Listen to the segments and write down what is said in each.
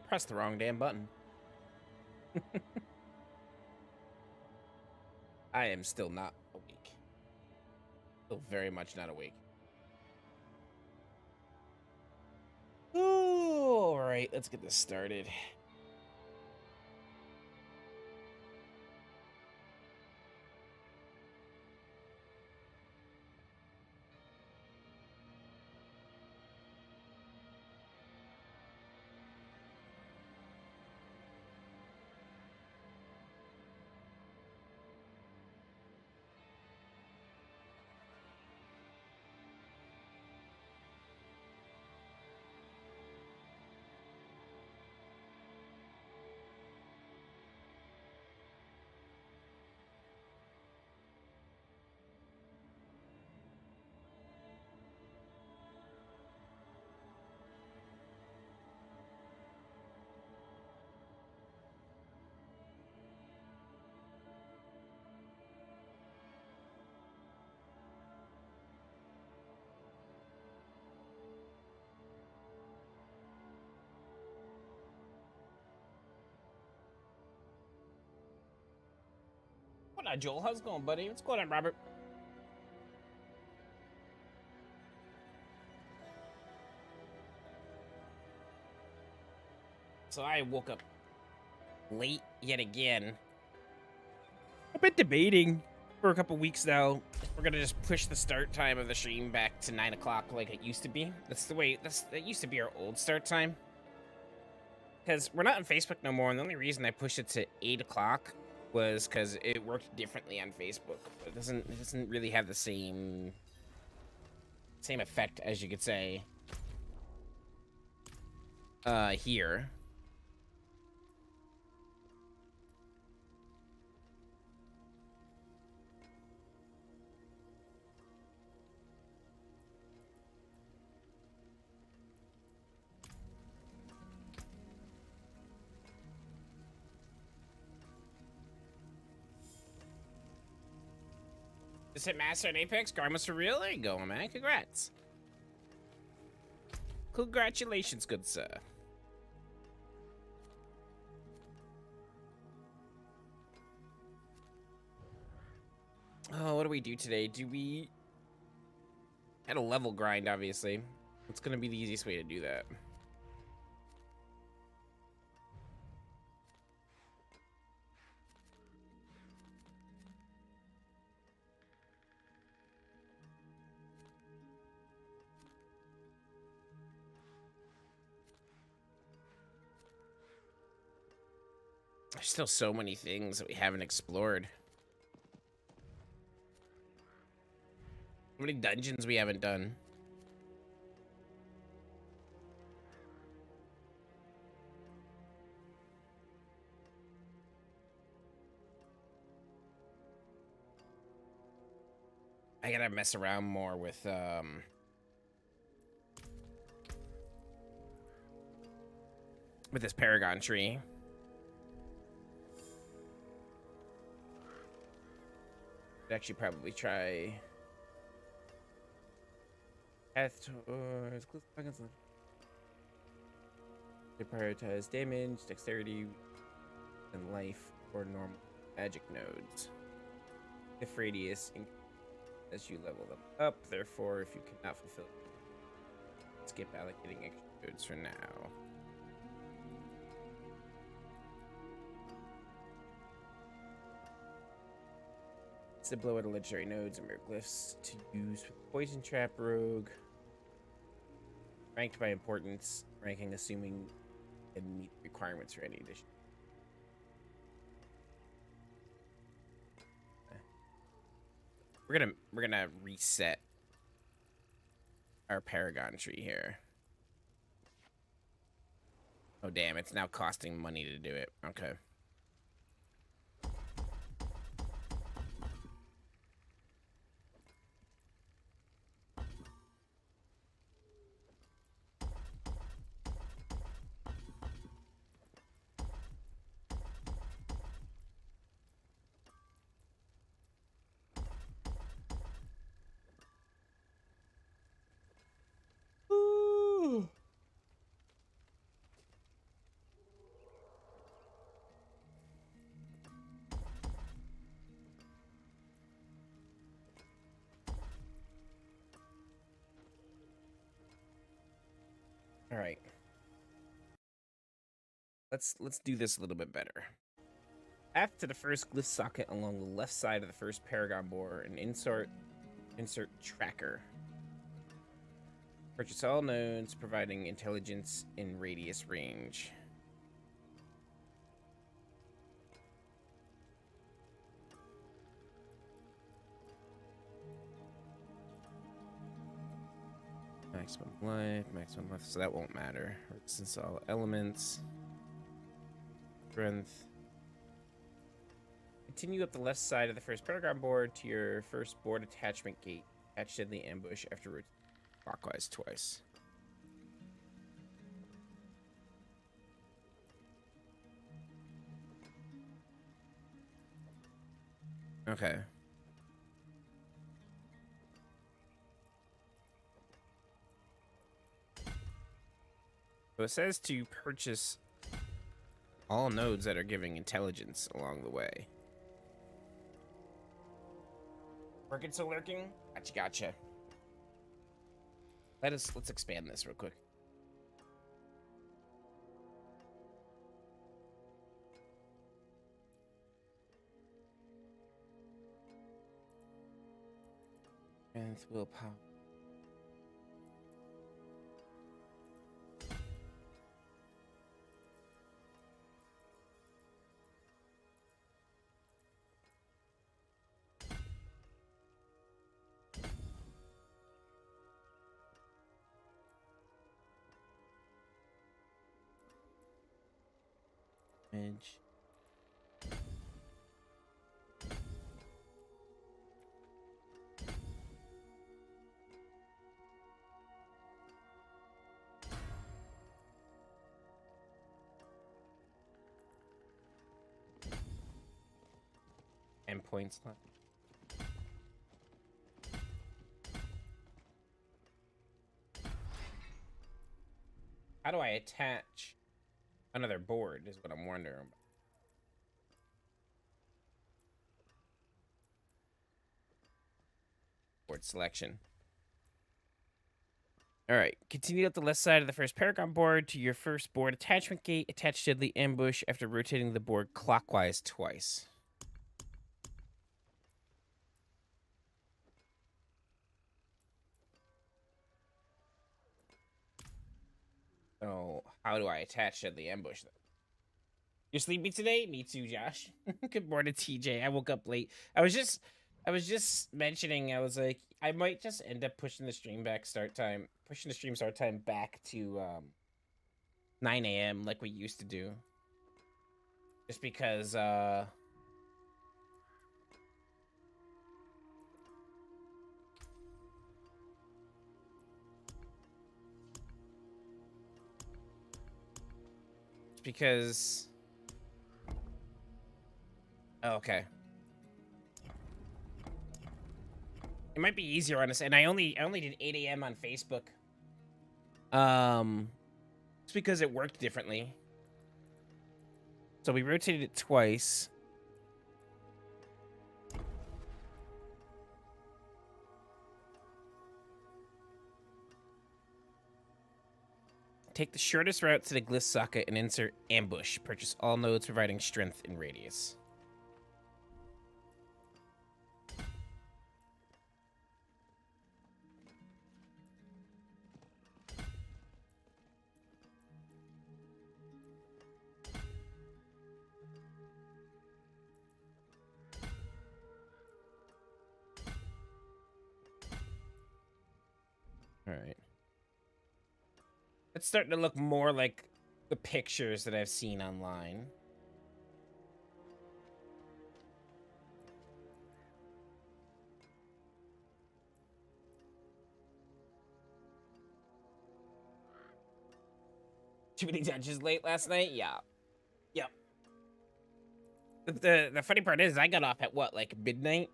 pressed the wrong damn button. I am still not awake. Still very much not awake. All right, let's get this started. What up, Joel? How's it going, buddy? What's going on, Robert? So I woke up late yet again. I've been debating for a couple weeks now. We're gonna just push the start time of the stream back to 9 o'clock like it used to be. That used to be our old start time. Because we're not on Facebook no more, and the only reason I pushed it to 8 o'clock was because it worked differently on Facebook. But it doesn't really have the same effect, as you could say, here. Just hit Master at Apex. Garments for real? There you go, man. Congrats. Congratulations, good sir. Oh, what do we do today? We had a level grind, obviously. It's gonna be the easiest way to do that. There's still so many things that we haven't explored. How many dungeons we haven't done? I gotta mess around more with this Paragon tree. I'd actually probably try path towards close seconds. They prioritize damage, dexterity, and life or normal magic nodes. If radius as you level them up, therefore, if you cannot fulfill, skip allocating extra nodes for now. To blow out legendary nodes and glyphs to use with Poison Trap Rogue. Ranked by importance, ranking assuming it meet requirements for any edition. We're gonna reset our Paragon tree here. Oh damn, it's now costing money to do it. Okay. All right. Let's do this a little bit better. Add to the first glyph socket along the left side of the first Paragon board and insert tracker. Purchase all nodes providing intelligence in radius range. Maximum life, so that won't matter. Resistance to all elements. Strength. Continue up the left side of the first Paragon board to your first board attachment gate. Attach deadly ambush after rotating clockwise twice. Okay. So it says to purchase all nodes that are giving intelligence along the way. Working so lurking? Gotcha. Let's expand this real quick. Strength, willpower. Edge. Endpoints left. How do I attach another board is what I'm wondering about. Board selection. All right, continue up the left side of the first Paragon board to your first board attachment gate. Attach deadly ambush after rotating the board clockwise twice. So, how do I attach deadly ambush then? You're sleepy today? Me too, Josh. Good morning, TJ. I woke up late. I was just mentioning, I was like, I might just end up pushing the stream start time back to 9 a.m. like we used to do. Just because oh, okay. It might be easier on us, and I only did 8 a.m. on Facebook. It's because it worked differently. So we rotated it twice. Take the shortest route to the glyph socket and insert ambush. Purchase all nodes providing strength and radius. All right. It's starting to look more like the pictures that I've seen online. Too many dungeons late last night? Yeah. Yep. The funny part is I got off at what, like midnight?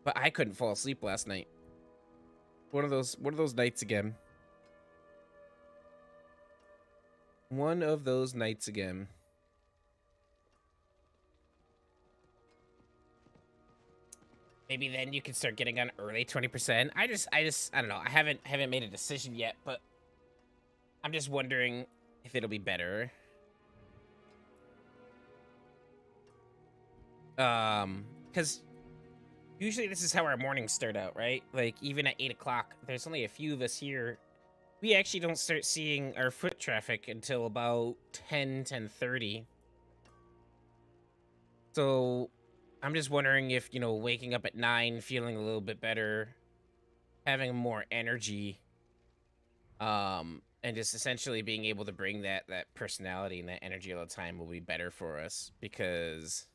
But I couldn't fall asleep last night. One of those nights again. One of those nights again. Maybe then you can start getting on early 20%. I don't know. I haven't made a decision yet, but I'm just wondering if it'll be better. Because usually this is how our mornings start out, right? Like, even at 8 o'clock, there's only a few of us here. We actually don't start seeing our foot traffic until about 10:30. So, I'm just wondering if, you know, waking up at 9, feeling a little bit better, having more energy, and just essentially being able to bring that personality and that energy all the time will be better for us, because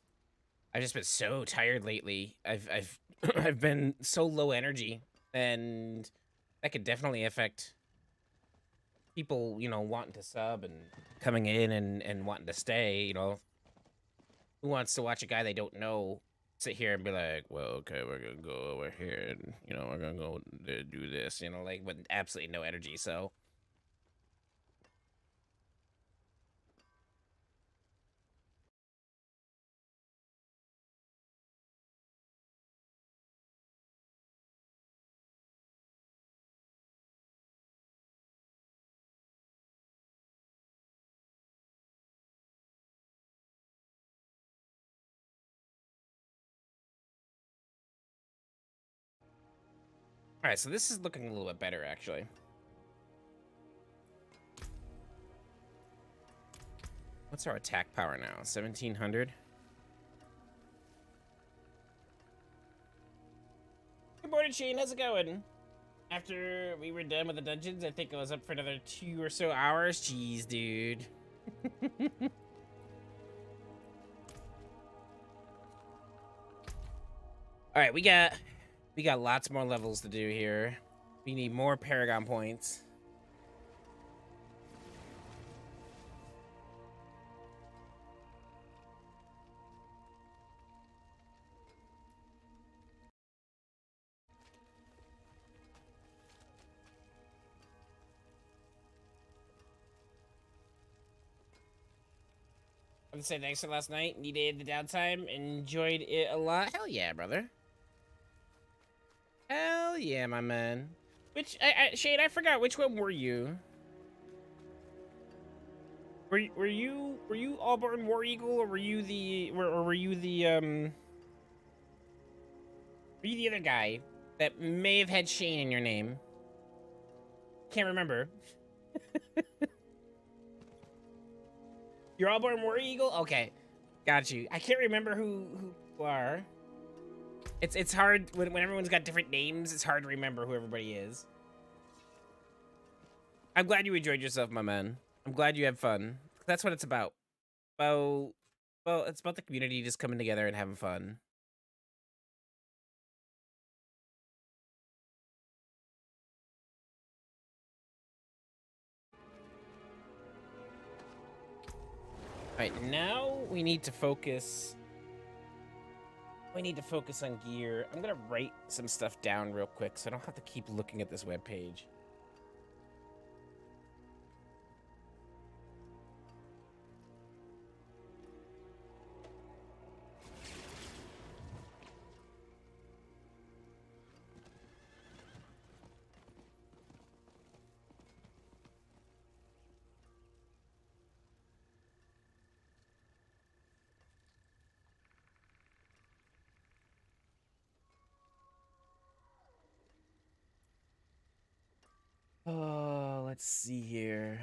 I've just been so tired lately. I've I've been so low energy, and that could definitely affect people, you know, wanting to sub and coming in and wanting to stay. You know, who wants to watch a guy they don't know sit here and be like, well, okay, we're gonna go over here and, you know, we're gonna go do this, you know, like, with absolutely no energy. So all right, so this is looking a little bit better, actually. What's our attack power now? 1700. Good morning, Shane. How's it going? After we were done with the dungeons, I think I was up for another 2 or so hours. Jeez, dude. All right, we got lots more levels to do here. We need more Paragon points. I want to say thanks for last night. Needed the downtime. Enjoyed it a lot. Hell yeah, brother. Hell yeah, my man. Which, Shade, I forgot, which one were you? Were you Auburn War Eagle, or were you the, were you the, were you the other guy that may have had Shane in your name? Can't remember. You're Auburn War Eagle? Okay. Got you. I can't remember who you are. It's hard when everyone's got different names. It's hard to remember who everybody is. I'm glad you enjoyed yourself, my man. I'm glad you had fun. That's what it's about. Well, it's about the community just coming together and having fun. All right, now we need to focus. We need to focus on gear. I'm gonna write some stuff down real quick so I don't have to keep looking at this webpage. Oh, let's see here.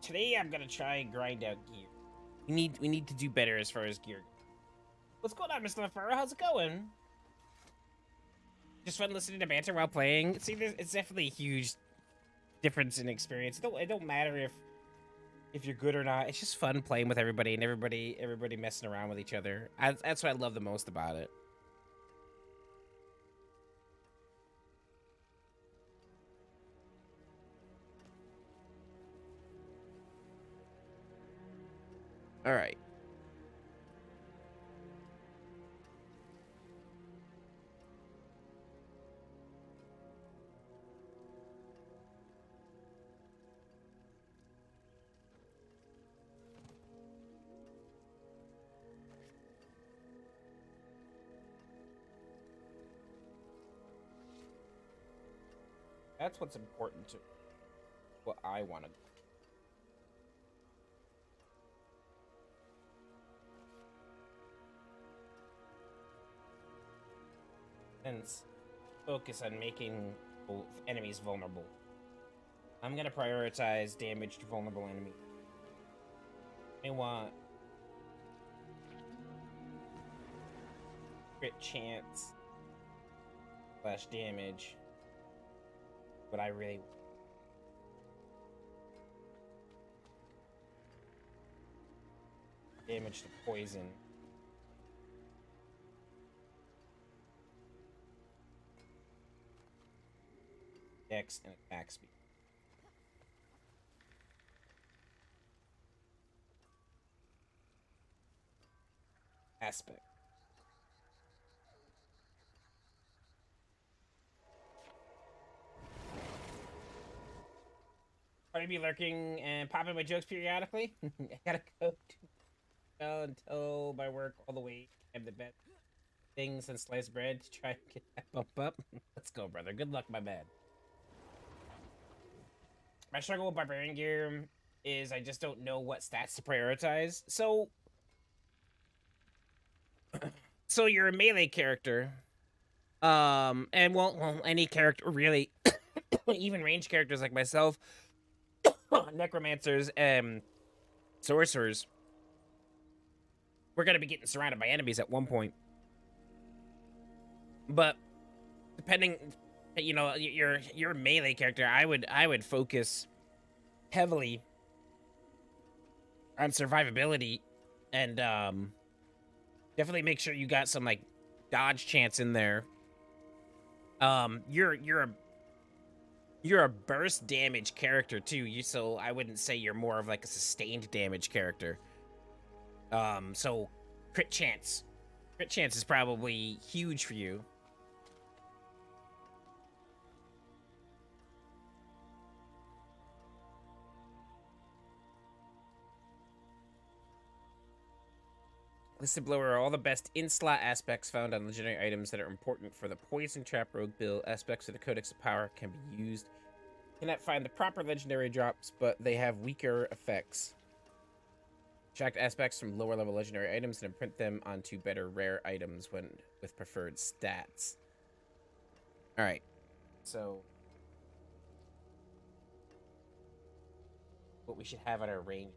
today I'm gonna try and grind out gear. We need to do better as far as gear. What's going on, Mr. LaFaro? How's it going? Just fun listening to banter while playing. See, it's definitely a huge difference in experience. It don't matter if you're good or not. It's just fun playing with everybody and everybody messing around with each other. That's what I love the most about it. All right. That's what's important to what I want to do. Hence, focus on making enemies vulnerable. I'm gonna prioritize damage to vulnerable enemies. I want crit chance / damage, but I really damage to poison. Dex and attack speed. Aspect. Probably be lurking and popping my jokes periodically. I gotta go until my work all the way. I have the best thing since sliced bread to try and get that bump up. Let's go, brother. Good luck, my man. My struggle with barbarian gear is I just don't know what stats to prioritize. So you're a melee character. And well, any character really, even range characters like myself, necromancers and sorcerers, we're gonna be getting surrounded by enemies at one point. But depending, you know, your melee character, I would focus heavily on survivability and definitely make sure you got some like dodge chance in there. You're a burst damage character too. So I wouldn't say you're more of like a sustained damage character. So crit chance is probably huge for you. Listed below are all the best in-slot aspects found on legendary items that are important for the Poison Trap Rogue build. Aspects of the Codex of Power can be used. Cannot find the proper legendary drops, but they have weaker effects. Extract aspects from lower level legendary items and imprint them onto better rare items when with preferred stats. Alright. So what we should have on our range.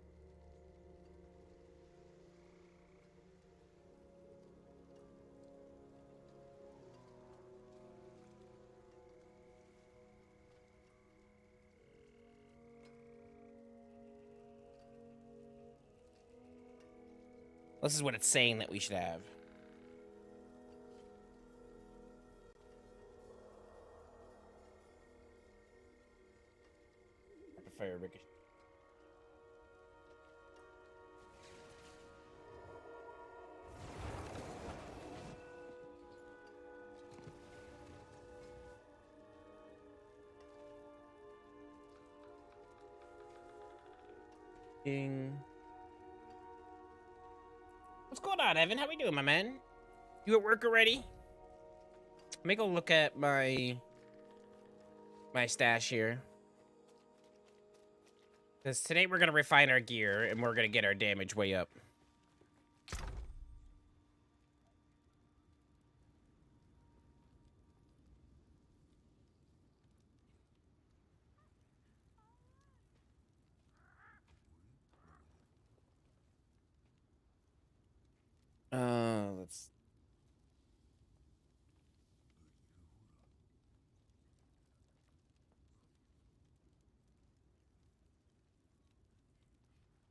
This is what it's saying that we should have. Fire ricochet. Ding. What's going on, Evan? How we doing, my man? You at work already? Let me go look at my stash here. Because today we're going to refine our gear and we're going to get our damage way up.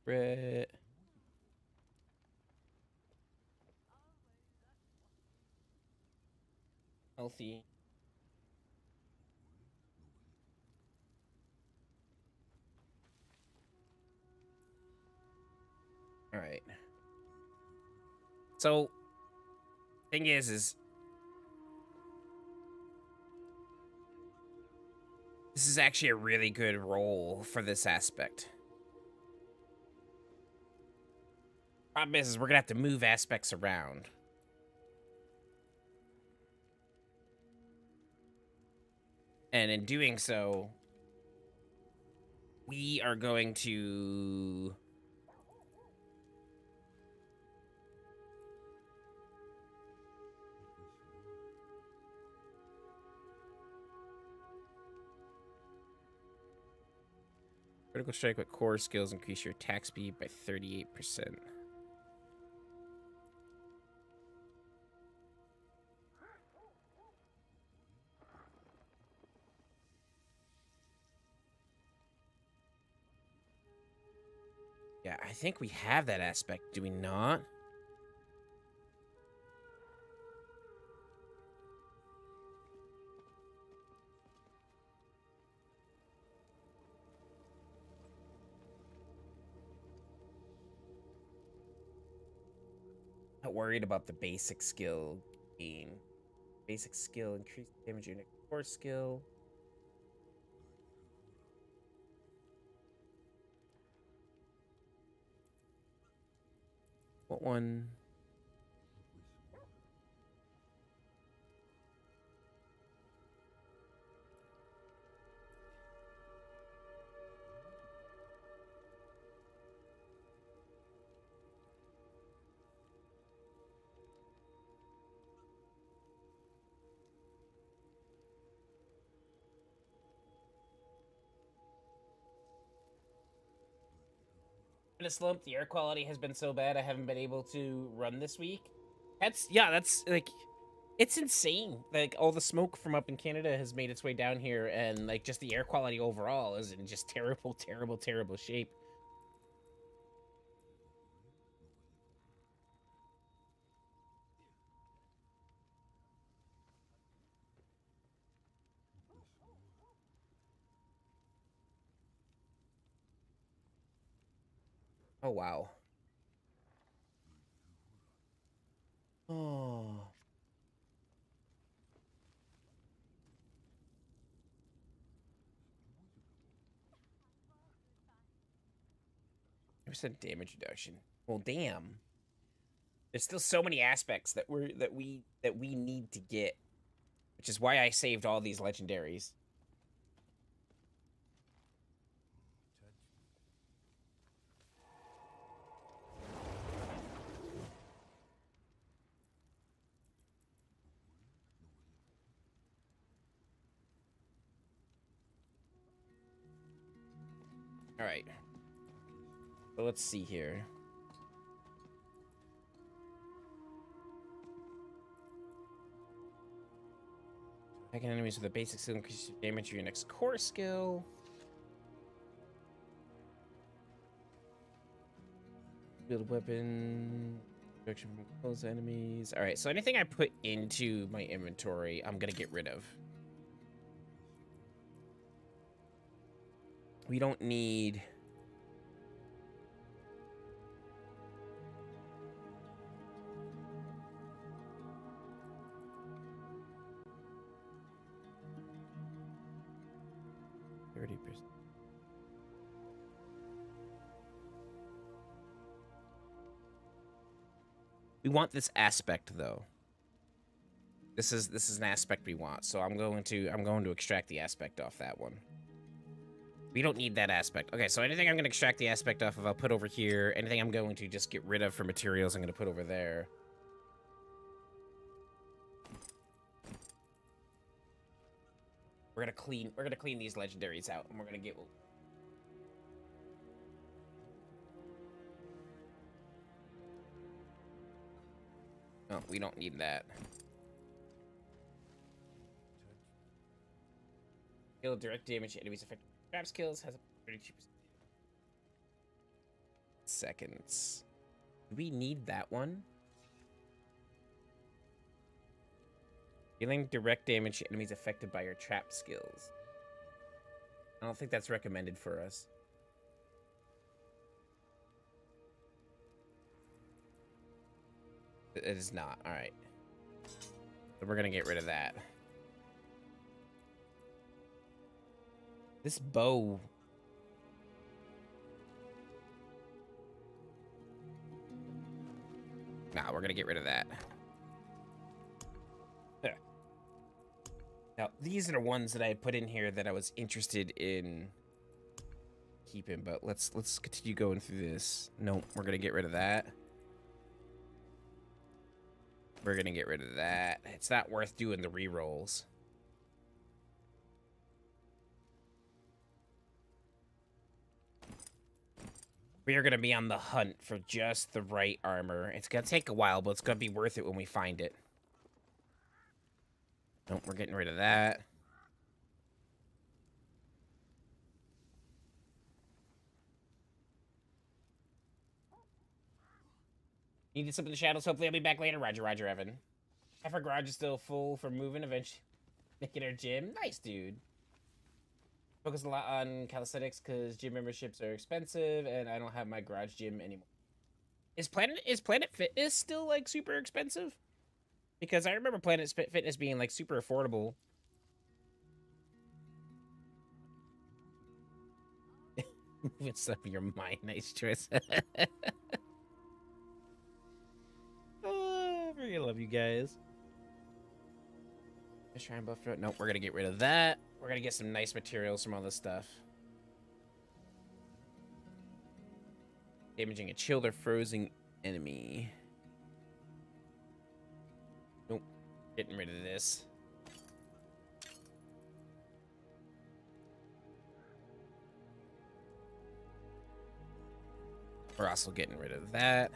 Brett. Healthy. All right. So, thing is this is actually a really good role for this aspect. Problem is we're gonna have to move aspects around. And in doing so, we are going to... Critical strike with core skills increase your attack speed by 38%. Yeah, I think we have that aspect, do we not? Not worried about the basic skill gain. Basic skill increase damage unit core skill. What one? In a slump, the air quality has been so bad I haven't been able to run this week. That's like, it's insane. Like, all the smoke from up in Canada has made its way down here, and like just the air quality overall is in just terrible, terrible, terrible shape. Oh wow. Oh. 10% damage reduction. Well, damn. There's still so many aspects that we need to get, which is why I saved all these legendaries. All right. So let's see here. Attacking enemies with a basic skill increases damage to your next core skill. Build weapon. Protection from close enemies. All right, so anything I put into my inventory, I'm gonna get rid of. We don't need... We want this aspect though. This is an aspect we want, so I'm going to extract the aspect off that one. We don't need that aspect. Okay, so anything I'm going to extract the aspect off of, I'll put over here. Anything I'm going to just get rid of for materials, I'm going to put over there. We're gonna clean these legendaries out, and we're gonna get... Oh, we don't need that. Deal direct damage to enemies affected by trap skills has a 32%. seconds. Do we need that one? Dealing direct damage to enemies affected by your trap skills. I don't think that's recommended for us. It is not. All right. So we're going to get rid of that. This bow. Nah, we're going to get rid of that. Now, these are the ones that I put in here that I was interested in keeping, but let's continue going through this. Nope, we're going to get rid of that. We're going to get rid of that. It's not worth doing the rerolls. We are going to be on the hunt for just the right armor. It's going to take a while, but it's going to be worth it when we find it. Nope, we're getting rid of that. Needed something in the shadows. Hopefully I'll be back later. Roger, Roger, Evan. Half our garage is still full for moving. Eventually making our gym. Nice, dude. Focus a lot on calisthenics because gym memberships are expensive and I don't have my garage gym anymore. Is Planet Fitness still like super expensive? Because I remember Planet Fitness being like super affordable. Moving stuff in your mind. Nice choice. Oh, I really love you guys. Let's try and buff it. Nope, we're gonna get rid of that. We're gonna get some nice materials from all this stuff. Damaging a chilled or frozen enemy. Nope. Getting rid of this. We're also getting rid of that.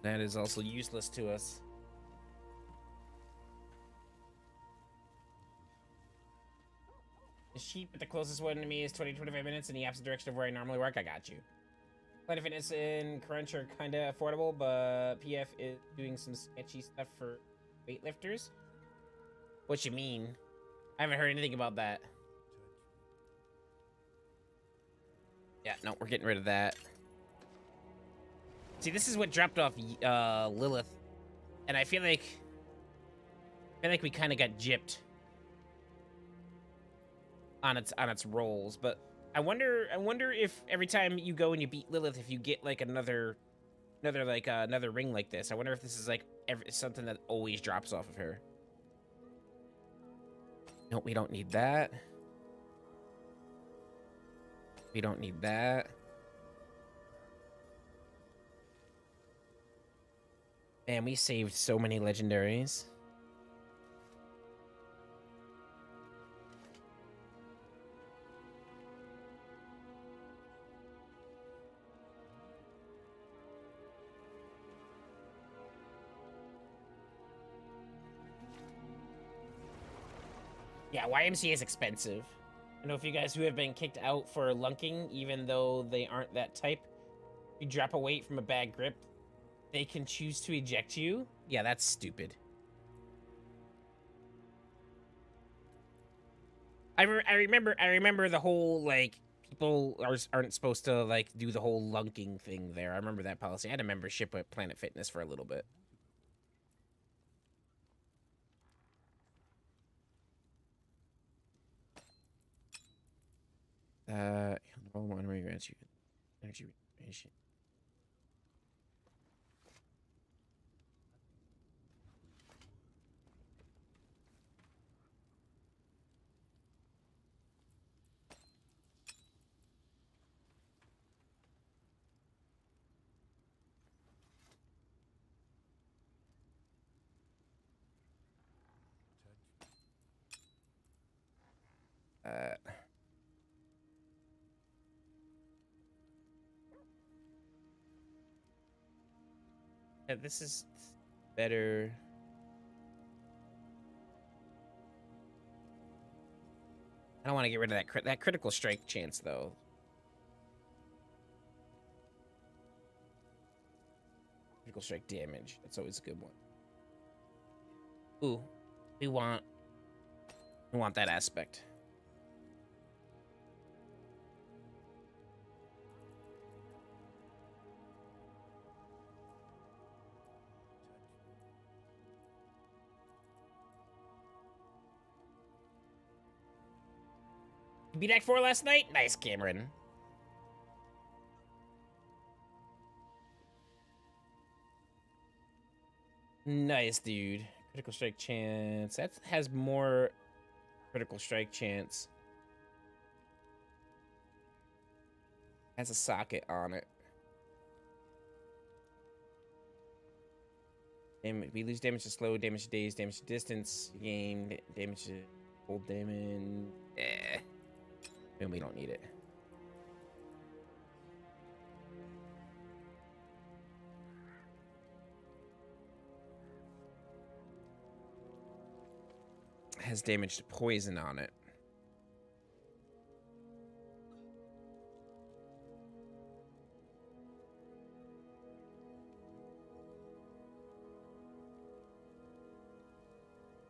That is also useless to us. It's cheap, but the closest one to me is 20-25 minutes in the opposite direction of where I normally work. I got you. Planet Fitness and Crunch are kind of affordable, but PF is doing some sketchy stuff for weightlifters. What you mean? I haven't heard anything about that. Yeah, no, we're getting rid of that. See, this is what dropped off Lilith, and I feel like we kind of got gypped on its rolls. But I wonder if every time you go and you beat Lilith, if you get like another ring like this. I wonder if this is like something that always drops off of her. No, we don't need that. We don't need that. Man, we saved so many legendaries. Yeah, YMCA is expensive. I know if you guys who have been kicked out for lunking, even though they aren't that type, you drop a weight from a bad grip, they can choose to eject you. Yeah, that's stupid. I remember the whole like people aren't supposed to like do the whole lunking thing there. I remember that policy. I had a membership at Planet Fitness for a little bit. Roll one where you grants you energy regeneration. Yeah, this is better. I don't want to get rid of that critical strike chance, though. Critical strike damage. That's always a good one. Ooh, we want that aspect. You beat Act 4 last night? Nice, Cameron. Nice, dude. Critical strike chance. That has more critical strike chance. Has a socket on it. We lose damage to slow, damage to daze, damage to distance, gain damage to cold damage. And we don't need it. Has damage to poison on it.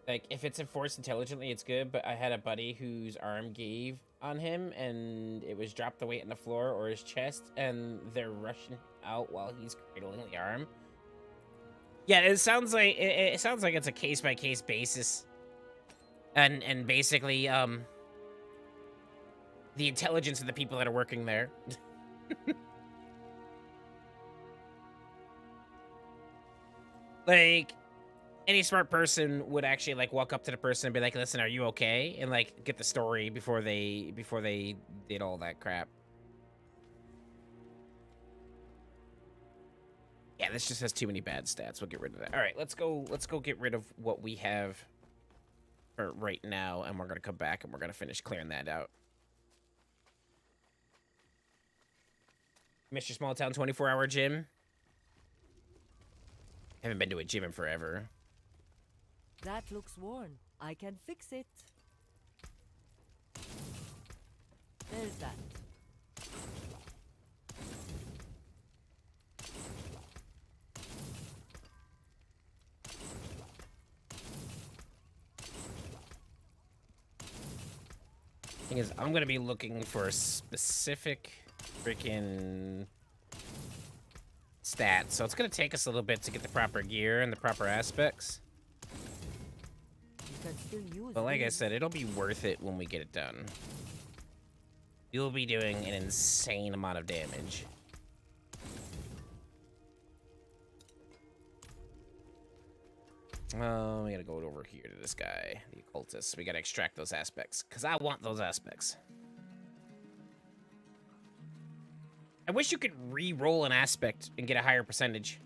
Like, if it's enforced intelligently, it's good, but I had a buddy whose arm gave on him, and it was dropped the weight on the floor or his chest, and they're rushing out while he's cradling the arm. Yeah, it sounds like it's a case-by-case basis. And basically, the intelligence of the people that are working there. Like, any smart person would actually, like, walk up to the person and be like, listen, are you okay? And, like, get the story before they did all that crap. Yeah, this just has too many bad stats. We'll get rid of that. All right, let's go get rid of what we have for right now, and we're going to come back and we're going to finish clearing that out. Mr. Small Town 24-hour gym. Haven't been to a gym in forever. That looks worn. I can fix it. There's that. Thing is, I'm gonna be looking for a specific freaking stat, so it's gonna take us a little bit to get the proper gear and the proper aspects. You can still use But like I these. said, it'll be worth it when we get it done. You'll be doing an insane amount of damage. Oh, we gotta go over here to this guy, the Occultist. We gotta extract those aspects, because I want those aspects. I wish you could re-roll an aspect and get a higher percentage.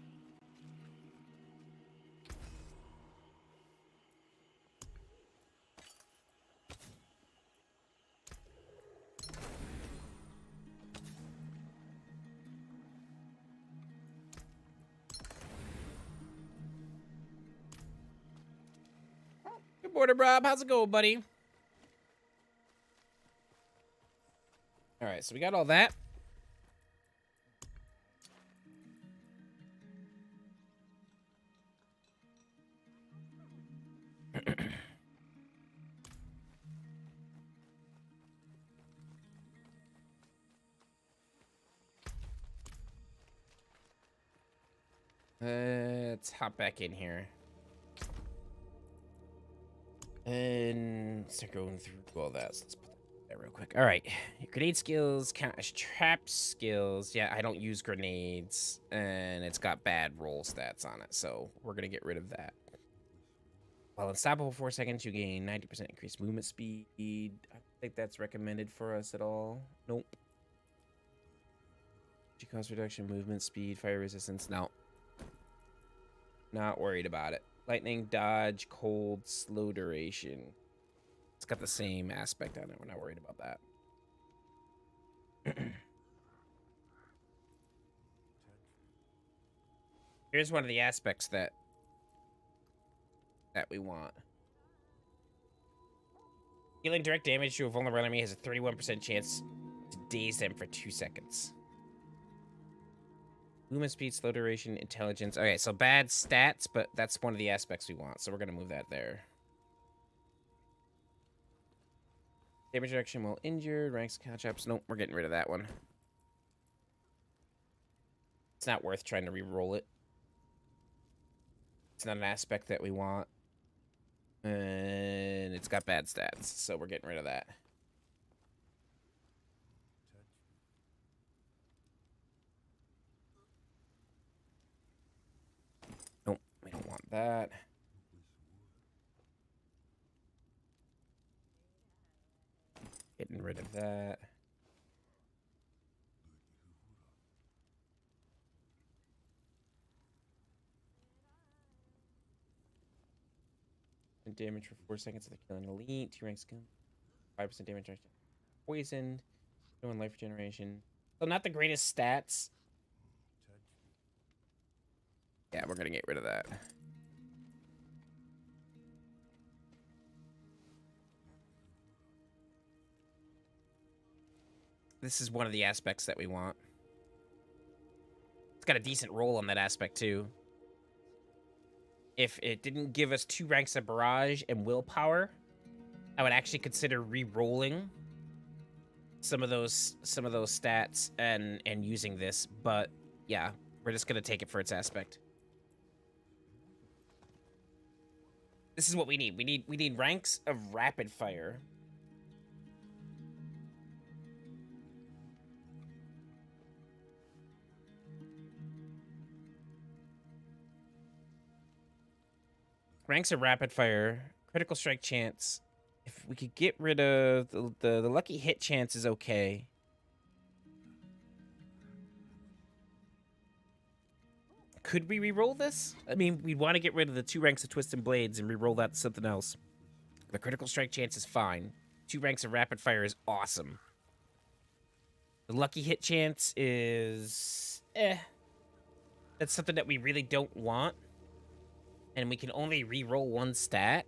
Good morning, Rob. How's it going, buddy? All right, so we got all that. Let's hop back in here. And start going through all that. So let's put that there real quick. All right. Your grenade skills count as trap skills. Yeah, I don't use grenades. And it's got bad roll stats on it. So we're going to get rid of that. While unstoppable for 4 seconds, you gain 90% increased movement speed. I don't think that's recommended for us at all. Nope. Cost reduction, movement speed, fire resistance. No. Not worried about it. Lightning, dodge, cold, slow duration. It's got the same aspect on it. We're not worried about that. Here's one of the aspects that we want. Dealing direct damage to a vulnerable enemy has a 31% chance to daze them for 2 seconds. Movement speed, slow duration, intelligence. Okay, so bad stats, but that's one of the aspects we want, so we're gonna move that there. Damage reduction while injured, ranks, catch-ups. Nope, we're getting rid of that one. It's not worth trying to re-roll it. It's not an aspect that we want. And it's got bad stats, so we're getting rid of that. Nope, we don't want that. Getting rid of that. And damage for 4 seconds of the killing elite. 2 ranks skill. 5% damage. Poisoned. 1 life regeneration. So not the greatest stats. Yeah, we're gonna get rid of that. This is one of the aspects that we want. It's got a decent roll on that aspect, too. If it didn't give us 2 ranks of barrage and willpower, I would actually consider re-rolling some of those stats and using this. But yeah, we're just gonna take it for its aspect. This is what we need. We need ranks of rapid fire. Ranks of rapid fire, critical strike chance. If we could get rid of the lucky hit chance is okay. Could we re-roll this? I mean, we'd want to get rid of the 2 ranks of twisted blades and re-roll that to something else. The critical strike chance is fine. 2 ranks of rapid fire is awesome. The lucky hit chance is that's something that we really don't want. And we can only re-roll 1 stat.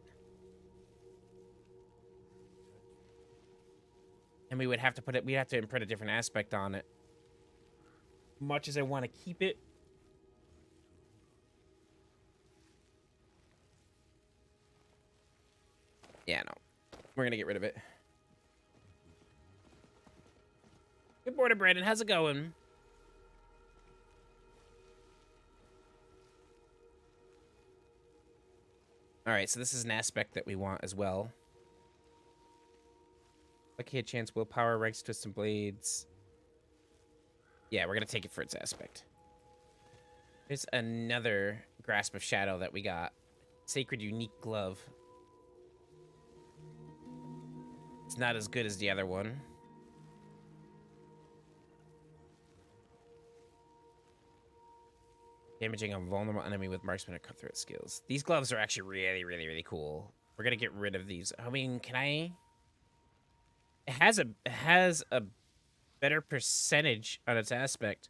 And we would have to we'd have to imprint a different aspect on it. Much as I want to keep it. Yeah, no. We're gonna get rid of it. Good morning, Brandon. How's it going? Alright, so this is an aspect that we want as well. Lucky hit chance, willpower, ranks, twists, and blades. Yeah, we're gonna take it for its aspect. There's another Grasp of Shadow that we got. Sacred Unique Glove. It's not as good as the other one. Damaging a vulnerable enemy with marksman or cutthroat skills. These gloves are actually really, really, really cool. We're gonna get rid of these. I mean, can I? It has a better percentage on its aspect.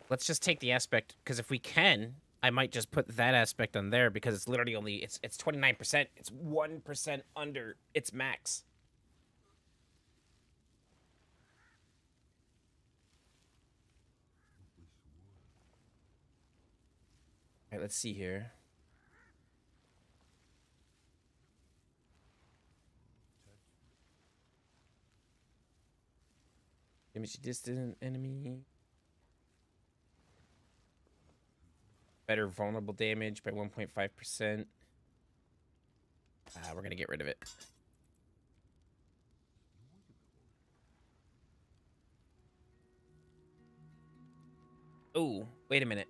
Let's just take the aspect, because if we can, I might just put that aspect on there because it's literally only it's 29%. It's 1% under its max. All right, let's see here. Damage to distant enemy. Better vulnerable damage by 1.5%. We're gonna get rid of it. Oh, wait a minute.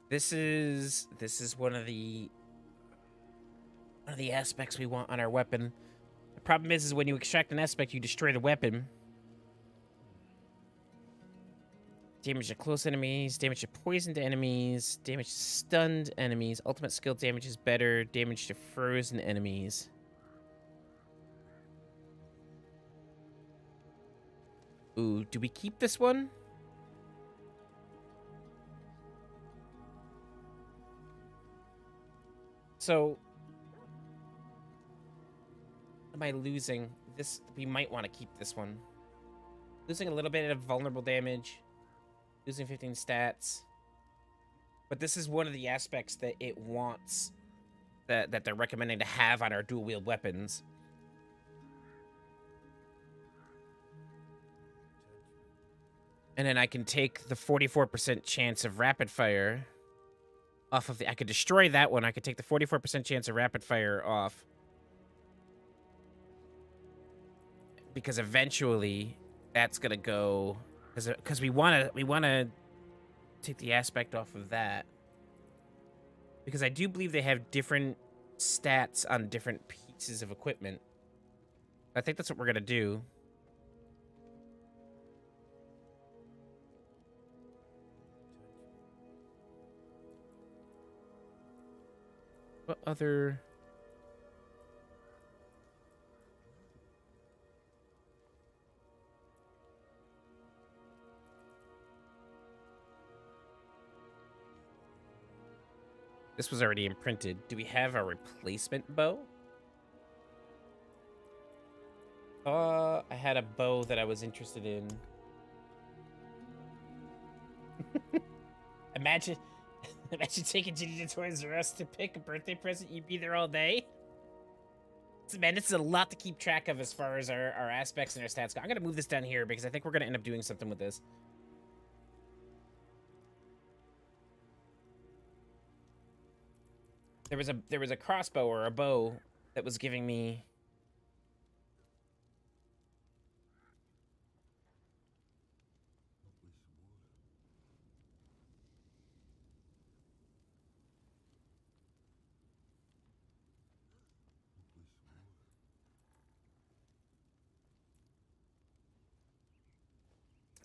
This is one of the aspects we want on our weapon. The problem is when you extract an aspect, you destroy the weapon. Damage to close enemies, damage to poisoned enemies, damage to stunned enemies. Ultimate skill damage is better. Damage to frozen enemies. Ooh, do we keep this one? So, am I losing this? We might want to keep this one. Losing a little bit of vulnerable damage. Losing 15 stats. But this is one of the aspects that it wants, that they're recommending to have on our dual wield weapons. And then I can take the 44% chance of rapid fire off of the... I could destroy that one. I could take the 44% chance of rapid fire off. Because eventually that's going to go... Because we want to take the aspect off of that. Because I do believe they have different stats on different pieces of equipment. I think that's what we're going to do. What other... This was already imprinted. Do we have a replacement bow? I had a bow that I was interested in. Imagine taking Ginny to Toys R Us to pick a birthday present. You'd be there all day. So, man, this is a lot to keep track of as far as our aspects and our stats go. I'm going to move this down here because I think we're going to end up doing something with this. There was a crossbow or a bow that was giving me...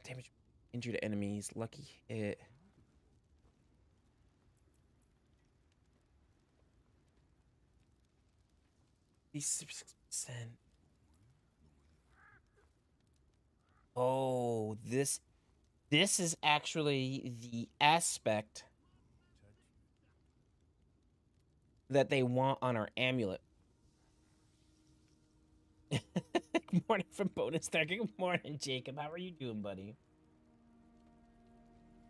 damage injured enemies. Lucky hit. These 6%. Oh, this is actually the aspect that they want on our amulet. Good morning from Bonus Star. Good morning, Jacob. How are you doing, buddy?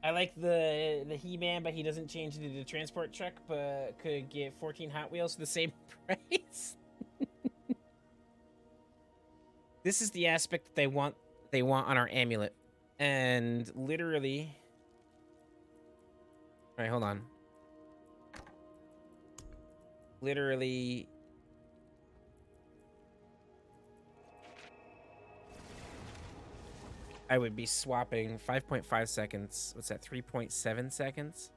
I like the He-Man, but he doesn't change into the transport truck, but could get 14 Hot Wheels for the same price. This is the aspect that they want on our amulet. And literally... Alright, hold on. Literally... I would be swapping 5.5 seconds. What's that, 3.7 seconds?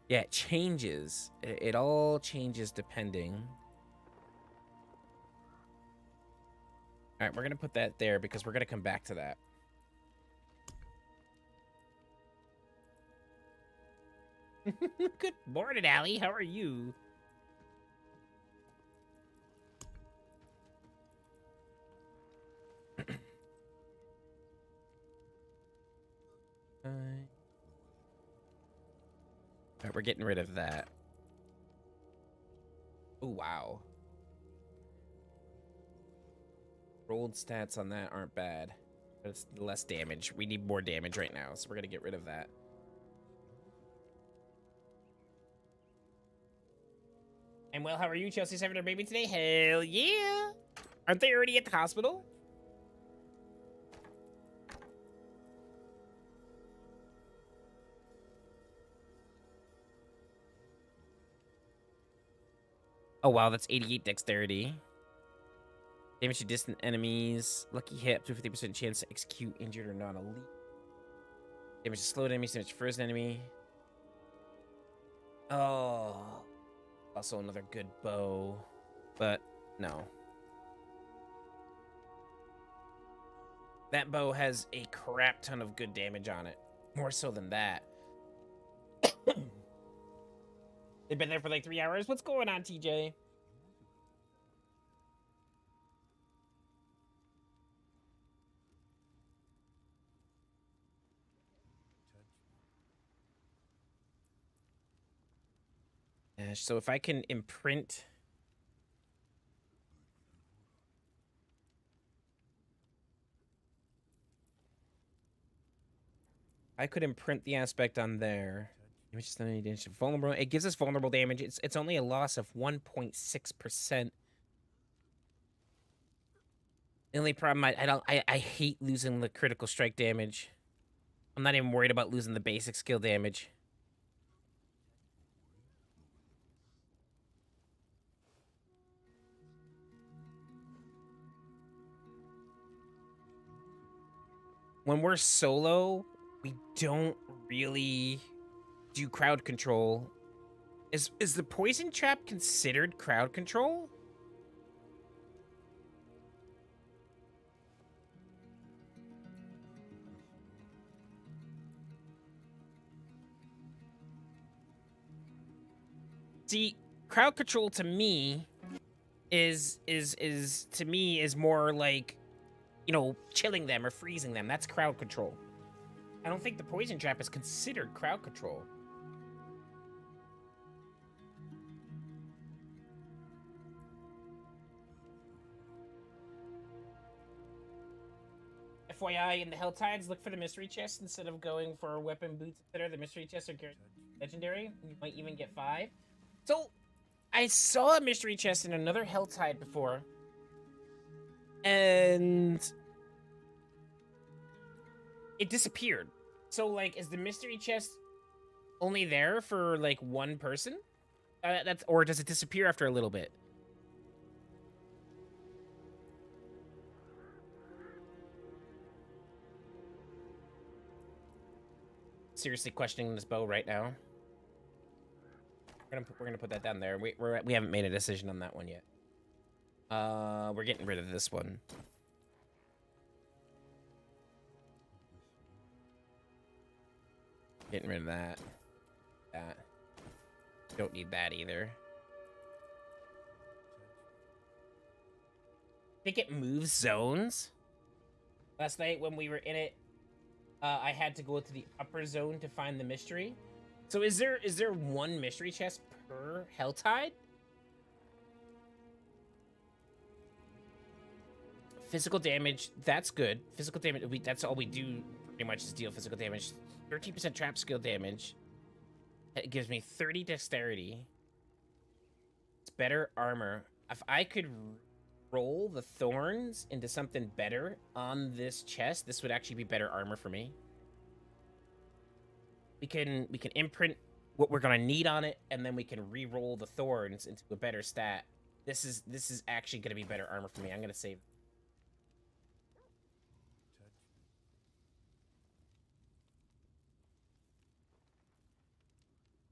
Yeah, it changes. It all changes depending. All right, we're going to put that there because we're going to come back to that. Good morning, Allie. How are you? All right, we're getting rid of that. Oh, wow. Rolled stats on that aren't bad, but it's less damage. We need more damage right now, so we're going to get rid of that. And well, how are you, Chelsea's having her baby today? Hell yeah! Aren't they already at the hospital? Oh wow, that's 88 dexterity. Damage to distant enemies. Lucky hit, up to 50% chance to execute injured or non-elite. Damage to slowed enemies, damage to frozen enemy. Oh. Also another good bow. But, no. That bow has a crap ton of good damage on it. More so than that. They've been there for like 3 hours. What's going on, TJ? stash. So if I can imprint... I could imprint the aspect on there. Vulnerable. It gives us vulnerable damage. It's only a loss of 1.6%. The only problem I hate losing the critical strike damage. I'm not even worried about losing the basic skill damage. When we're solo, we don't really do crowd control. Is the poison trap considered crowd control? See, crowd control to me is more like, you know, chilling them or freezing them. That's crowd control. I don't think the poison trap is considered crowd control. FYI, in the Hell Tides, look for the mystery chest instead of going for weapon boots, etc. The mystery chests are legendary. You might even get 5. So, I saw a mystery chest in another Hell Tide before. And... it disappeared. So, like, is the mystery chest only there for, like, one person? Or does it disappear after a little bit? Seriously questioning this bow right now. We're gonna put that down there. We haven't made a decision on that one yet. We're getting rid of this one. Getting rid of that. Don't need that either. I think it moves zones. Last night when we were in it, I had to go to the upper zone to find the mystery. So is there one mystery chest per Hell Tide? Physical damage, that's good. Physical damage, that's all we do pretty much is deal physical damage. 13% trap skill damage. It gives me 30 dexterity. It's better armor. If I could roll the thorns into something better on this chest, this would actually be better armor for me. We can imprint what we're gonna need on it, and then we can re-roll the thorns into a better stat. This is actually gonna be better armor for me. I'm gonna save.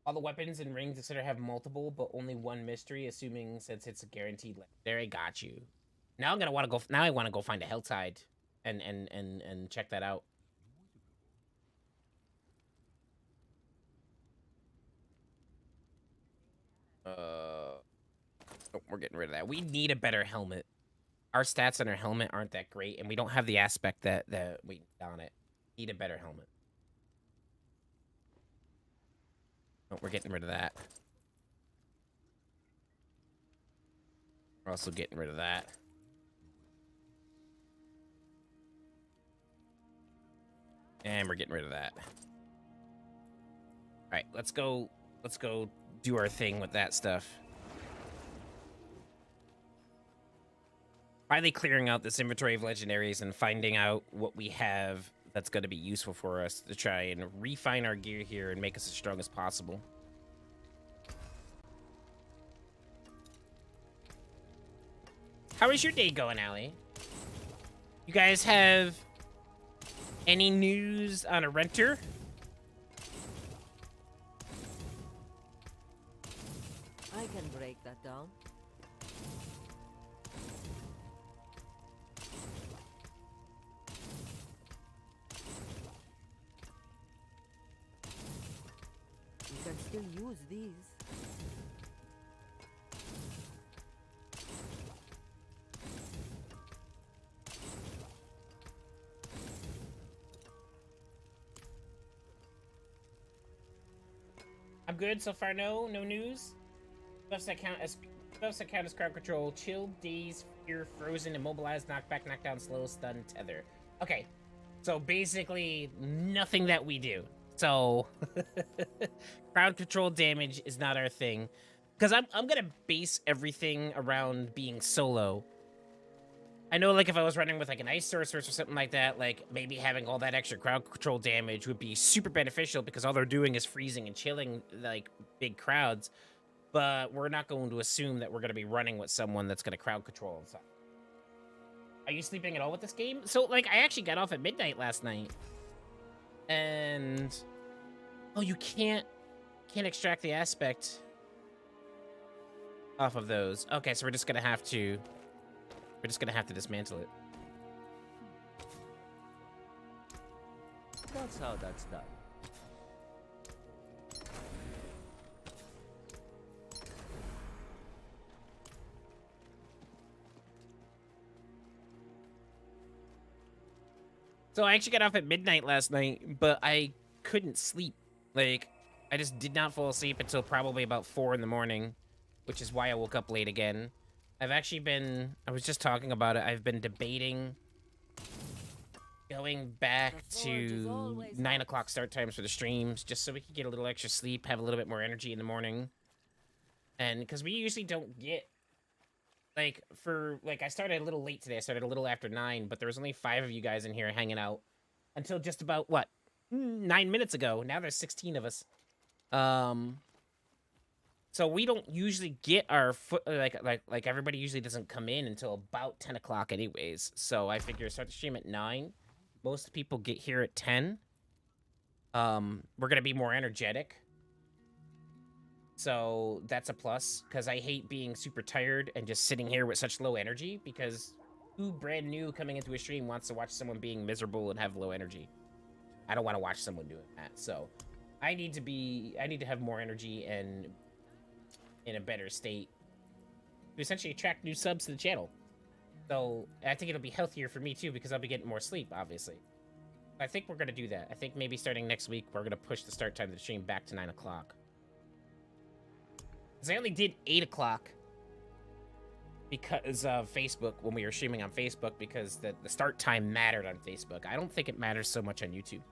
All the weapons and rings, etc., have multiple, but only one mystery, assuming since it's a guaranteed legendary. Got you. Now I'm gonna want to go. Now I want to go find a Hell Tide, and check that out. Oh, we're getting rid of that. We need a better helmet. Our stats on our helmet aren't that great, and we don't have the aspect that we need on it. Need a better helmet. Oh, we're getting rid of that. We're also getting rid of that. And we're getting rid of that. All right, let's go do our thing with that stuff. Finally clearing out this inventory of legendaries and finding out what we have that's going to be useful for us to try and refine our gear here and make us as strong as possible. How is your day going, Allie? You guys have any news on a renter? I can break that down. You can still use these. I'm good so far. No news. Buffs that count as crowd control: chill, daze, fear, frozen, immobilized, knockback, knockdown, slow, stun, tether. Okay, so basically nothing that we do. So crowd control damage is not our thing, because I'm gonna base everything around being solo. I know, like, if I was running with, like, an ice sorceress or something like that, like, maybe having all that extra crowd control damage would be super beneficial because all they're doing is freezing and chilling, like, big crowds. But we're not going to assume that we're going to be running with someone that's going to crowd control and stuff. Are you sleeping at all with this game? So, like, I actually got off at midnight last night. And... oh, you can't extract the aspect off of those. Okay, so we're just going to have to... we're just going to have to dismantle it. That's how that's done. So I actually got off at midnight last night, but I couldn't sleep. Like, I just did not fall asleep until probably about 4 in the morning, which is why I woke up late again. I've actually been, I was just talking about it, I've been debating going back to 9 o'clock start times for the streams, just so we could get a little extra sleep, have a little bit more energy in the morning. And because we usually don't get, like, I started a little late today. I started a little after 9, but there was only 5 of you guys in here hanging out until just about, what, 9 minutes ago. Now there's 16 of us. So we don't usually get our like everybody usually doesn't come in until about 10 o'clock anyways. So I figure start the stream at 9. Most people get here at 10. We're gonna be more energetic. So that's a plus, because I hate being super tired and just sitting here with such low energy, because who brand new coming into a stream wants to watch someone being miserable and have low energy? I don't want to watch someone doing that. So I need to have more energy and in a better state to essentially attract new subs to the channel. So I think it'll be healthier for me too, because I'll be getting more sleep, obviously. I think we're going to do that. I think maybe starting next week, we're going to push the start time of the stream back to 9 o'clock. Because I only did 8 o'clock because of Facebook, when we were streaming on Facebook, because the start time mattered on Facebook. I don't think it matters so much on YouTube.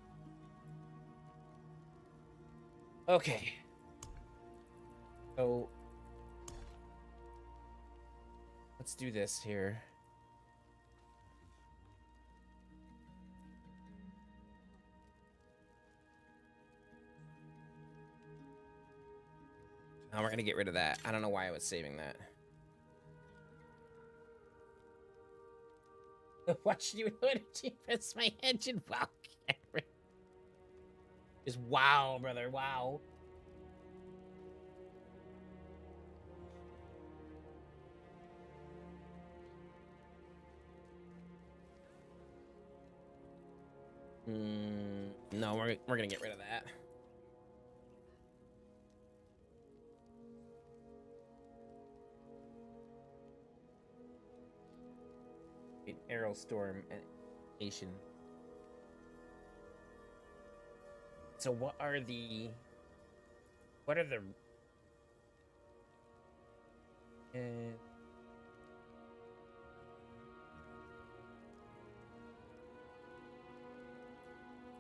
Okay. So let's do this here. Now we're gonna get rid of that. I don't know why I was saving that. Watch you energy press my engine. Wow, Cameron. Just wow, brother. Wow. No, we're gonna get rid of that. Arrow storm animation. So what are the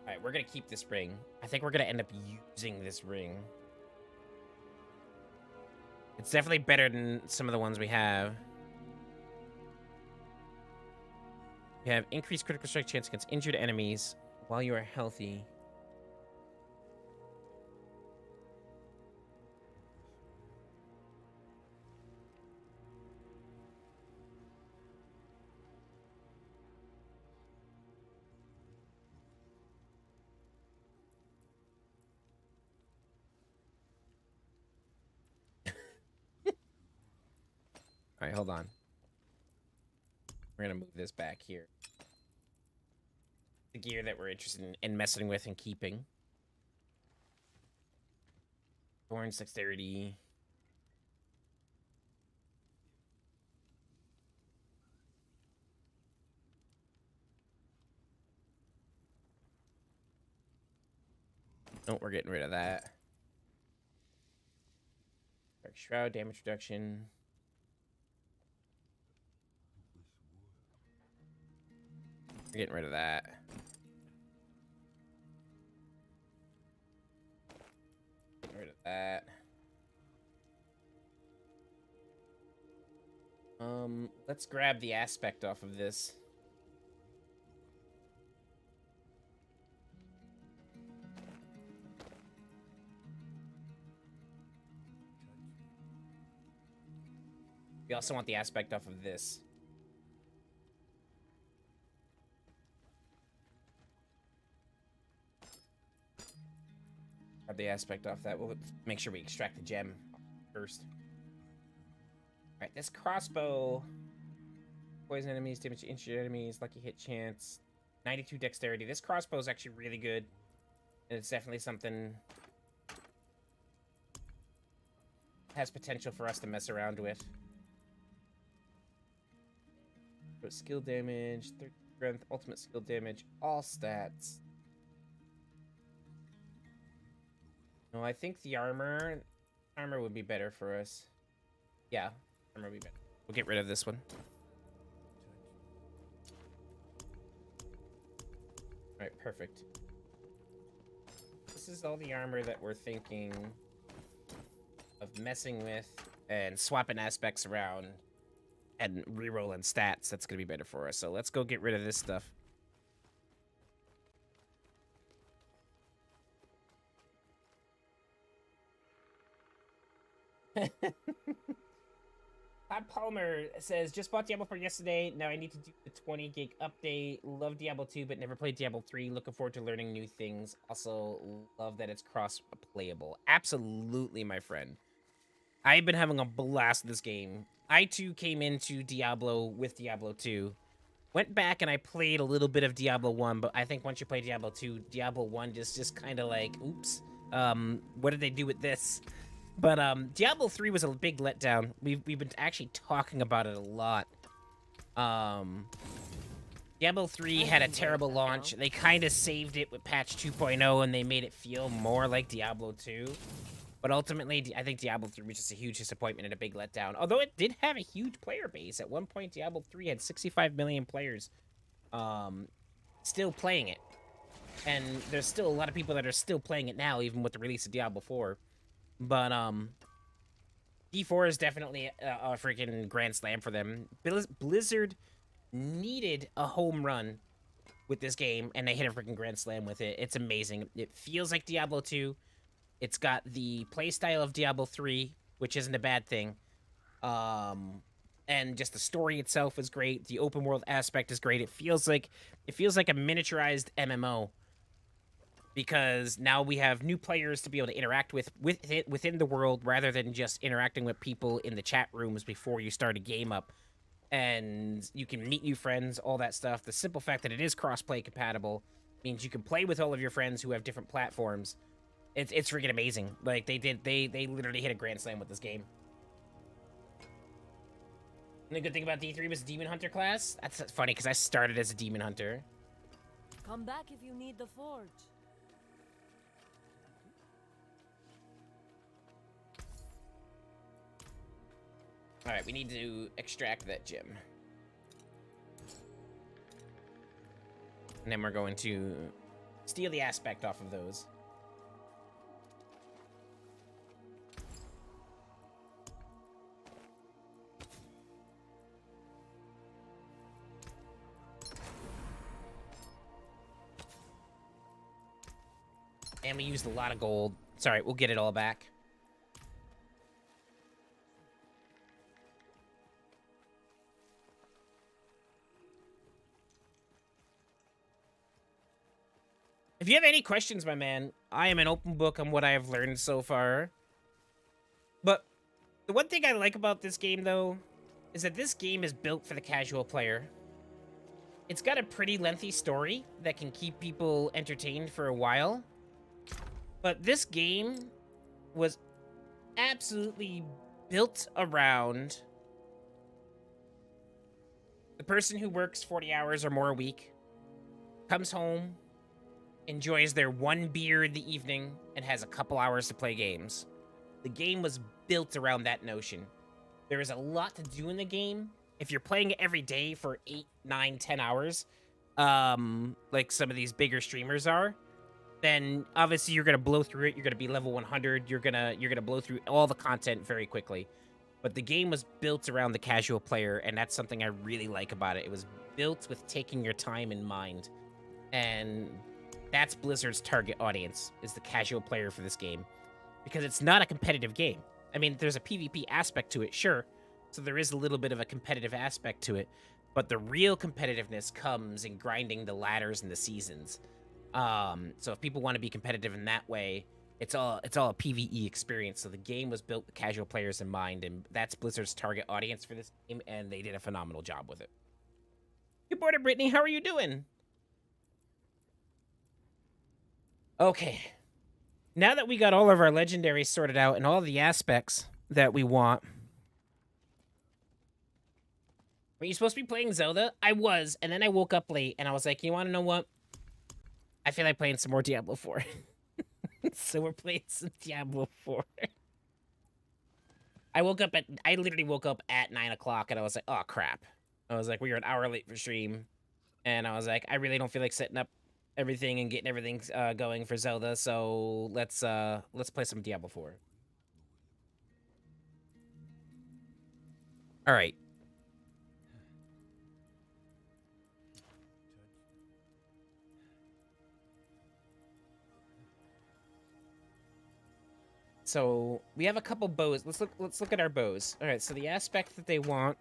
Alright, we're gonna keep this ring. I think we're gonna end up using this ring. It's definitely better than some of the ones we have. You have increased critical strike chance against injured enemies while you are healthy. All right, hold on. We're gonna move this back here. The gear that we're interested in messing with and keeping. Thorn 630. No, we're getting rid of that. Dark Shroud, damage reduction. We're getting rid of that. Getting rid of that. Let's grab the aspect off of this. We also want the aspect off of this. Grab the aspect off that. We'll make sure we extract the gem first. Alright, this crossbow. Poison enemies, damage to injured enemies, lucky hit chance. 92 dexterity. This crossbow is actually really good. And it's definitely something has potential for us to mess around with. Skill damage, 30 strength, ultimate skill damage, all stats. No, I think the armor would be better for us. Yeah, armor would be better. We'll get rid of this one. All right, perfect. This is all the armor that we're thinking of messing with and swapping aspects around. And rerolling stats, that's gonna be better for us. So let's go get rid of this stuff. Todd Palmer says, just bought Diablo 4 yesterday. Now I need to do the 20 gig update. Love Diablo 2, but never played Diablo 3. Looking forward to learning new things. Also, love that it's cross-playable. Absolutely, my friend. I've been having a blast with this game. I, too, came into Diablo with Diablo 2. Went back and I played a little bit of Diablo 1, but I think once you play Diablo 2, Diablo 1 just kind of like, oops, what did they do with this? But Diablo 3 was a big letdown. We've been actually talking about it a lot. Diablo 3 had a terrible launch. They kind of saved it with patch 2.0, and they made it feel more like Diablo 2. But ultimately, I think Diablo 3 was just a huge disappointment and a big letdown. Although it did have a huge player base. At one point, Diablo 3 had 65 million players still playing it. And there's still a lot of people that are still playing it now, even with the release of Diablo 4. But D4 is definitely a freaking grand slam for them. Blizzard needed a home run with this game, and they hit a freaking grand slam with it. It's amazing. It feels like Diablo 2. It's got the playstyle of Diablo 3, which isn't a bad thing. And just the story itself is great. The open world aspect is great. It feels like a miniaturized MMO. Because now we have new players to be able to interact with it within the world rather than just interacting with people in the chat rooms before you start a game up. And you can meet new friends, all that stuff. The simple fact that it is cross-play compatible means you can play with all of your friends who have different platforms. It's freaking amazing. Like, they literally hit a grand slam with this game. And the good thing about D3 was the Demon Hunter class. That's funny, because I started as a Demon Hunter. Come back if you need the forge. Alright, we need to extract that gem. And then we're going to steal the aspect off of those. And we used a lot of gold. Sorry, we'll get it all back. If you have any questions, my man, I am an open book on what I have learned so far. But the one thing I like about this game, though, is that this game is built for the casual player. It's got a pretty lengthy story that can keep people entertained for a while. But this game was absolutely built around the person who works 40 hours or more a week, comes home, enjoys their one beer in the evening, and has a couple hours to play games. The game was built around that notion. There is a lot to do in the game. If you're playing it every day for 8, 9, 10 hours, like some of these bigger streamers are, then obviously you're gonna blow through it. You're gonna be level 100. You're gonna blow through all the content very quickly. But the game was built around the casual player, and that's something I really like about it. It was built with taking your time in mind, and that's Blizzard's target audience, is the casual player for this game, because it's not a competitive game. I mean, there's a PvP aspect to it, sure, so there is a little bit of a competitive aspect to it, but the real competitiveness comes in grinding the ladders and the seasons. So if people want to be competitive in that way, it's all a PvE experience. So the game was built with casual players in mind, and that's Blizzard's target audience for this game, and they did a phenomenal job with it. Good morning, Brittany. How are you doing? Okay. Now that we got all of our legendaries sorted out and all the aspects that we want. Were you supposed to be playing Zelda? I was, and then I woke up late, and I was like, you want to know what? I feel like playing some more Diablo 4. So we're playing some Diablo 4. I literally woke up at 9 o'clock, and I was like, oh, crap. I was like, we were an hour late for stream. And I was like, I really don't feel like setting up everything and getting everything going for Zelda, so let's play some Diablo 4. All right. So we have a couple bows. Let's look at our bows. All right, so the aspect that they want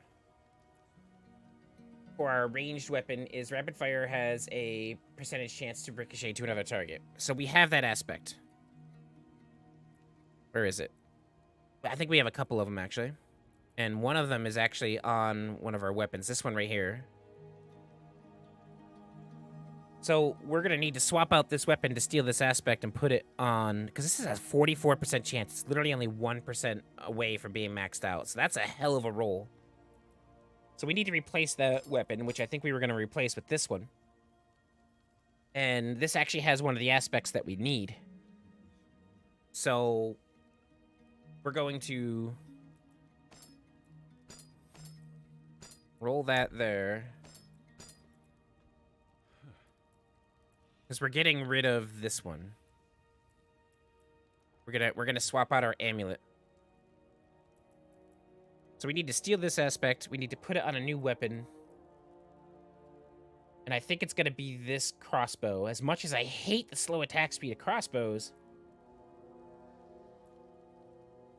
for our ranged weapon is rapid fire has a percentage chance to ricochet to another target. So we have that aspect. Where is it? I think we have a couple of them, actually. And one of them is actually on one of our weapons. This one right here. So we're going to need to swap out this weapon to steal this aspect and put it on, because this is a 44% chance. It's literally only 1% away from being maxed out. So that's a hell of a roll. So we need to replace that weapon, which I think we were going to replace with this one. And this actually has one of the aspects that we need. So we're going to roll that there. Because we're getting rid of this one. We're gonna swap out our amulet. So we need to steal this aspect. We need to put it on a new weapon. And I think it's gonna be this crossbow. As much as I hate the slow attack speed of crossbows,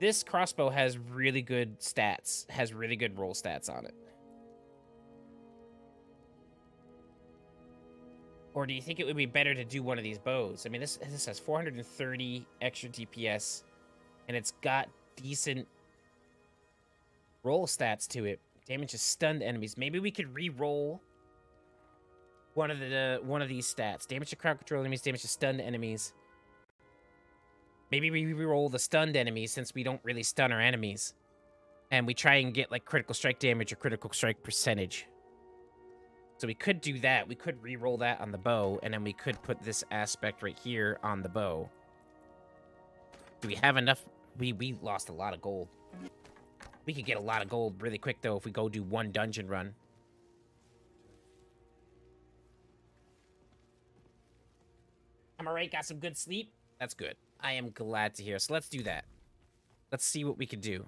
this crossbow has really good stats, has really good roll stats on it. Or do you think it would be better to do one of these bows? I mean, this has 430 extra DPS, and it's got decent roll stats to it. Damage to stunned enemies. Maybe we could re-roll one of these stats. Damage to crowd control enemies, damage to stunned enemies. Maybe we re-roll the stunned enemies since we don't really stun our enemies. And we try and get like critical strike damage or critical strike percentage. So we could do that. We could re-roll that on the bow, and then we could put this aspect right here on the bow. Do we have enough? We lost a lot of gold. We could get a lot of gold really quick, though, if we go do one dungeon run. I'm alright, got some good sleep? That's good. I am glad to hear. So let's do that. Let's see what we can do.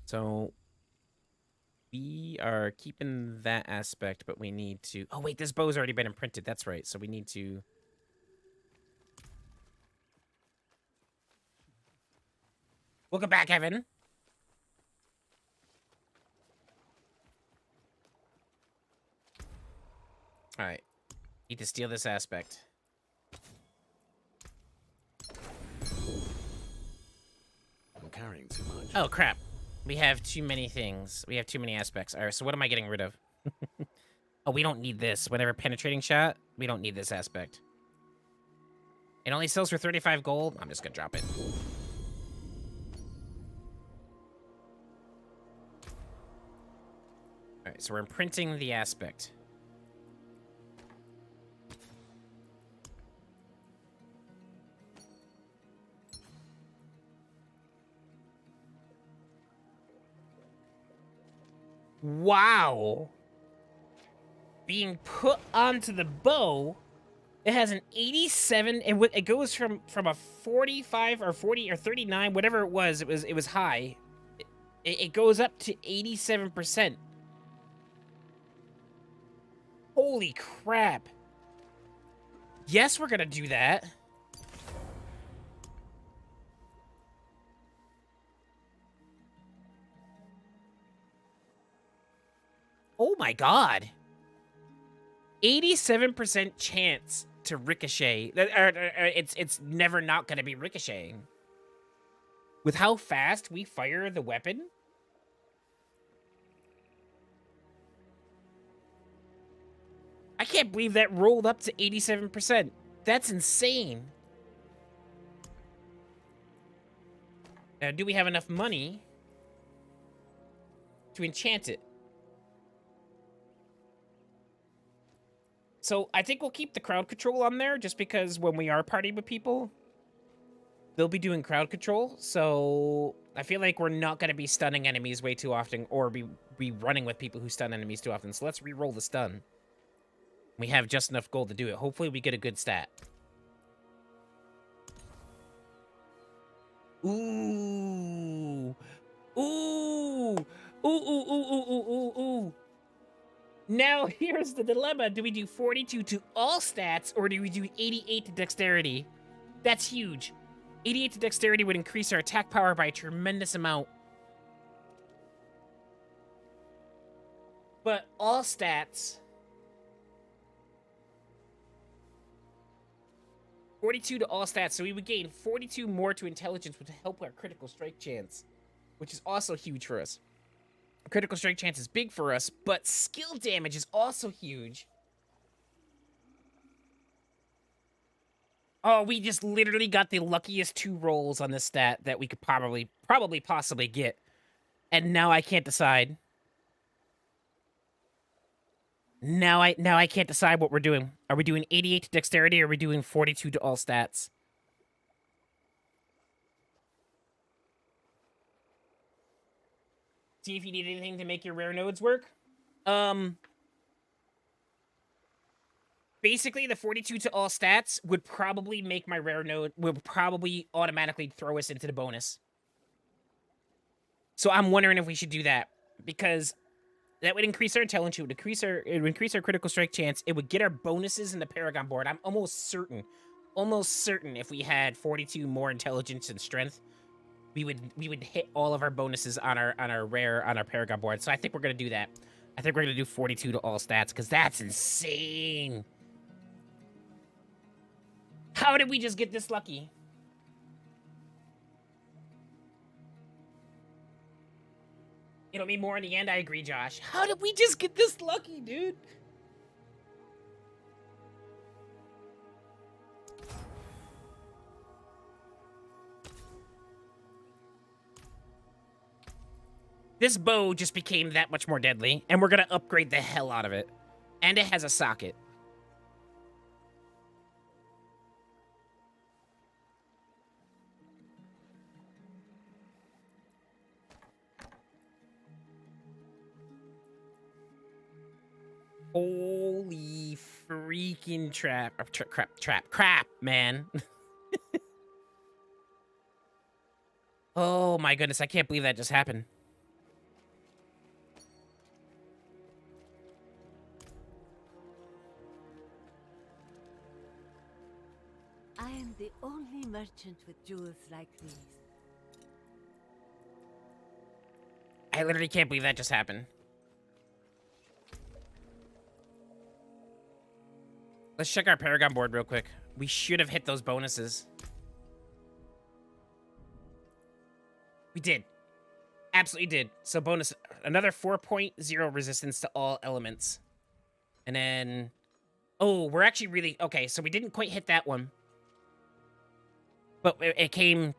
So we are keeping that aspect, but we need to... Oh, wait, this bow's already been imprinted. That's right. So we need to... Welcome back, Evan. All right. Need to steal this aspect. I'm carrying too much. Oh, crap. We have too many things. We have too many aspects. All right, so what am I getting rid of? Oh, we don't need this. Whenever penetrating shot, we don't need this aspect. It only sells for 35 gold. I'm just going to drop it. All right, so we're imprinting the aspect. Wow. Being put onto the bow, it has an 87, and it goes from a 45 or 40 or 39, whatever it was high. It goes up to 87%. Holy crap. Yes, we're gonna do that. Oh my god. 87% chance to ricochet. It's never not gonna be ricocheting. With how fast we fire the weapon? I can't believe that rolled up to 87%. That's insane. Now, do we have enough money to enchant it? So I think we'll keep the crowd control on there just because when we are partying with people, they'll be doing crowd control. So I feel like we're not going to be stunning enemies way too often or be running with people who stun enemies too often. So let's re-roll the stun. We have just enough gold to do it. Hopefully we get a good stat. Ooh. Ooh. Ooh, ooh, ooh, ooh, ooh, ooh, ooh. Now, here's the dilemma. Do we do 42 to all stats, or do we do 88 to dexterity? That's huge. 88 to dexterity would increase our attack power by a tremendous amount. But all stats... 42 to all stats, so we would gain 42 more to intelligence, which would help our critical strike chance, which is also huge for us. Critical strike chance is big for us, but skill damage is also huge. Oh, we just literally got the luckiest 2 rolls on this stat that we could possibly get. And now I can't decide. Now I can't decide what we're doing. Are we doing 88 to dexterity, or are we doing 42 to all stats? See if you need anything to make your rare nodes work. Basically, the 42 to all stats would probably make my rare node, would probably automatically throw us into the bonus. So I'm wondering if we should do that, because that would increase our intelligence, it would increase our critical strike chance, it would get our bonuses in the Paragon board. I'm almost certain if we had 42 more intelligence and strength, we would hit all of our bonuses on our Paragon board. So I think we're gonna do that. I think we're gonna do 42 to all stats, because that's insane. How did we just get this lucky? It'll be more in the end, I agree, Josh. How did we just get this lucky, dude? This bow just became that much more deadly, and we're gonna upgrade the hell out of it. And it has a socket. Holy freaking crap, man. Oh my goodness, I can't believe that just happened. I am the only merchant with jewels like these. I literally can't believe that just happened. Let's check our Paragon board real quick. We should have hit those bonuses. We did. Absolutely did. So bonus, another 4.0 resistance to all elements. And then, oh, we're actually really, okay, so we didn't quite hit that one. But it came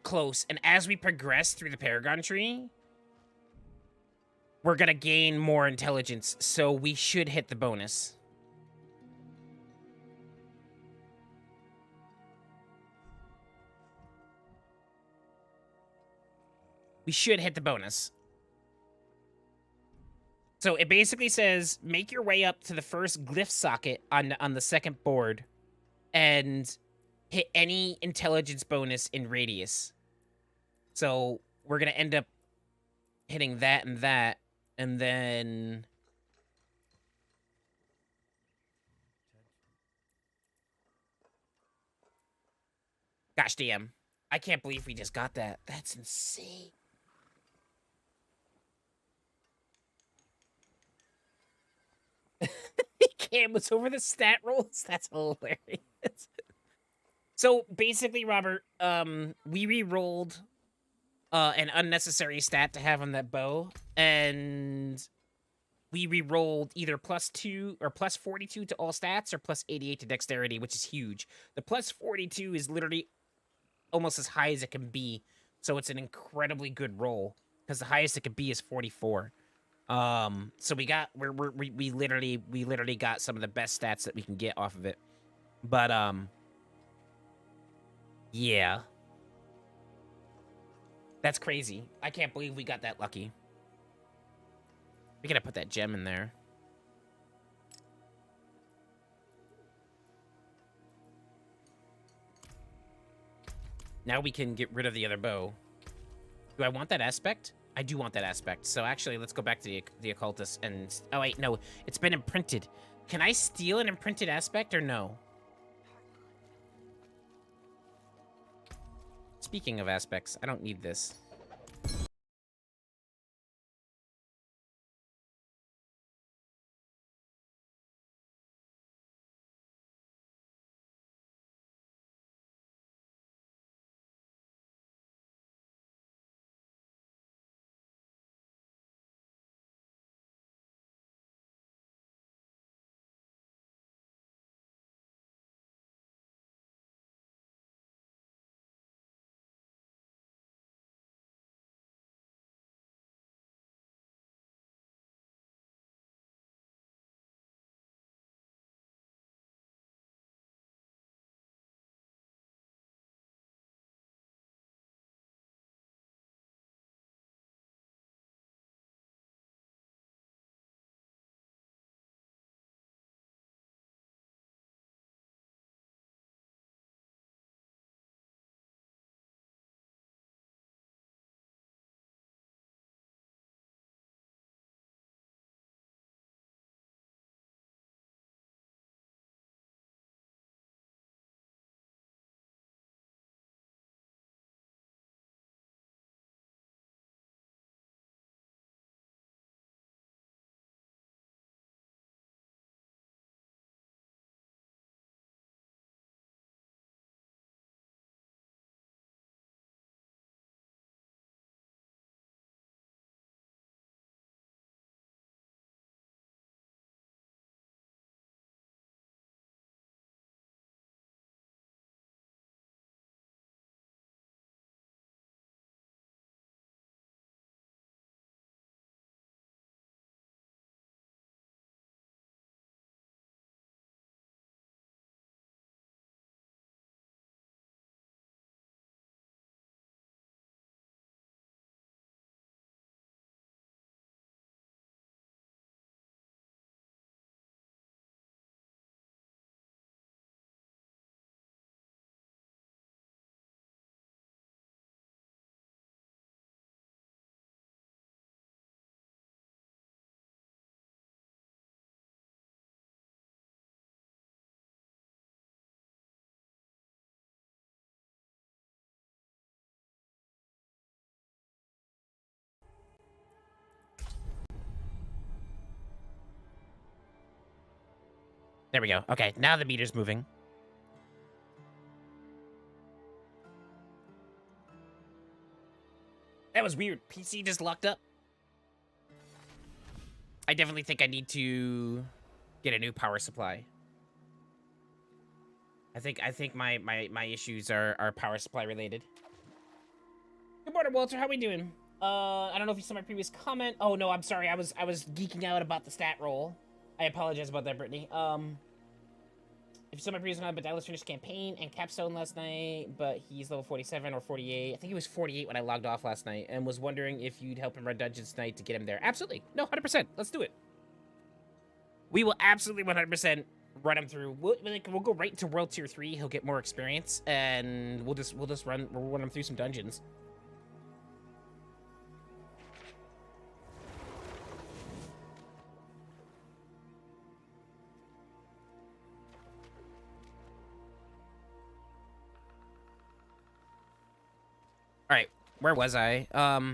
close. And as we progress through the Paragon tree, we're gonna gain more intelligence. So we should hit the bonus. We should hit the bonus. So it basically says, make your way up to the first glyph socket on the second board and hit any intelligence bonus in radius. So we're going to end up hitting that, and then... Gosh damn. I can't believe we just got that. That's insane. Cam was over the stat rolls. That's hilarious. So basically, Robert, we re-rolled an unnecessary stat to have on that bow, and we re-rolled either +2 or +42 to all stats or +88 to dexterity, which is huge. The +42 is literally almost as high as it can be, so it's an incredibly good roll because the highest it could be is 44. So we literally got some of the best stats that we can get off of it. But yeah. That's crazy. I can't believe we got that lucky. We gotta put that gem in there. Now we can get rid of the other bow. Do I want that aspect? I do want that aspect. So actually, let's go back to the occultist and... Oh, wait, no. It's been imprinted. Can I steal an imprinted aspect or no? Speaking of aspects, I don't need this. There we go. Okay, now the meter's moving. That was weird. PC just locked up. I definitely think I need to get a new power supply. I think my issues are power supply related. Good morning, Walter. How we doing? I don't know if you saw my previous comment. Oh no, I'm sorry. I was geeking out about the stat roll. I apologize about that, Brittany. If you saw my previous one, but Dallas finished campaign and capstone last night, but he's level 47 or 48. I think he was 48 when I logged off last night, and was wondering if you'd help him run dungeons tonight to get him there. Absolutely. No, 100%. Let's do it. We will absolutely 100% run him through. We'll go right into World Tier 3. He'll get more experience, and we'll run him through some dungeons. All right, where was I? Oh,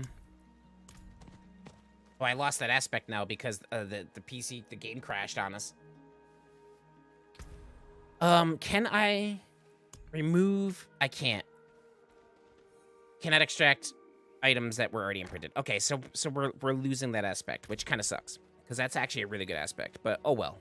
I lost that aspect now because the PC, the game crashed on us. Can I remove? I can't. Cannot extract items that were already imprinted. Okay, so we're losing that aspect, which kind of sucks because that's actually a really good aspect. But oh well.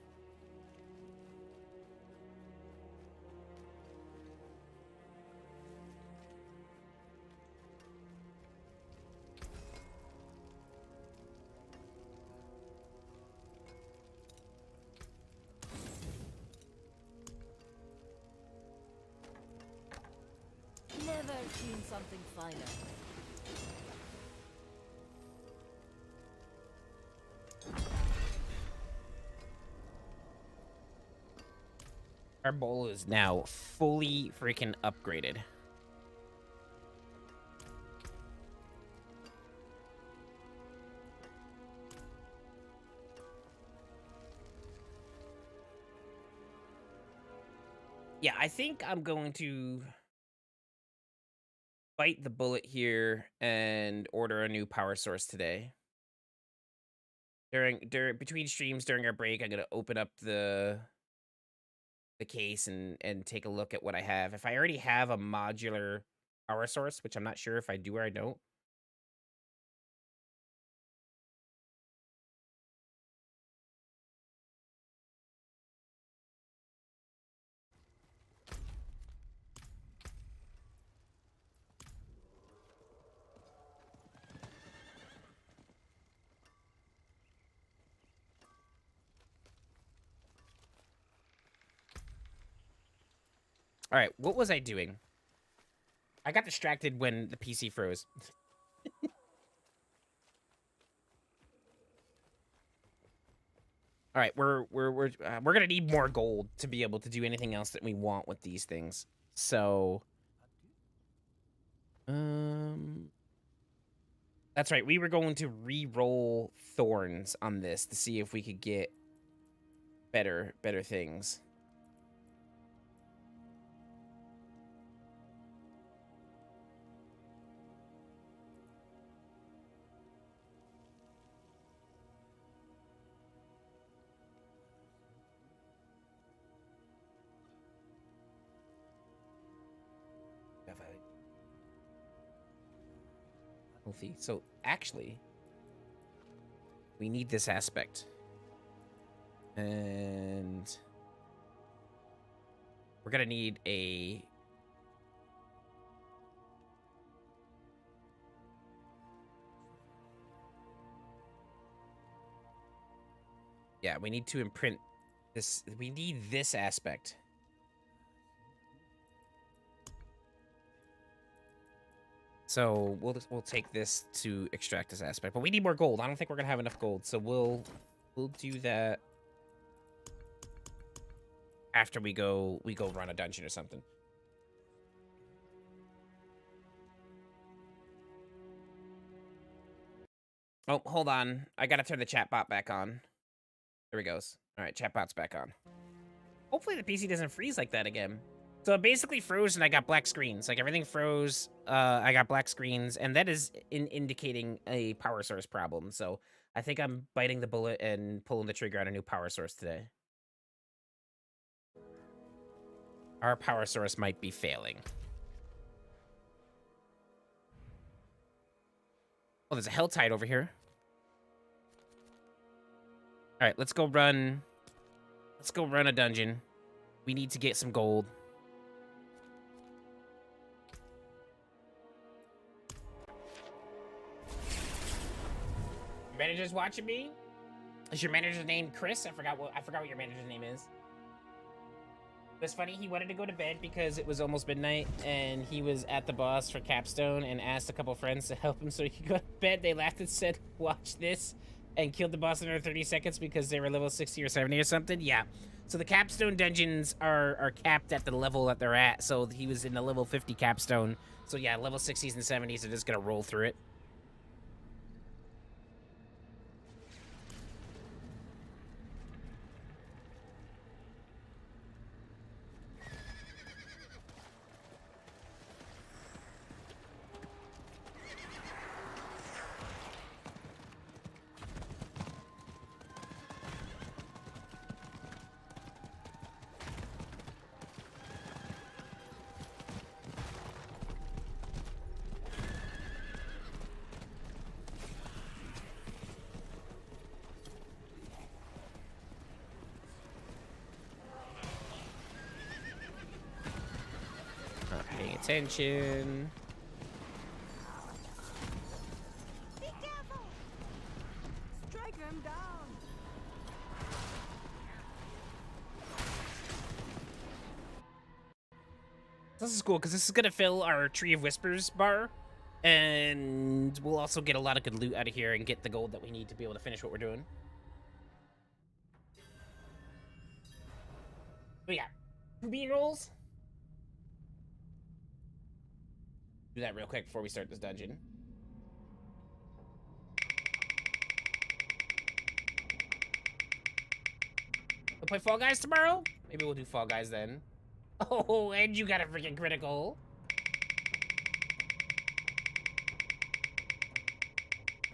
Never seen something finer. Our bowl is now fully freaking upgraded. Yeah, I think I'm going to bite the bullet here and order a new power source today. Between streams during our break, I'm gonna open up the case and take a look at what I have. If I already have a modular power source, which I'm not sure if I do or I don't. All right, what was I doing? I got distracted when the PC froze. All right, we're gonna need more gold to be able to do anything else that we want with these things. So, that's right. We were going to re-roll thorns on this to see if we could get better things. Healthy. So actually, we need this aspect, and we're gonna need a we need to imprint this. We need this aspect. So we'll take this to extract this aspect, but we need more gold. I don't think we're gonna have enough gold, so we'll do that after we go run a dungeon or something. Oh, hold on. I gotta turn the chat bot back on. There he goes. All right, chat bot's back on. Hopefully the PC doesn't freeze like that again. So it basically froze and I got black screens. Like everything froze. I got black screens, and that is indicating a power source problem. So I think I'm biting the bullet and pulling the trigger on a new power source today. Our power source might be failing. Oh, there's a Helltide over here. All right, let's go run a dungeon. We need to get some gold. Your manager's watching me? Is your manager's name Chris? I forgot what your manager's name is. It was funny, he wanted to go to bed because it was almost midnight, and he was at the boss for Capstone and asked a couple friends to help him so he could go to bed. They laughed and said, watch this, and killed the boss in under 30 seconds because they were level 60 or 70 or something. Yeah. So the Capstone dungeons are capped at the level that they're at, so he was in the level 50 Capstone. So yeah, level 60s and 70s are just gonna roll through it. Not paying attention. Be careful! Strike him down! This is cool because this is gonna fill our Tree of Whispers bar, and we'll also get a lot of good loot out of here and get the gold that we need to be able to finish what we're doing. But yeah, 2 bean rolls. Do that real quick before we start this dungeon. We'll play Fall Guys tomorrow? Maybe we'll do Fall Guys then. Oh, and you got a freaking critical.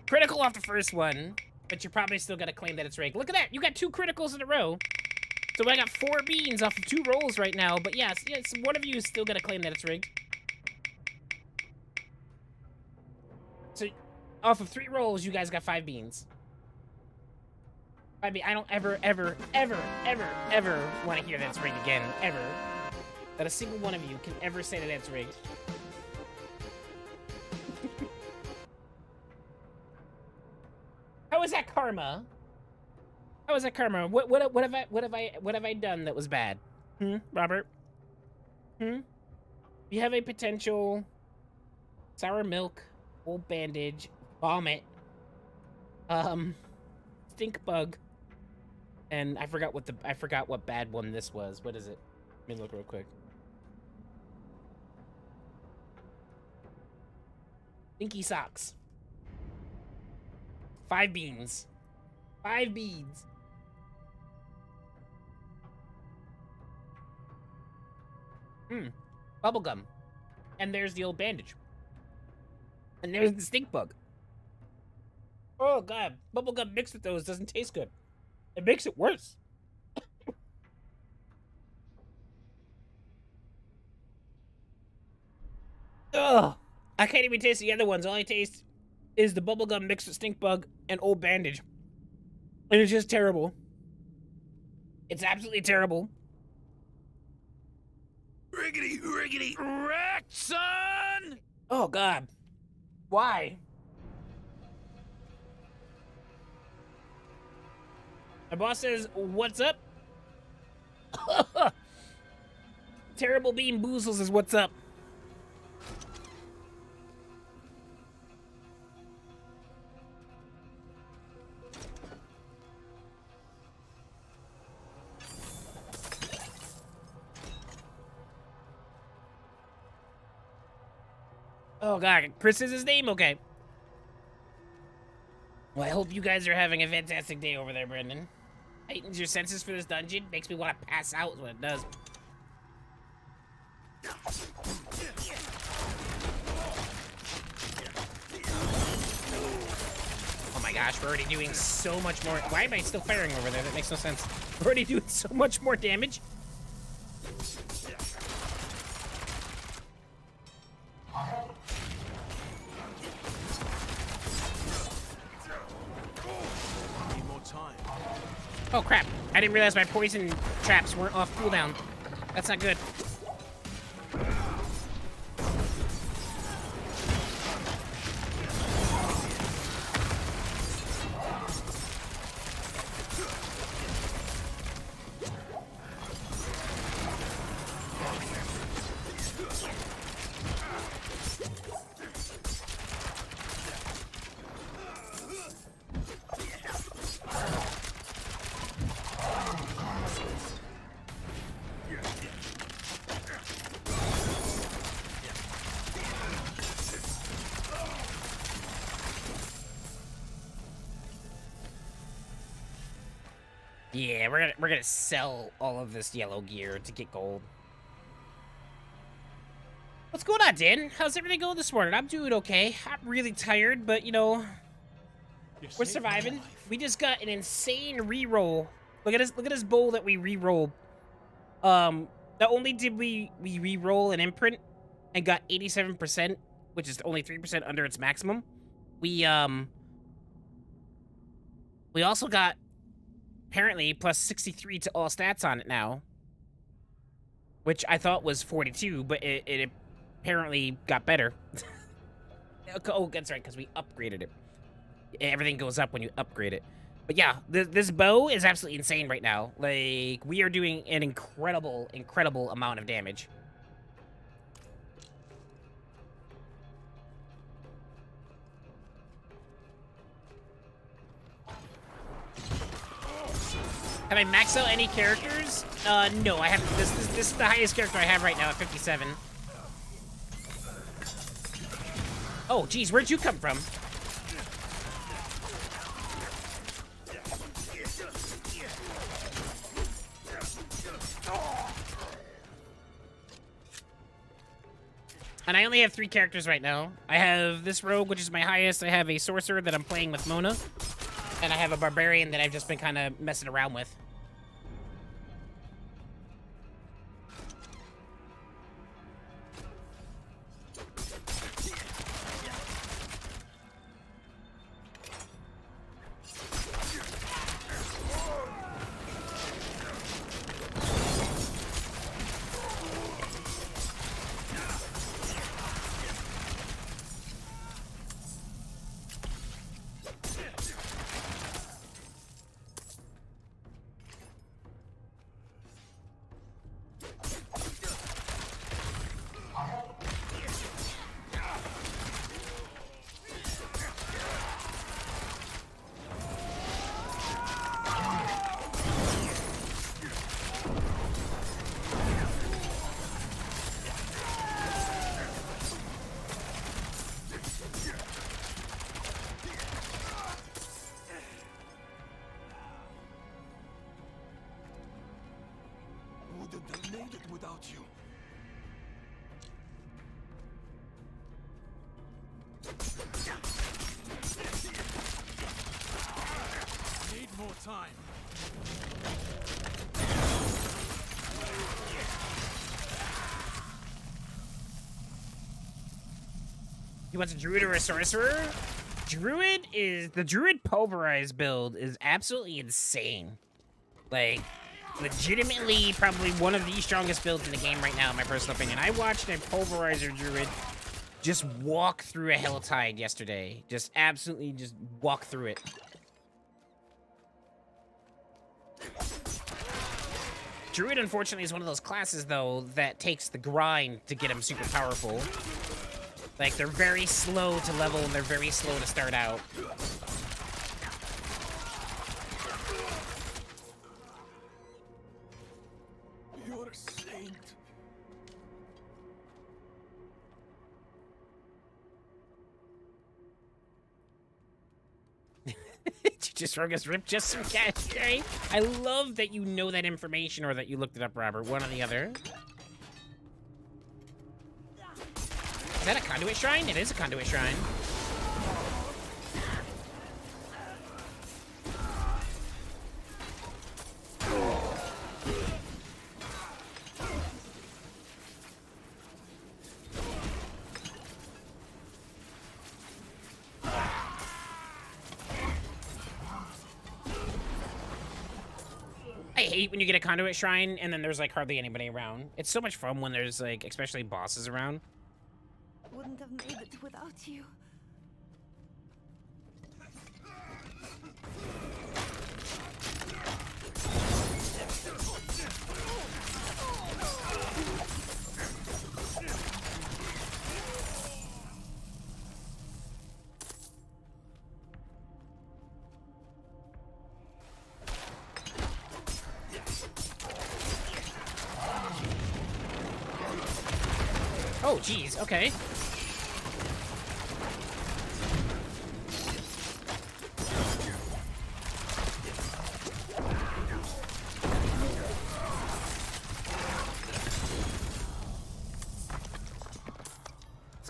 Critical off the first one, but you're probably still gonna claim that it's rigged. Look at that, you got 2 criticals in a row. So I got 4 beans off of 2 rolls right now, but yes, one of you is still gonna claim that it's rigged. So, off of 3 rolls, you guys got 5 beans. I mean, I don't ever want to hear that's rigged again, ever. That a single one of you can ever say that that's rigged. How is that karma? How is that karma? What have I done that was bad? Robert? You have a potential sour milk, old bandage, vomit, stink bug, and I forgot what bad one this was. What is it? Let me look real quick. Stinky socks. 5 beans. 5 beans. Bubblegum. And there's the old bandage. And there's the stink bug. Oh god, bubblegum mixed with those doesn't taste good. It makes it worse. Ugh. I can't even taste the other ones. All I taste is the bubblegum mixed with stink bug and old bandage. And it's just terrible. It's absolutely terrible. Riggedy, riggedy, wrecked, son! Oh god. Why? My boss says, what's up? Terrible Bean Boozles is what's up. Oh god, Chris is his name? Okay. Well, I hope you guys are having a fantastic day over there, Brendan. Heightens your senses for this dungeon. Makes me want to pass out is what it does. Oh my gosh, we're already doing so much more. Why am I still firing over there? That makes no sense. We're already doing so much more damage. Oh crap, I didn't realize my poison traps weren't off cooldown. That's not good. Yeah, we're gonna sell all of this yellow gear to get gold. What's going on, Dan? How's everything going this morning? I'm doing okay. I'm really tired, but you know, we're surviving. We just got an insane reroll. Look at this bowl that we re-rolled. Not only did we re-roll an imprint and got 87%, which is only 3% under its maximum, we also got apparently plus 63 to all stats on it now, which I thought was 42, but it apparently got better. Oh, that's right, because we upgraded it. Everything goes up when you upgrade it. But yeah, this bow is absolutely insane right now. Like, we are doing an incredible amount of damage. Have I maxed out any characters? No, I haven't. This is the highest character I have right now at 57. Oh, geez, where'd you come from? And I only have 3 characters right now. I have this rogue, which is my highest. I have a sorcerer that I'm playing with Mona. And I have a barbarian that I've just been kind of messing around with. Without you. Need more time. He wants a druid or a sorcerer? The druid pulverize build is absolutely insane. Like, legitimately probably one of the strongest builds in the game right now, in my personal opinion. I watched a pulverizer druid just walk through a Helltide yesterday. Just absolutely just walk through it. Druid, unfortunately, is one of those classes, though, that takes the grind to get them super powerful. Like, they're very slow to level, and they're very slow to start out. You're a saint. Just Rogus ripped just some cash, okay? I love that you know that information or that you looked it up, Robert. One or the other. Is that a conduit shrine? It is a conduit shrine. I hate when you get a conduit shrine and then there's like hardly anybody around. It's so much fun when there's like, especially bosses around. Wouldn't have made it without you. Oh, geez, okay.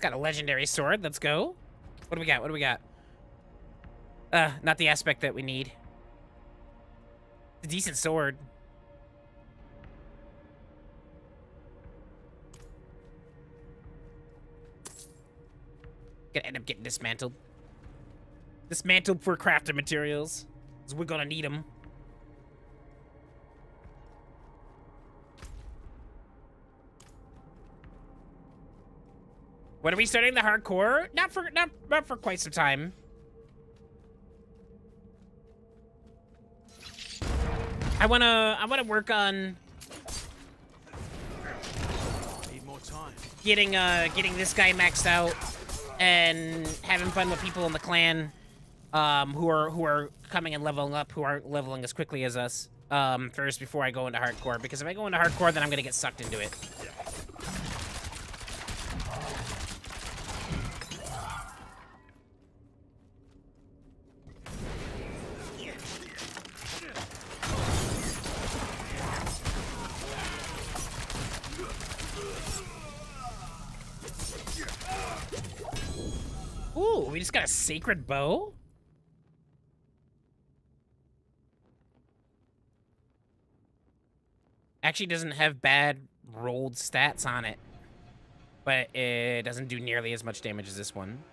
got a legendary sword. Let's go. What do we got? What do we got? Not the aspect that we need. It's a decent sword. Gonna end up getting dismantled. Dismantled for crafting materials. Because we're gonna need them. When are we starting the hardcore? Not for quite some time. I wanna work on Need more time. getting this guy maxed out and having fun with people in the clan who are coming and leveling up, who aren't leveling as quickly as us first before I go into hardcore, because if I go into hardcore, then I'm gonna get sucked into it. Ooh, we just got a sacred bow? Actually doesn't have bad rolled stats on it, but it doesn't do nearly as much damage as this one.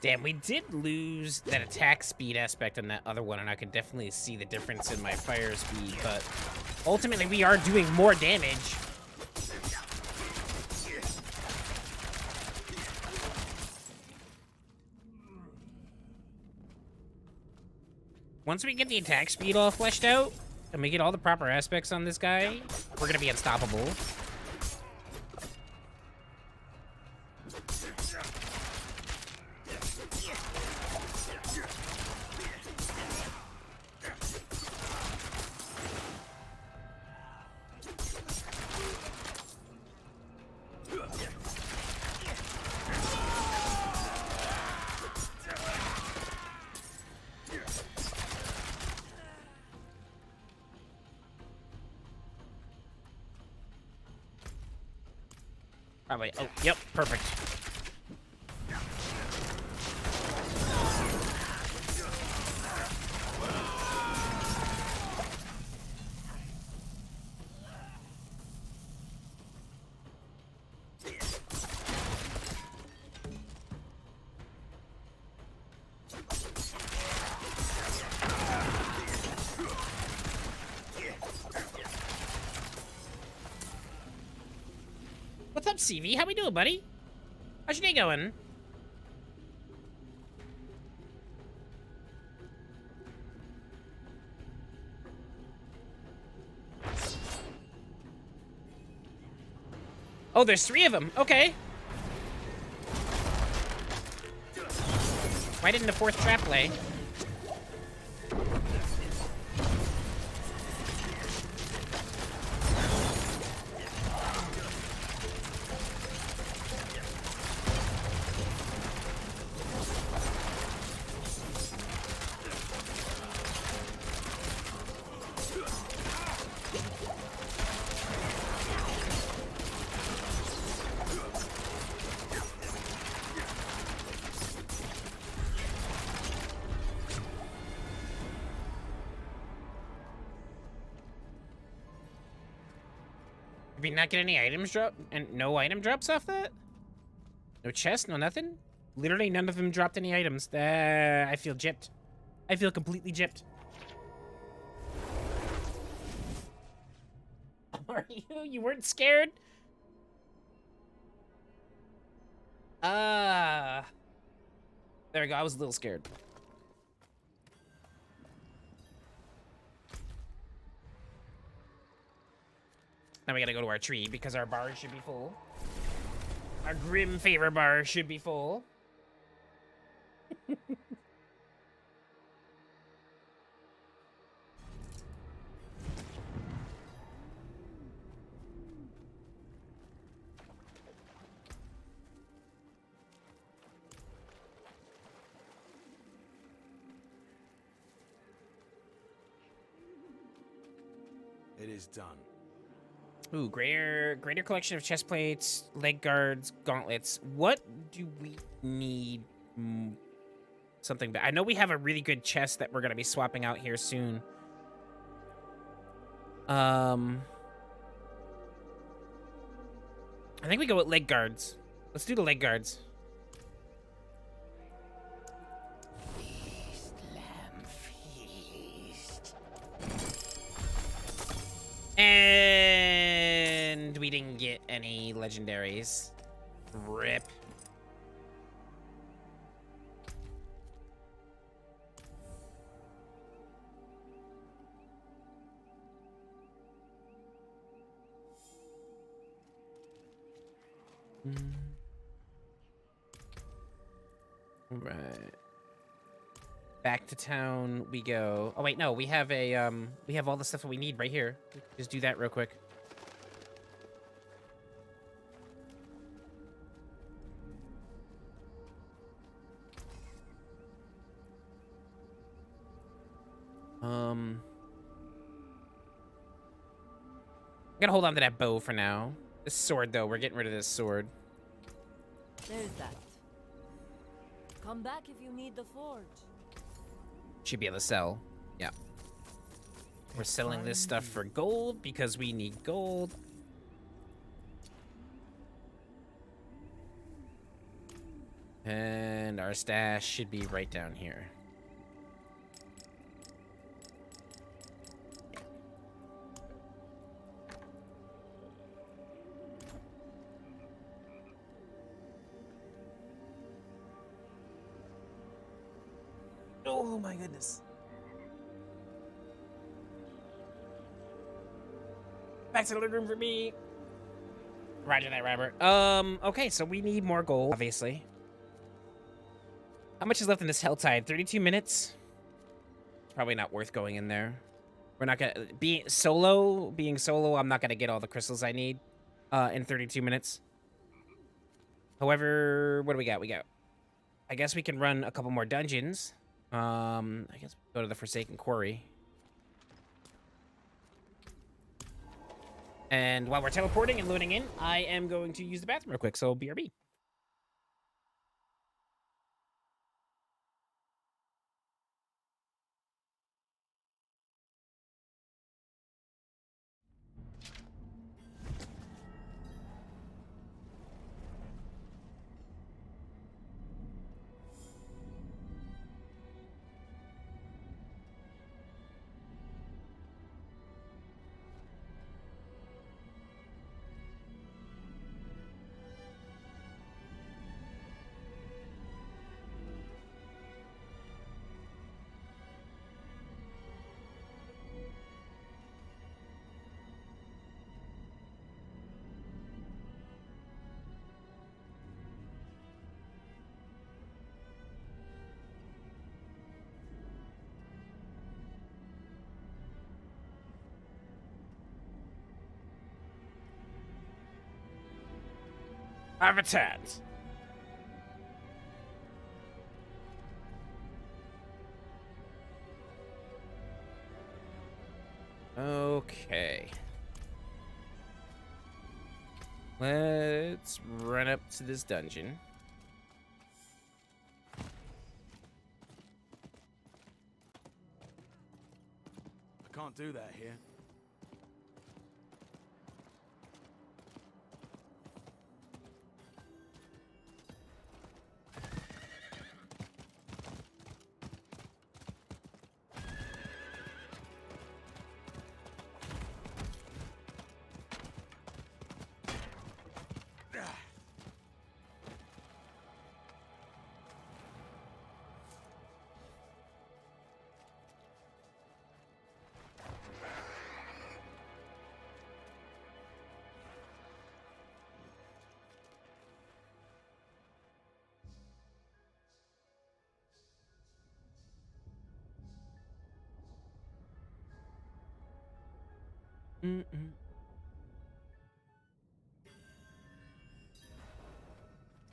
Damn, we did lose that attack speed aspect on that other one, and I could definitely see the difference in my fire speed, but ultimately we are doing more damage. Once we get the attack speed all fleshed out, and we get all the proper aspects on this guy, we're gonna be unstoppable. Probably. Oh, yep, perfect. What's up, CV? How we doing, buddy? How's your day going? Oh, there's 3 of them. Okay. Why didn't the 4th trap lay? Did we not get any items drop? And no item drops off that? No chest, no nothing? Literally none of them dropped any items. I feel gypped. I feel completely gypped. Are you? You weren't scared? There we go. I was a little scared. Now we gotta go to our tree because our bar should be full. Our grim favor bar should be full. It is done. Ooh, greater collection of chest plates, leg guards, gauntlets. What do we need? Something, but I know we have a really good chest that we're gonna be swapping out here soon. I think we go with leg guards. Let's do the leg guards. Feast, lamb, feast. And we didn't get any legendaries. Rip. Right. Back to town we go. Oh wait, no, we have a we have all the stuff that we need right here. Just do that real quick. I'm gonna hold on to that bow for now. This sword though, we're getting rid of this sword. There's that. Come back if you need the forge. Should be able to sell. Yeah. We're selling this stuff for gold because we need gold. And our stash should be right down here. Oh my goodness. Back to the living room for me. Roger that, Robert. Okay, so we need more gold, obviously. How much is left in this Helltide? 32 minutes? Probably not worth going in there. We're not gonna... Being solo, I'm not gonna get all the crystals I need in 32 minutes. However, what do we got? I guess we can run a couple more dungeons. I guess we'll go to the Forsaken Quarry. And while we're teleporting and loading in, I am going to use the bathroom real quick, so BRB. I've returned. Okay. Let's run up to this dungeon. I can't do that here.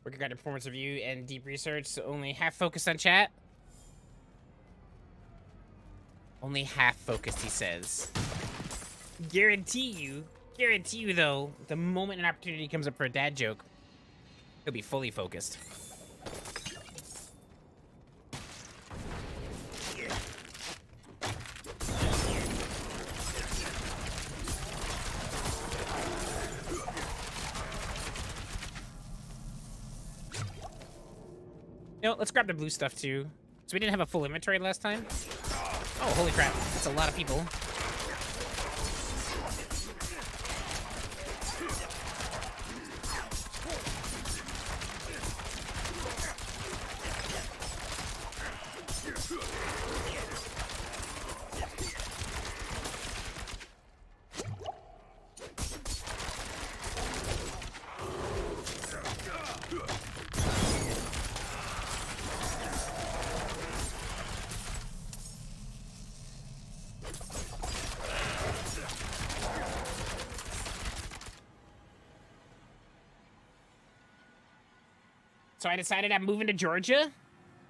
Working on performance review and deep research, so only half focused on chat. Only half focused, he says. Guarantee you though, the moment an opportunity comes up for a dad joke, he'll be fully focused. You know, let's grab the blue stuff too. So we didn't have a full inventory last time. Oh, holy crap. That's a lot of people. So I decided I'm moving to Georgia?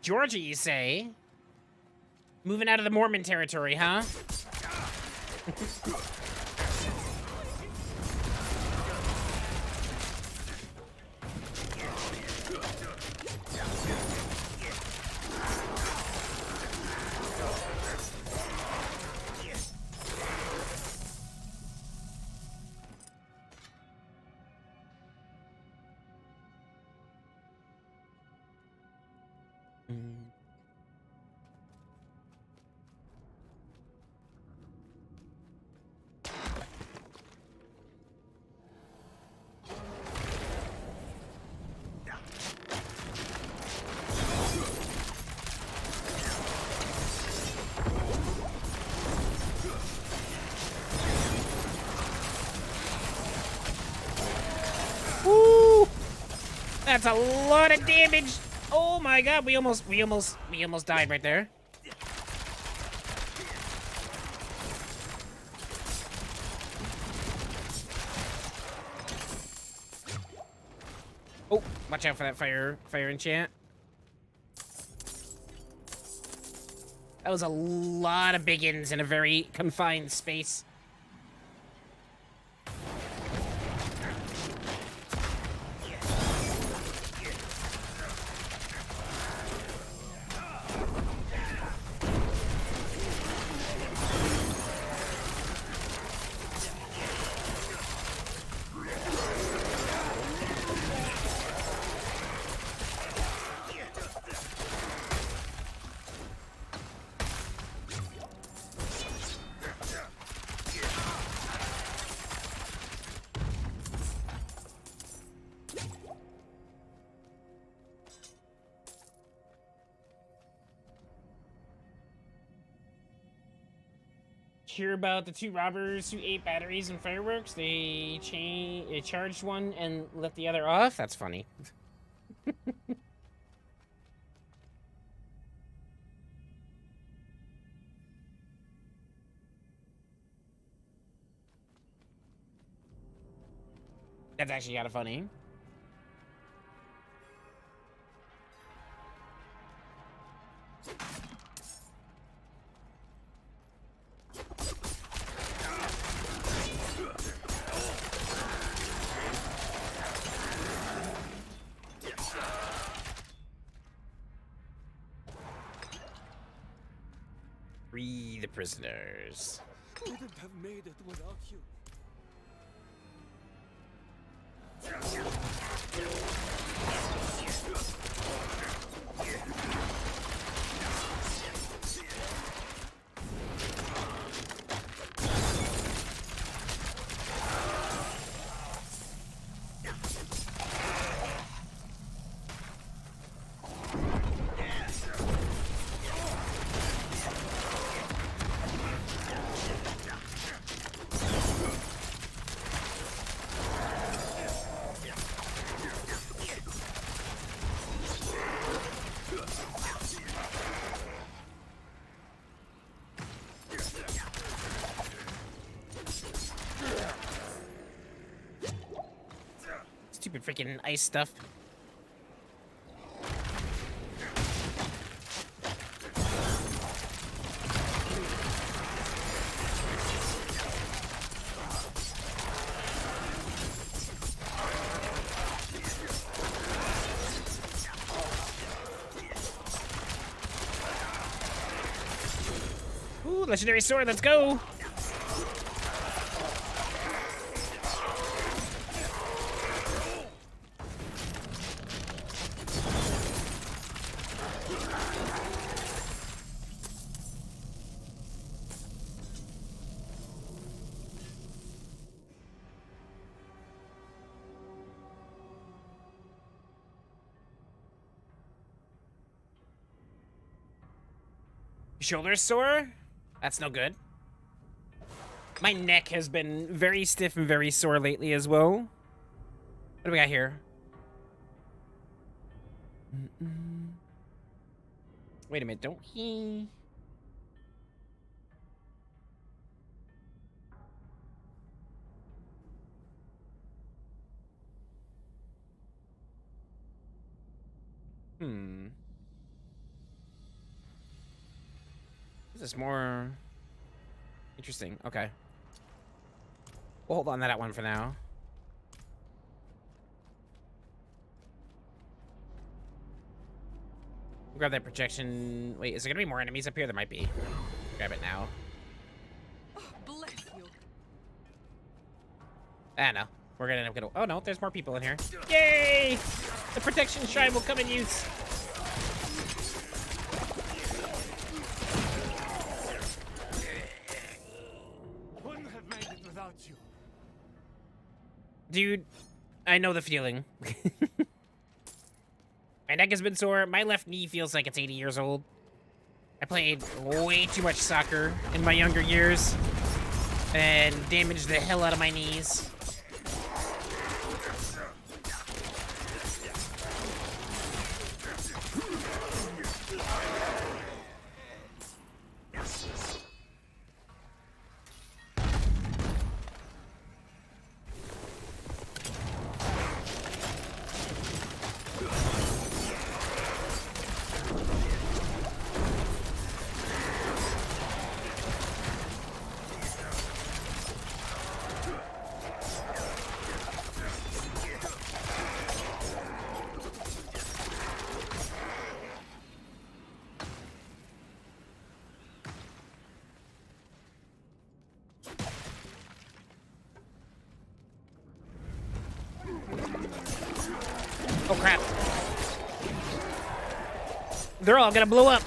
Georgia, you say? Moving out of the Mormon territory, huh? Woo! That's a lot of damage. Oh my god, we almost died right there. Oh, watch out for that fire enchant. That was a lot of biggins in a very confined space. Hear about the two robbers who ate batteries and fireworks? They charged one and let the other off? That's funny. That's actually kind of funny. Free the prisoners. Couldn't have made it without you. Stupid freaking ice stuff. Ooh, legendary sword, let's go! Shoulders sore? That's no good. My neck has been very stiff and very sore lately as well. What do we got here? Wait a minute, don't he... This is more interesting. Okay. We'll hold on to that one for now. Grab that projection. Wait, is there gonna be more enemies up here? There might be. Grab it now. Oh, bless you. Ah, no. We're gonna end up getting... Oh, no. There's more people in here. Yay! The protection shrine will come in use. Wouldn't have made it without you. Dude, I know the feeling. My neck has been sore. My left knee feels like it's 80 years old. I played way too much soccer in my younger years and damaged the hell out of my knees. Oh, crap. They're all gonna blow up.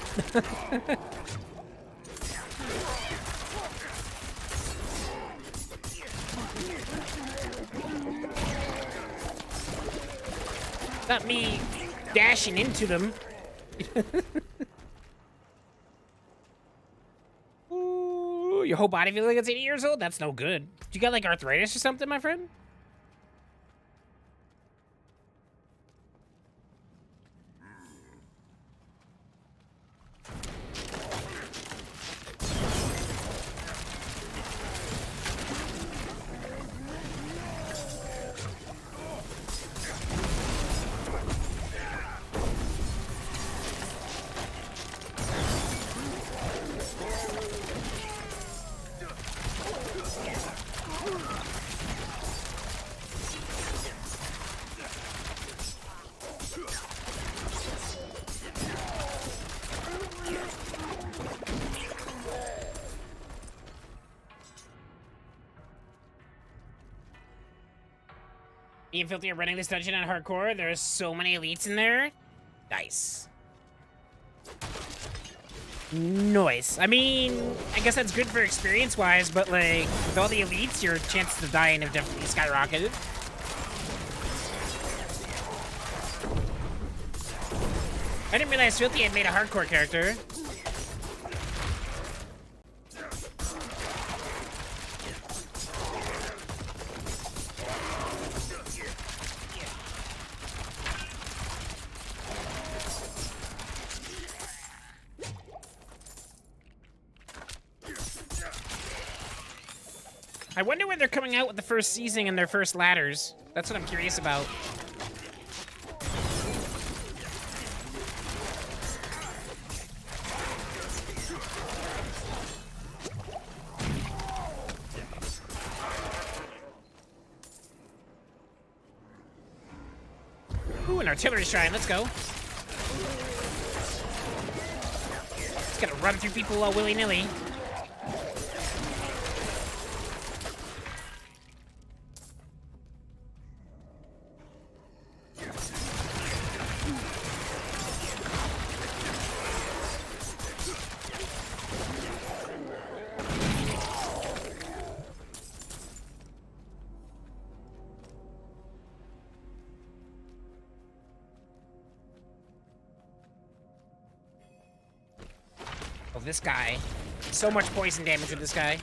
Not me dashing into them. Ooh, your whole body feels like it's 80 years old? That's no good. You got like arthritis or something, my friend? Me and Filthy are running this dungeon on hardcore. There's so many elites in there. Nice. Nice. I mean, I guess that's good for experience-wise, but, like, with all the elites, your chances of dying have definitely skyrocketed. I didn't realize Filthy had made a hardcore character. I wonder when they're coming out with the first season and their first ladders. That's what I'm curious about. Ooh, an artillery shrine. Let's go. Just gotta run through people willy-nilly. Oh, this guy. So much poison damage with this guy.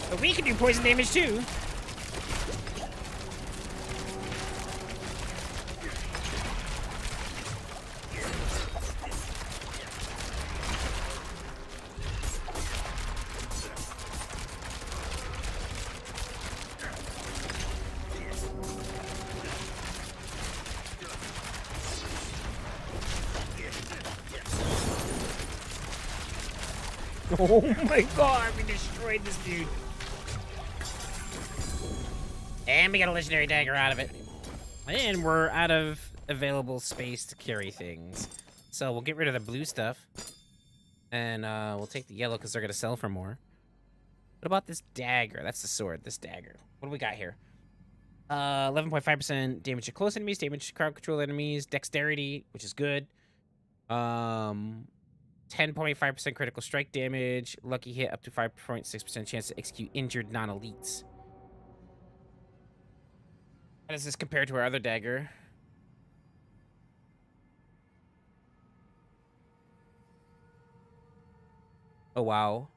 But we can do poison damage too. Oh my god, we destroyed this dude. And we got a legendary dagger out of it. And we're out of available space to carry things. So we'll get rid of the blue stuff. And we'll take the yellow because they're going to sell for more. What about this dagger? That's the sword, this dagger. What do we got here? 11.5% damage to close enemies, damage to crowd control enemies, dexterity, which is good. 10.5% critical strike damage, lucky hit up to 5.6% chance to execute injured non-elites. How does this compare to our other dagger? Oh, wow.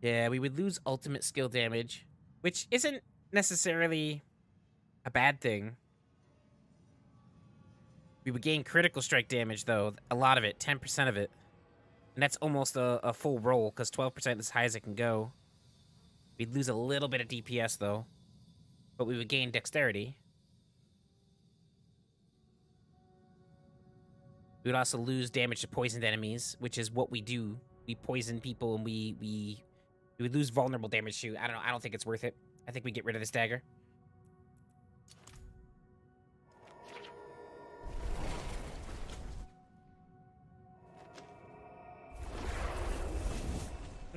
Yeah, we would lose ultimate skill damage, which isn't necessarily a bad thing. We would gain critical strike damage, though. A lot of it, 10% of it. And that's almost a full roll, because 12% is as high as it can go. We'd lose a little bit of DPS, though. But we would gain dexterity. We would also lose damage to poisoned enemies, which is what we do. We poison people, and we would lose vulnerable damage, too. I don't know. I don't think it's worth it. I think we get rid of this dagger.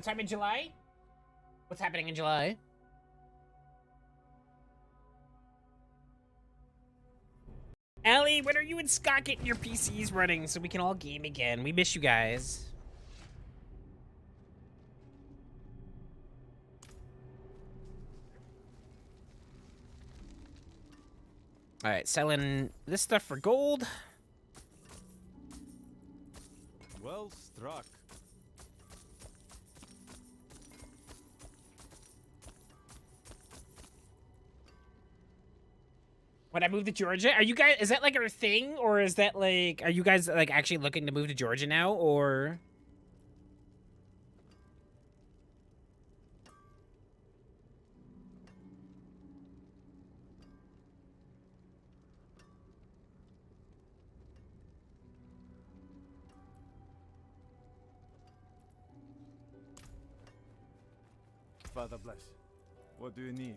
Sometime in July? What's happening in July? Allie, when are you and Scott getting your PCs running so we can all game again? We miss you guys. Alright, selling this stuff for gold. Well struck. When I move to Georgia, are you guys, is that like a thing, or is that like, are you guys like actually looking to move to Georgia now, or? Father bless. What do you need?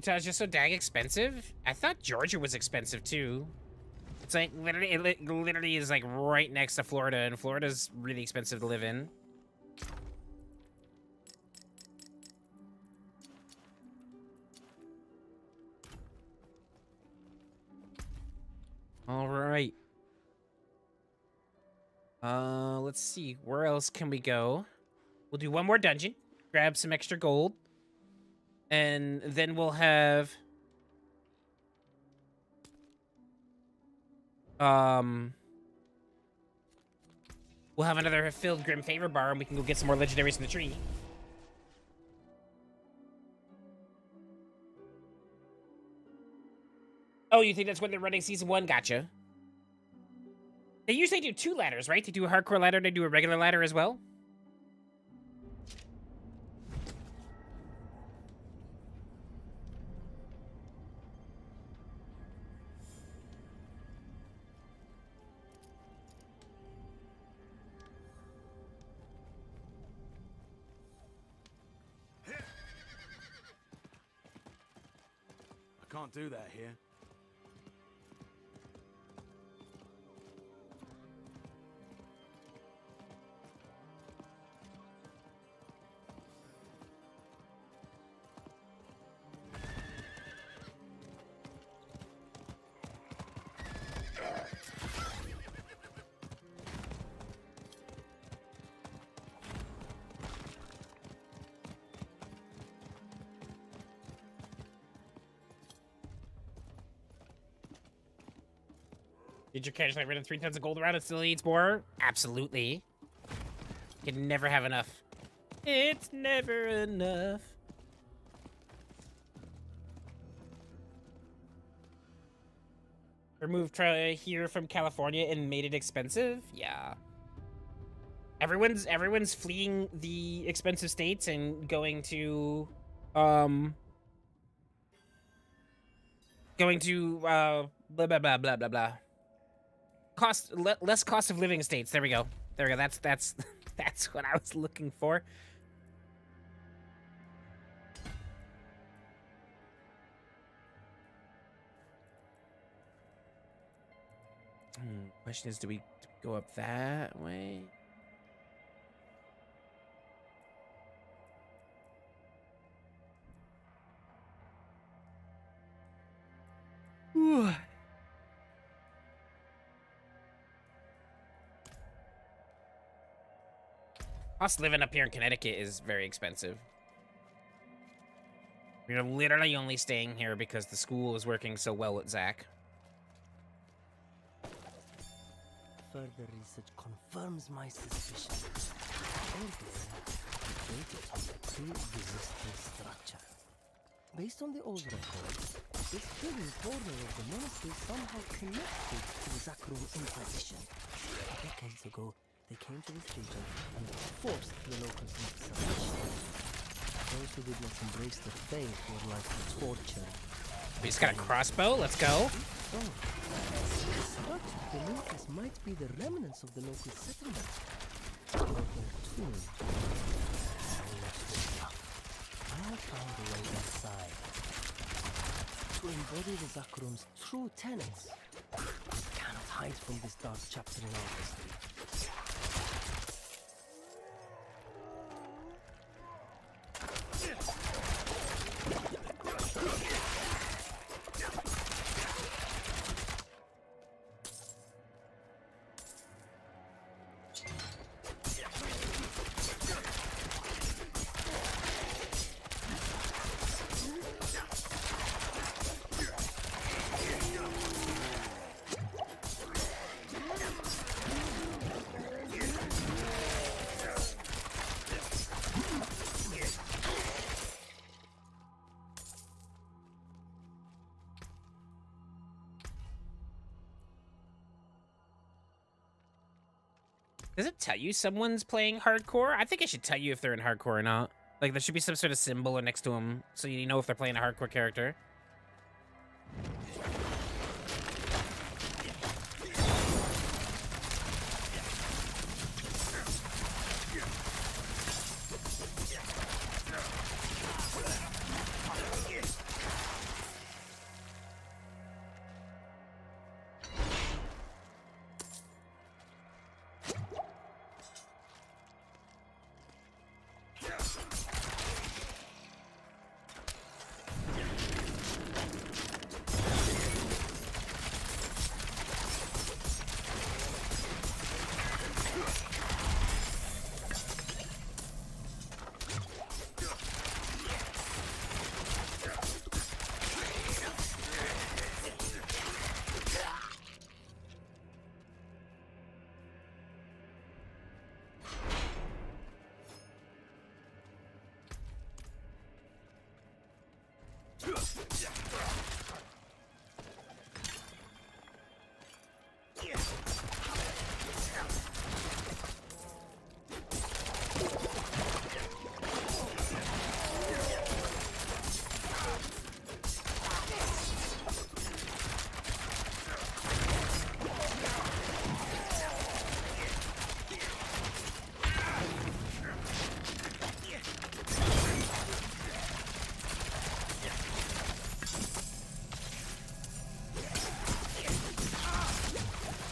Utah's just so dang expensive? I thought Georgia was expensive too. It's like literally, it literally is like right next to Florida, and Florida's really expensive to live in. All right. Let's see. Where else can we go? We'll do one more dungeon, grab some extra gold, and then we'll have we'll have another filled Grim Favor bar, and we can go get some more legendaries in the tree. Oh, you think that's when they're running season 1? Gotcha. They usually do 2 ladders, right? They do a hardcore ladder, they do a regular ladder as well. I can't do that here. Did your catch like rid of 3 tons of gold around and still needs more? Absolutely. Can never have enough. It's never enough. Removed here from California and made it expensive? Yeah. Everyone's fleeing the expensive states and going to blah blah blah blah blah blah. Less cost of living states. There we go. There we go. That's that's what I was looking for. Question is, do we go up that way? Ooh. Us living up here in Connecticut is very expensive. We're literally only staying here because the school is working so well with Zach. Further research confirms my suspicion. Created on a pre-existing structure. Based on the old records, this hidden corner of the monastery somehow connected to the Zakrum Inquisition. Decades ago, they came to this region and forced the locals into submission. Those who did not embrace the faith were likely tortured. We just got a crossbow. Let's go. So, the structure beneath us might be the remnants of the local settlement. Or their tomb. I found a way inside. To embody the Zakrum's true tenets. We cannot hide from this dark chapter in our history. Does it tell you someone's playing hardcore? I think it should tell you if they're in hardcore or not. Like, there should be some sort of symbol next to them so you know if they're playing a hardcore character.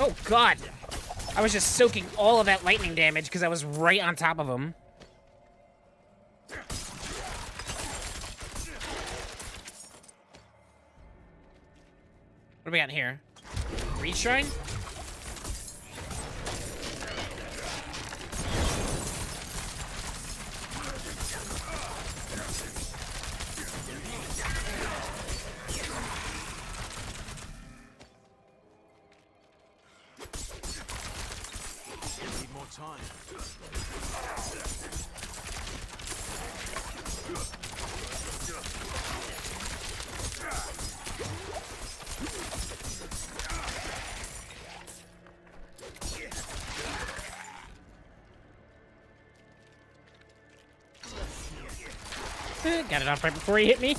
Oh, God. I was just soaking all of that lightning damage because I was right on top of him. What do we got here? Reed Shrine? Need more time. Got it off right before he hit me.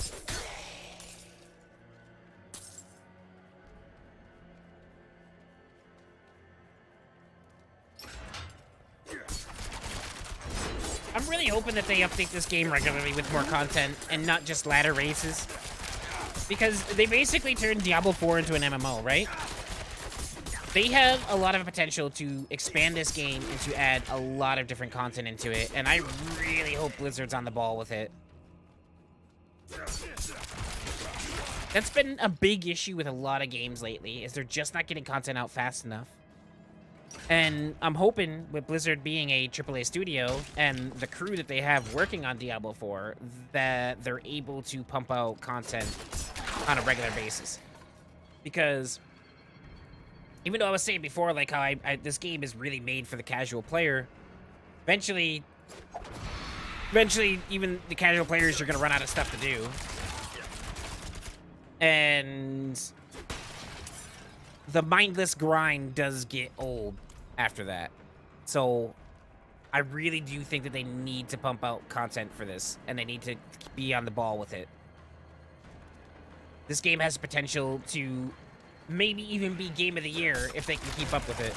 I'm really hoping that they update this game regularly with more content and not just ladder races. Because they basically turned Diablo 4 into an MMO, right? They have a lot of potential to expand this game and to add a lot of different content into it, and I really hope Blizzard's on the ball with it. That's been a big issue with a lot of games lately, is they're just not getting content out fast enough. And I'm hoping, with Blizzard being a AAA studio and the crew that they have working on Diablo 4, that they're able to pump out content on a regular basis. Because even though I was saying before, like, how this game is really made for the casual player, eventually, even the casual players are going to run out of stuff to do. And the mindless grind does get old after that. So I really do think that they need to pump out content for this, and they need to be on the ball with it. This game has potential to maybe even be Game of the Year if they can keep up with it.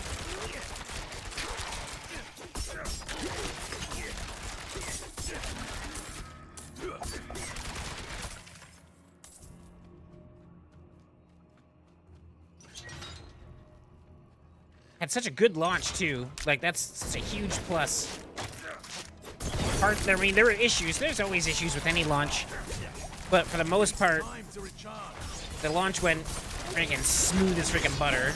Had such a good launch, too. Like, that's such a huge plus. I mean, there were issues. There's always issues with any launch. But for the most part, the launch went freaking smooth as freaking butter.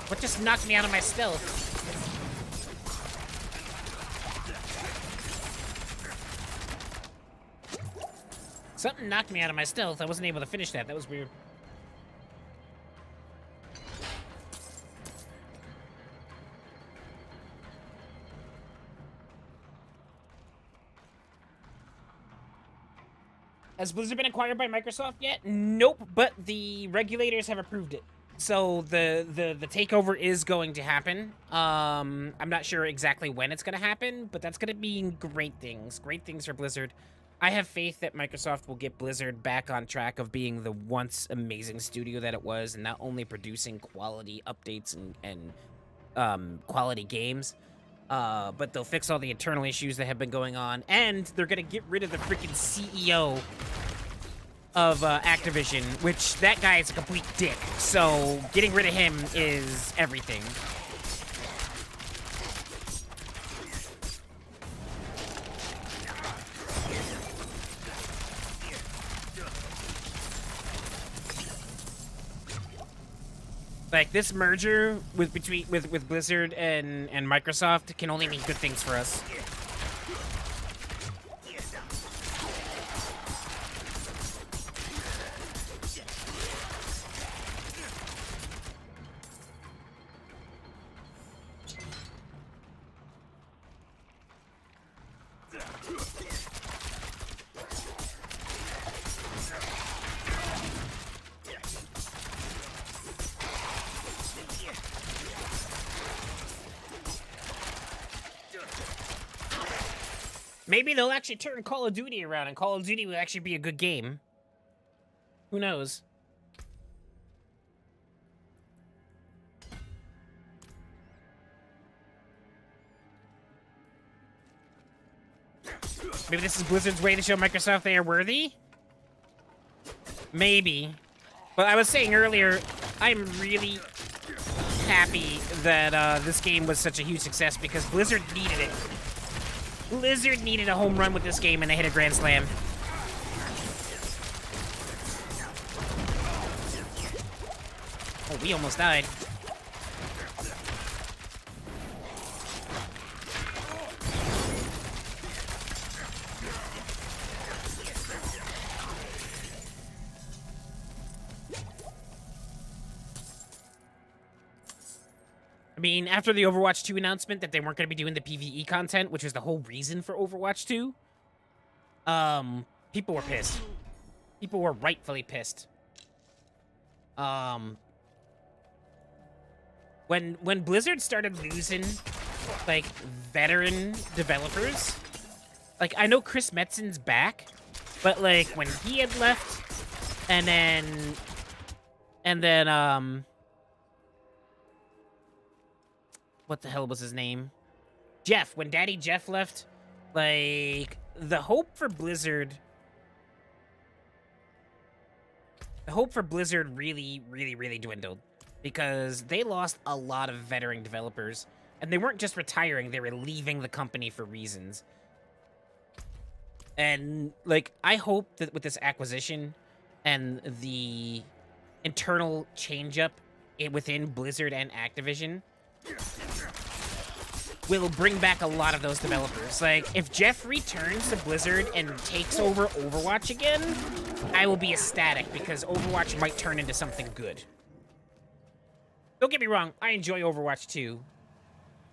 What just knocked me out of my stealth? Something knocked me out of my stealth. I wasn't able to finish that. That was weird. Has Blizzard been acquired by Microsoft yet? Nope, but the regulators have approved it. So the takeover is going to happen. I'm not sure exactly when it's going to happen, but that's going to mean great things. Great things for Blizzard. I have faith that Microsoft will get Blizzard back on track of being the once amazing studio that it was, and not only producing quality updates and quality games, but they'll fix all the internal issues that have been going on, and they're gonna get rid of the freaking CEO of Activision, which that guy is a complete dick. So getting rid of him is everything. Like, this merger with Blizzard and Microsoft can only mean good things for us. Maybe they'll actually turn Call of Duty around, and Call of Duty will actually be a good game. Who knows? Maybe this is Blizzard's way to show Microsoft they are worthy? Maybe. But I was saying earlier, I'm really happy that this game was such a huge success because Blizzard needed it. Blizzard needed a home run with this game, and they hit a grand slam. Oh, we almost died. I mean, after the Overwatch 2 announcement that they weren't going to be doing the PvE content, which was the whole reason for Overwatch 2, people were pissed. People were rightfully pissed. When Blizzard started losing, like, veteran developers, like, I know Chris Metzen's back, but, like, when he had left, and then, what the hell was his name? Jeff. When Daddy Jeff left, like, the hope for Blizzard really, really, really dwindled because they lost a lot of veteran developers, and they weren't just retiring, they were leaving the company for reasons. And, like, I hope that with this acquisition and the internal change-up within Blizzard and Activision will bring back a lot of those developers. Like, if Jeff returns to Blizzard and takes over Overwatch again, I will be ecstatic because Overwatch might turn into something good. Don't get me wrong, I enjoy Overwatch 2,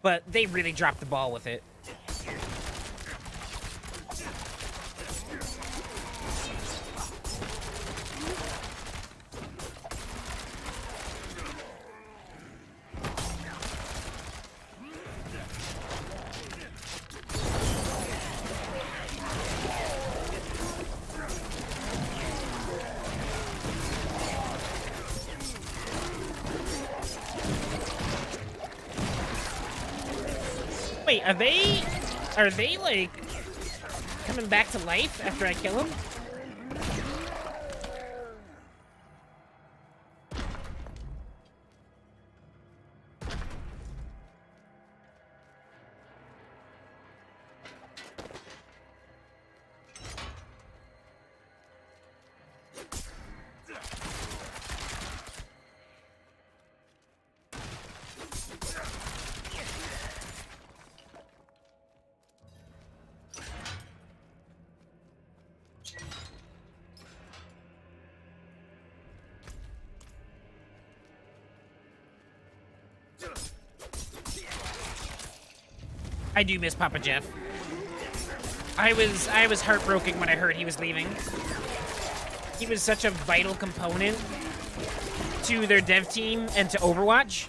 but they really dropped the ball with it. Wait, are they like coming back to life after I kill them? I do miss Papa Jeff. I was heartbroken when I heard he was leaving. he was such a vital component to their dev team and to Overwatch.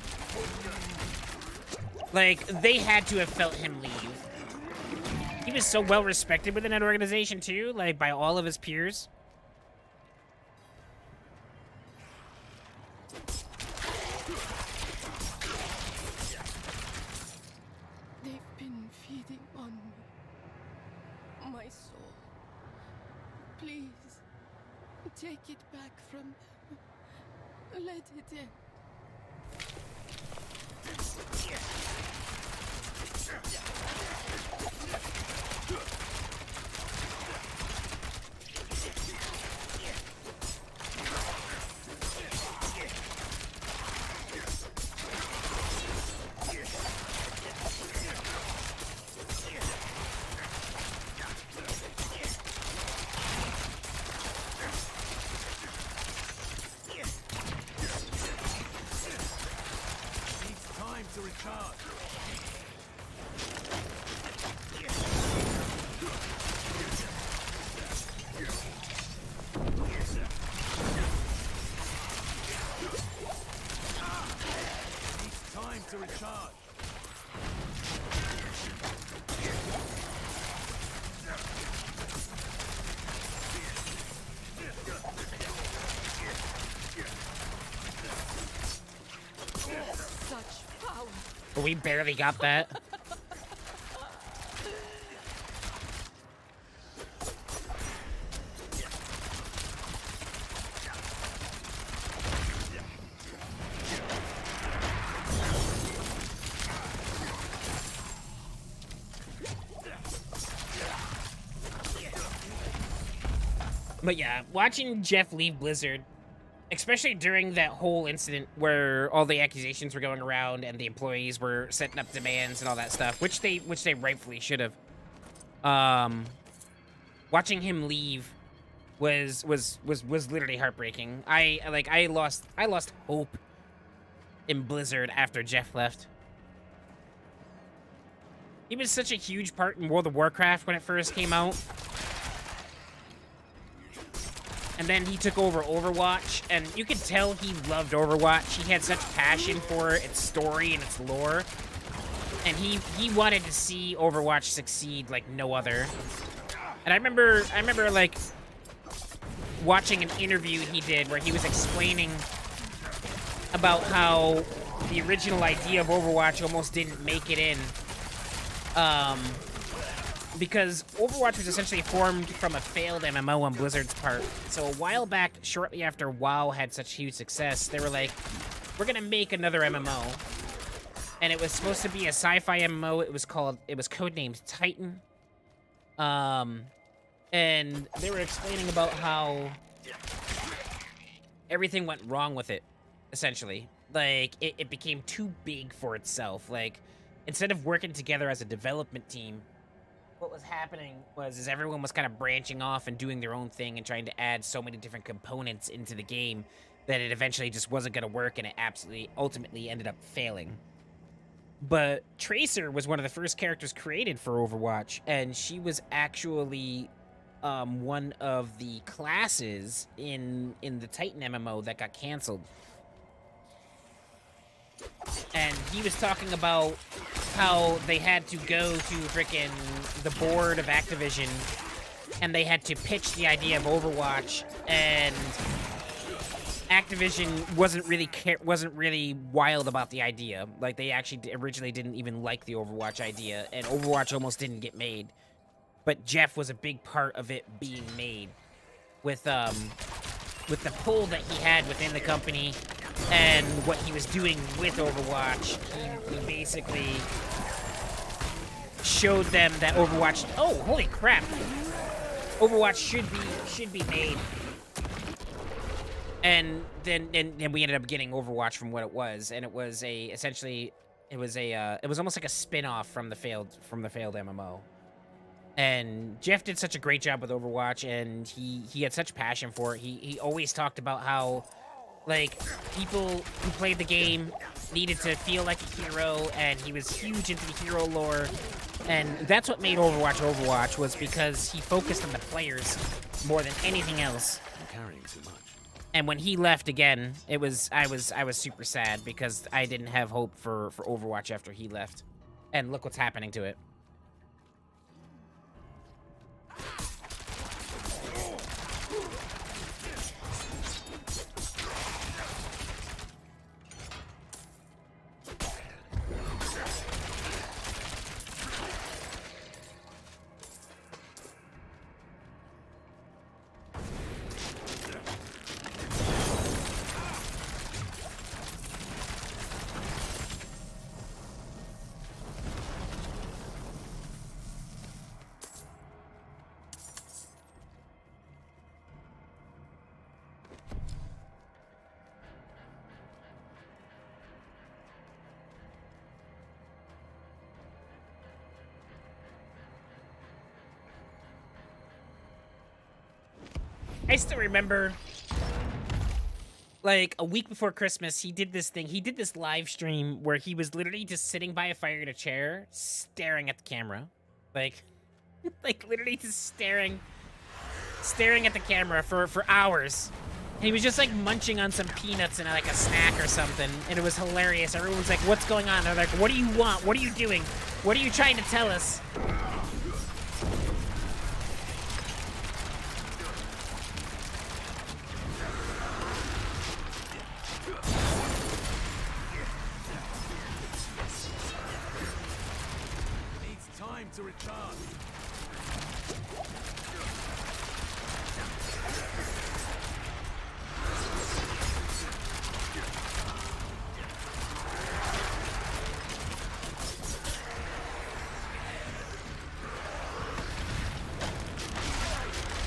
Like, they had to have felt him leave. He was so well respected within that organization too, like by all of his peers. They've been feeding on my soul. Please, take it back from them. Let it in. But we barely got that. But yeah, watching Jeff leave Blizzard, especially during that whole incident where all the accusations were going around and the employees were setting up demands and all that stuff, which they rightfully should have. Watching him leave was literally heartbreaking. I lost hope in Blizzard after Jeff left. He was such a huge part in World of Warcraft when it first came out. And then he took over Overwatch, and you could tell he loved Overwatch. He had such passion for its story and its lore. And he wanted to see Overwatch succeed like no other. And I remember like watching an interview he did where he was explaining about how the original idea of Overwatch almost didn't make it in. Because Overwatch was essentially formed from a failed MMO on Blizzard's part. So a while back, shortly after WoW had such huge success, they were like, we're gonna make another MMO. And it was supposed to be a sci-fi MMO. It was codenamed Titan. And they were explaining about how everything went wrong with it, essentially. Like, it became too big for itself. Like, instead of working together as a development team, what was happening was everyone was kind of branching off and doing their own thing and trying to add so many different components into the game that it eventually just wasn't going to work, and it ultimately ended up failing. But Tracer was one of the first characters created for Overwatch, and she was actually one of the classes in the Titan MMO that got canceled. And he was talking about how they had to go to frickin' the board of Activision, and they had to pitch the idea of Overwatch, and Activision wasn't really wild about the idea. Like, they actually originally didn't even like the Overwatch idea, and Overwatch almost didn't get made. But Jeff was a big part of it being made, with the pull that he had within the company and what he was doing with Overwatch. He basically showed them that Overwatch. Oh, holy crap! Overwatch should be made. And then we ended up getting Overwatch from what it was, and it was almost like a spin-off from the failed MMO. And Jeff did such a great job with Overwatch, and he had such passion for it. He always talked about how, like, people who played the game needed to feel like a hero, and he was huge into the hero lore. And that's what made Overwatch Overwatch, was because he focused on the players more than anything else. carrying too much. And when he left again, I was super sad because I didn't have hope for Overwatch after he left. And look what's happening to it. I still remember, like, a week before Christmas, he did this thing. He did this live stream where he was literally just sitting by a fire in a chair, staring at the camera. Like literally just staring at the camera for hours. And he was just, like, munching on some peanuts and, like, a snack or something. And it was hilarious. Everyone was like, what's going on? They're like, what do you want? What are you doing? What are you trying to tell us? To recharge.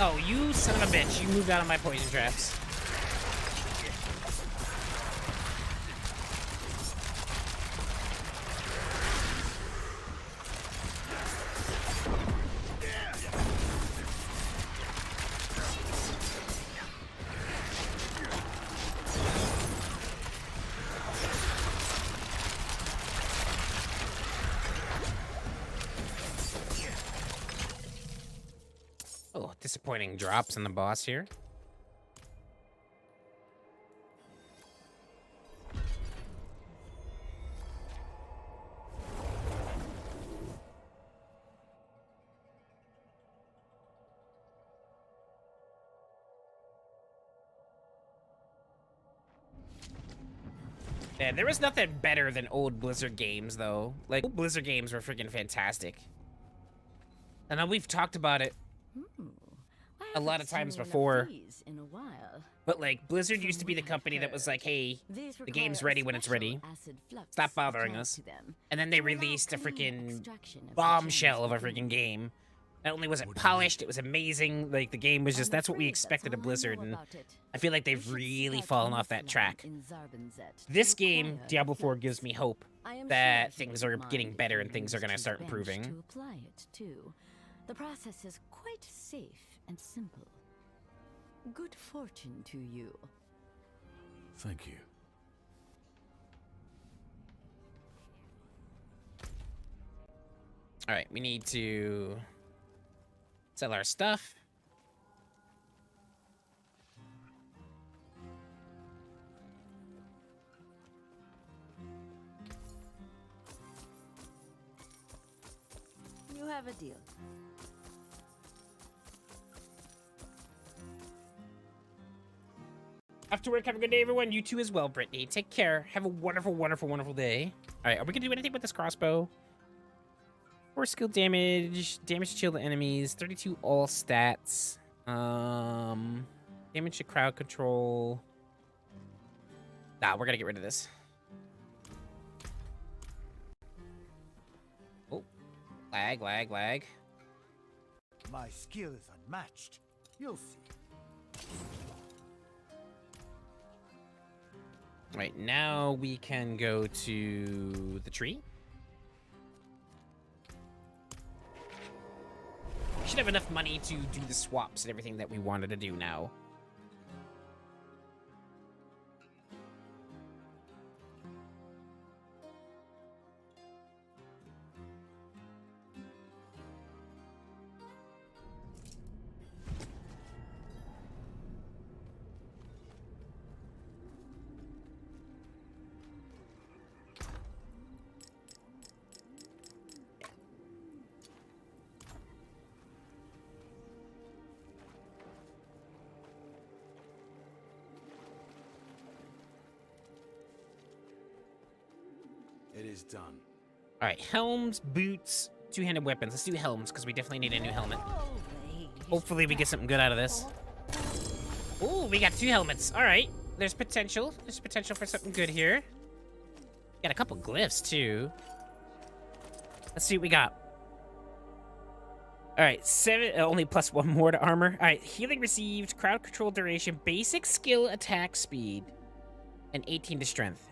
Oh, you son of a bitch. You moved out of my poison traps. Oh, disappointing drops on the boss here. Yeah, there was nothing better than old Blizzard games, though. Like, old Blizzard games were freaking fantastic. I know we've talked about it a lot of times before. In a while. But, like, Blizzard used to be the company that was like, hey, the game's ready when it's ready. Stop bothering us. And then they released a freaking bombshell of a freaking game. Not only was it polished, it was amazing. Like, the game was just, that's what we expected of Blizzard. And I feel like they've really fallen off that track. This game, Diablo 4, gives me hope that things are getting better and things are going to start improving. The process is quite safe and simple. Good fortune to you. Thank you. All right, we need to sell our stuff. You have a deal. After work, have a good day, everyone. You too as well, Brittany. Take care. Have a wonderful, wonderful, wonderful day. All right, are we going to do anything with this crossbow? 4 skill damage. Damage to shield enemies. 32 all stats. Damage to crowd control. Nah, we're going to get rid of this. Oh. Lag, lag, lag. My skill is unmatched. You'll see. Right, now we can go to the tree. We should have enough money to do the swaps and everything that we wanted to do now. is done. All right, helms, boots, two-handed weapons. Let's do helms, because we definitely need a new helmet. Hopefully we get something good out of this. Ooh, we got 2 helmets. All right, there's potential. There's potential for something good here. Got a couple glyphs, too. Let's see what we got. All right, 7, only +1 more to armor. All right, healing received, crowd control duration, basic skill attack speed, and 18 to strength.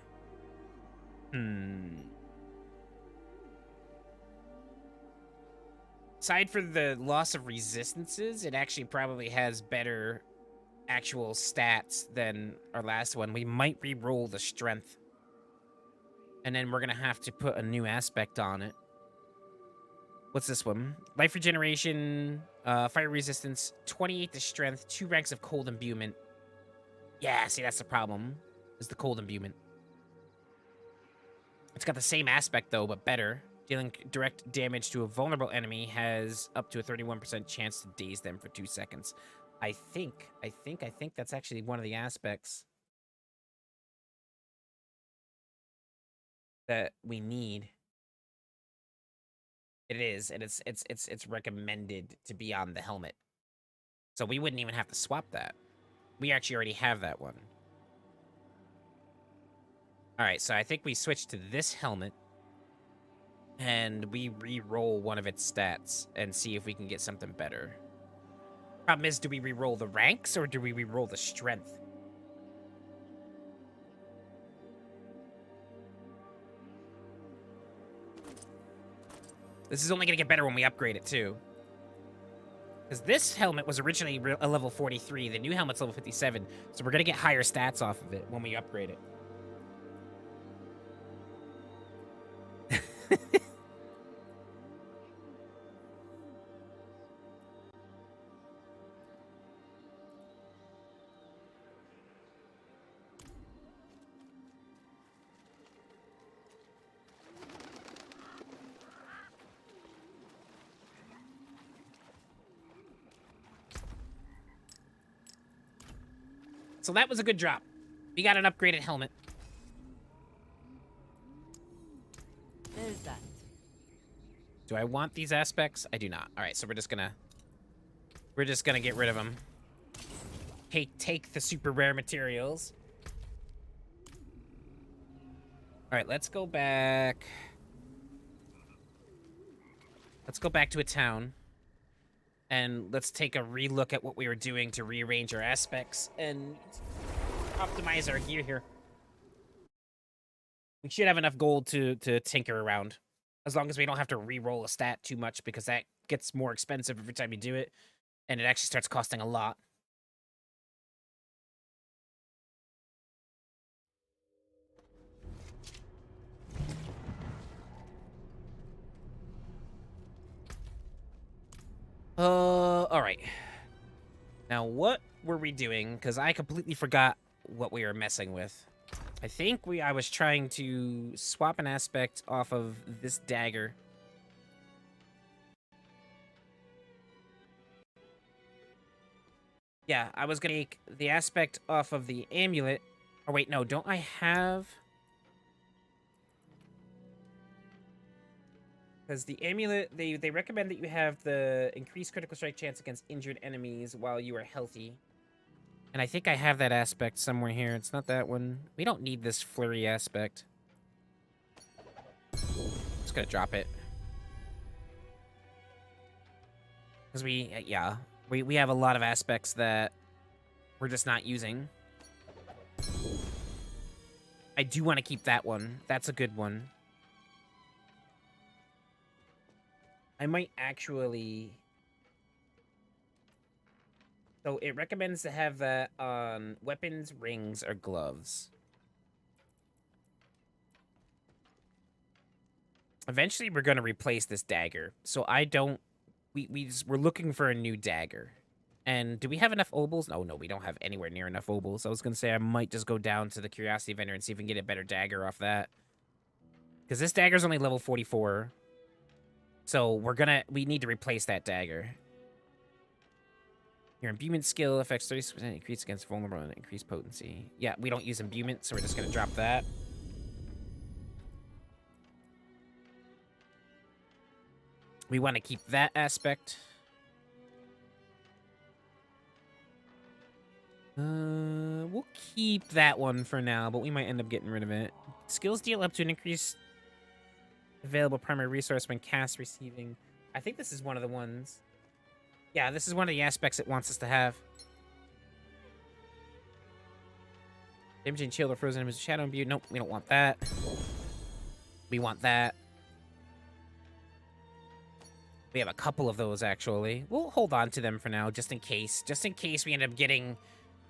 Aside for the loss of resistances, it actually probably has better actual stats than our last one. We might re-roll the strength. And then we're going to have to put a new aspect on it. What's this one? Life regeneration, fire resistance, 28 to strength, 2 ranks of cold imbuement. Yeah, see, that's the problem, is the cold imbuement. It's got the same aspect, though, but better. Dealing direct damage to a vulnerable enemy has up to a 31% chance to daze them for 2 seconds. I think that's actually one of the aspects that we need. It is, and it's recommended to be on the helmet. So we wouldn't even have to swap that. We actually already have that one. All right, so I think we switch to this helmet. And we re-roll one of its stats and see if we can get something better. Problem is, do we re-roll the ranks or do we re-roll the strength? This is only going to get better when we upgrade it, too. Because this helmet was originally a level 43. The new helmet's level 57. So we're going to get higher stats off of it when we upgrade it. So that was a good drop. We got an upgraded helmet. There's that. Do I want these aspects? I do not. All right, so we're just gonna get rid of them. Take the super rare materials. All right, let's go back. Let's go back to a town. And let's take a relook at what we were doing to rearrange our aspects and optimize our gear here. We should have enough gold to tinker around. As long as we don't have to re-roll a stat too much, because that gets more expensive every time you do it. And it actually starts costing a lot. All right. Now, what were we doing? Because I completely forgot what we were messing with. I think I was trying to swap an aspect off of this dagger. Yeah, I was gonna take the aspect off of the amulet. Oh, wait, no, don't I have... Because the amulet, they recommend that you have the increased critical strike chance against injured enemies while you are healthy. And I think I have that aspect somewhere here. It's not that one. We don't need this flurry aspect. Just gonna drop it. Because we have a lot of aspects that we're just not using. I do want to keep that one. That's a good one. I might actually... So it recommends to have that on weapons, rings, or gloves. Eventually, we're going to replace this dagger. So I don't... We're looking for a new dagger. And do we have enough obols? Oh, no, we don't have anywhere near enough obols. I was going to say I might just go down to the curiosity vendor and see if we can get a better dagger off that. Because this dagger's only level 44. So we need to replace that dagger. Your imbuement skill affects 30% increase against vulnerable and increased potency. Yeah, we don't use imbuement, so we're just going to drop that. We want to keep that aspect. We'll keep that one for now, but we might end up getting rid of it. Skills deal up to an increased available primary resource when cast receiving. I think this is one of the ones. Yeah, this is one of the aspects it wants us to have. Damaging shield or frozen enemies with shadow imbue. Nope, we don't want that. We want that. We have a couple of those, actually. We'll hold on to them for now, just in case. Just in case we end up getting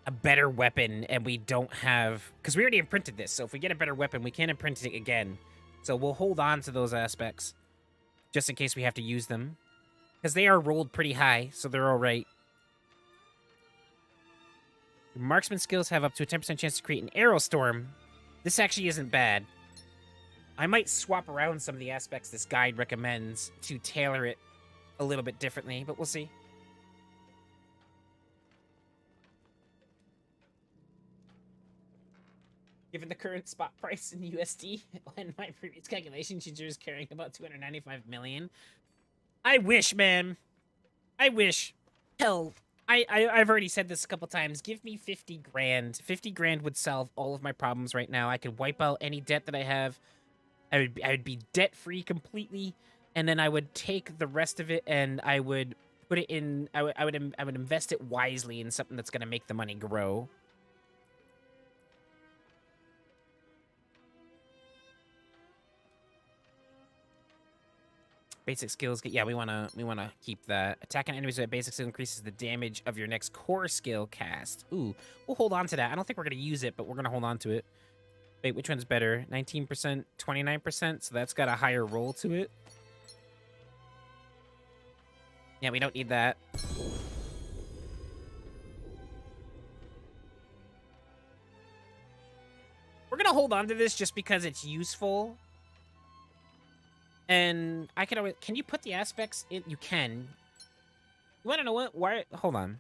a better weapon and we don't have... Because we already imprinted this, so if we get a better weapon, we can't imprint it again. So we'll hold on to those aspects, just in case we have to use them. Because they are rolled pretty high, so they're alright. Marksman skills have up to a 10% chance to create an arrow storm. This actually isn't bad. I might swap around some of the aspects this guide recommends to tailor it a little bit differently, but we'll see. Given the current spot price in USD and my previous calculation, Ginger is carrying about 295 million. I wish, man. I wish. Hell, I've already said this a couple times. Give me 50 grand. 50 grand would solve all of my problems right now. I could wipe out any debt that I have. I would be debt-free completely, and then I would take the rest of it and I would put it in... I would invest it wisely in something that's going to make the money grow. Basic skills, yeah, we wanna keep that. Attacking enemies with basic skill increases the damage of your next core skill cast. Ooh, we'll hold on to that. I don't think we're gonna use it, but we're gonna hold on to it. Wait, which one's better? 19%, 29%, so that's got a higher roll to it. Yeah, we don't need that. We're gonna hold on to this just because it's useful. And I can always... Can you put the aspects in? You can. You want to know what? Why? Hold on.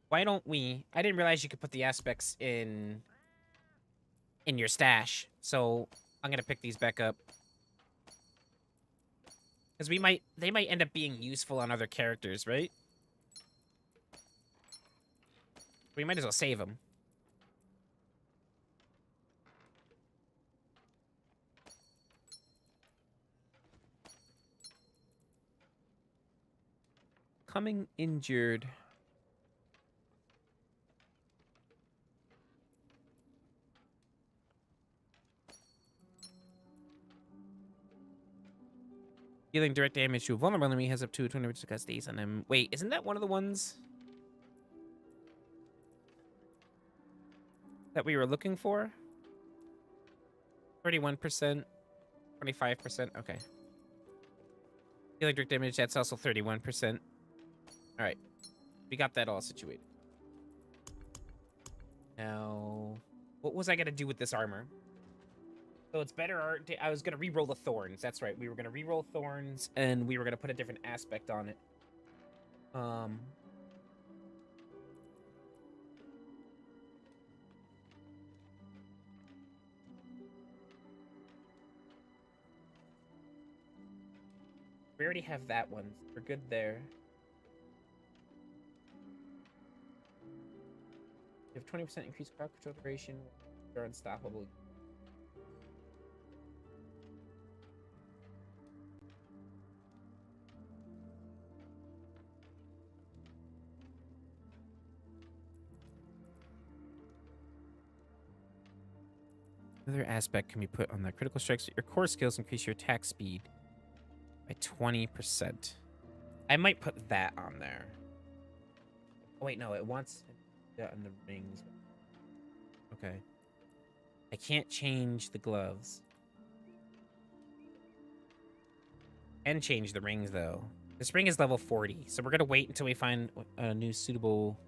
Why don't we... I didn't realize you could put the aspects in your stash. So I'm going to pick these back up. Because they might end up being useful on other characters, right? We might as well save them. Becoming injured. Dealing direct damage to a vulnerable enemy has up to 20% stays on him. Wait, isn't that one of the ones that we were looking for? 31%, 25%. Okay. Dealing direct damage, that's also 31%. All right, we got that all situated. Now, what was I gonna do with this armor? So it's better art. I was gonna re-roll the thorns. That's right. We were gonna re-roll thorns, and we were gonna put a different aspect on it. We already have that one. We're good there. You have 20% increased crowd control duration. You're unstoppable. Another aspect can be put on the critical strikes. Your core skills increase your attack speed by 20%. I might put that on there. Oh, wait, no, it wants that on the rings. Okay. I can't change the gloves. And change the rings, though. This ring is level 40, so we're going to wait until we find a new suitable...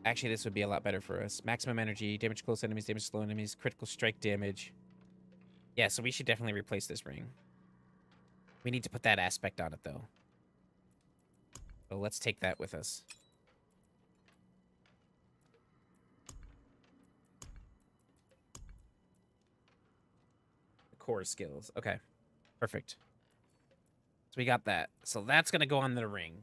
Actually, this would be a lot better for us. Maximum energy, damage close enemies, damage slow enemies, critical strike damage. Yeah, so we should definitely replace this ring. We need to put that aspect on it, though. So let's take that with us. The core skills. Okay. Perfect. So we got that. So that's going to go on the ring.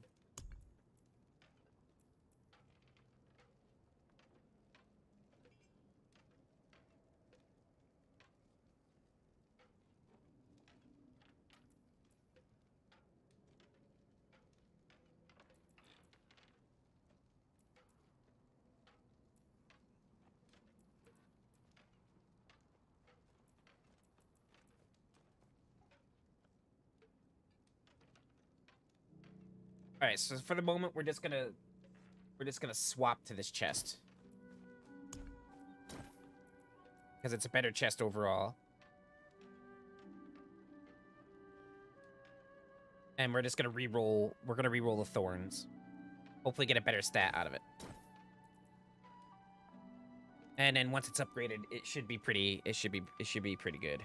All right, so for the moment, we're just gonna swap to this chest because it's a better chest overall, and we're just gonna re-roll. We're gonna re-roll the thorns, hopefully get a better stat out of it, and then once it's upgraded, it should be pretty. It should be pretty good.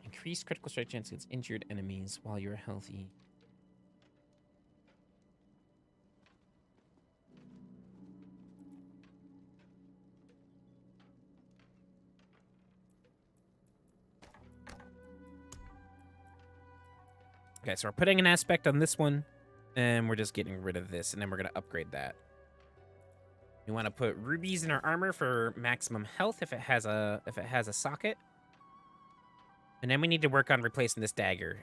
Increase critical strike chance against injured enemies while you're healthy. Okay, so we're putting an aspect on this one, and we're just getting rid of this, and then we're gonna upgrade that. We want to put rubies in our armor for maximum health if it has a socket. And then we need to work on replacing this dagger.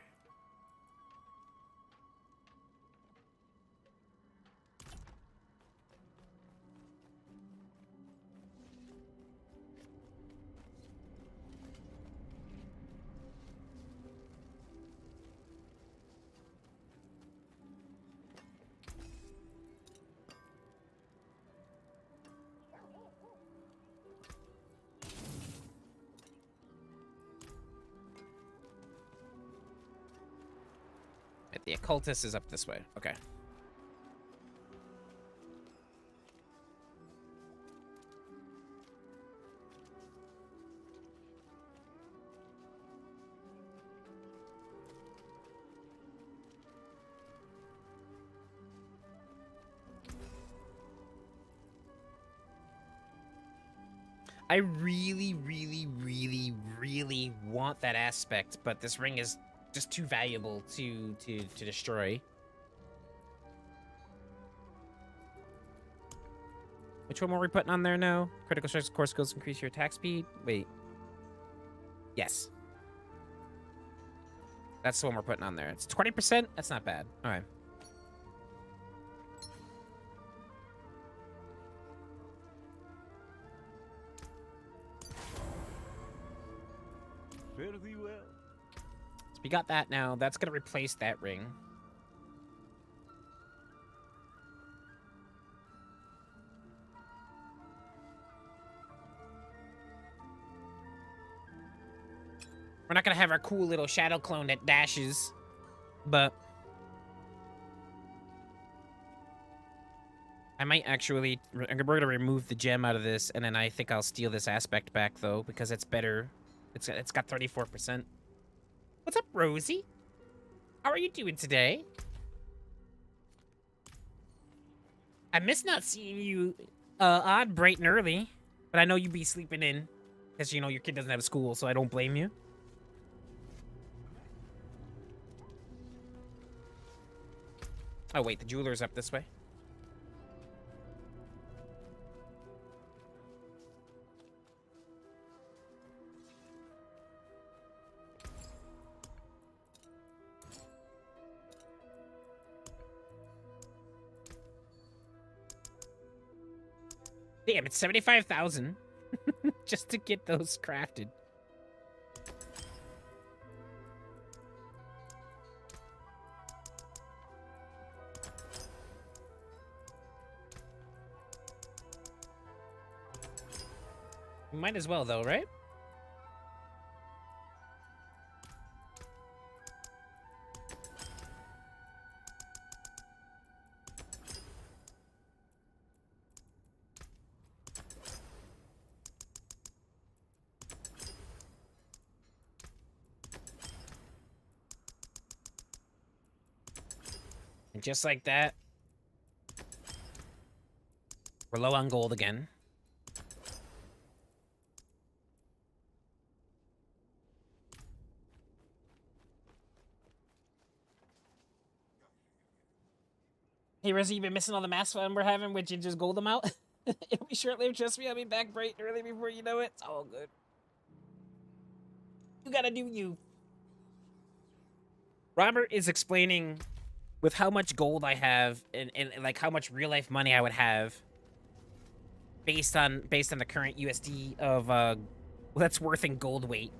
The Occultist is up this way. Okay. I really, really, really, really want that aspect, but this ring is just too valuable to destroy. Which one were we putting on there now? Critical strikes, core skills increase your attack speed. Wait. Yes. That's the one we're putting on there. It's 20%. That's not bad. All right. Fairly well. So we got that now. That's gonna replace that ring. We're not gonna have our cool little shadow clone that dashes, but I might actually. We're gonna remove the gem out of this, and then I think I'll steal this aspect back though because it's better. It's got 34%. What's up, Rosie? How are you doing today? I miss not seeing you on bright and early, but I know you be sleeping in because you know your kid doesn't have school, so I don't blame you. Oh wait, the jeweler's up this way. Damn, it's 75,000 just to get those crafted. We might as well, though, right? And just like that, we're low on gold again. Hey, Reza, you been missing all the mass fun we're having with Ginger's Golden out? It'll be short-lived, trust me. I'll be back bright and early before you know it. It's all good. You gotta do you. Robert is explaining with how much gold I have and like how much real-life money I would have based on the current USD of that's worth in gold weight.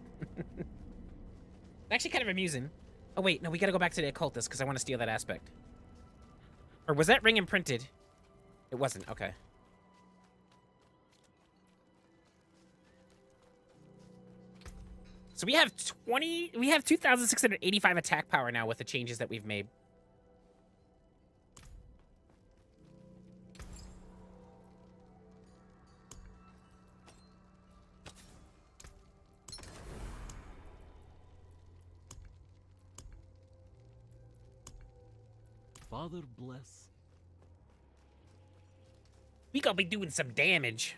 Actually kind of amusing. Oh wait, no, we gotta go back to the Occultist because I want to steal that aspect. Or was that ring imprinted? It wasn't, okay. So we have 2,685 attack power now with the changes that we've made. Father bless. We gonna be doing some damage.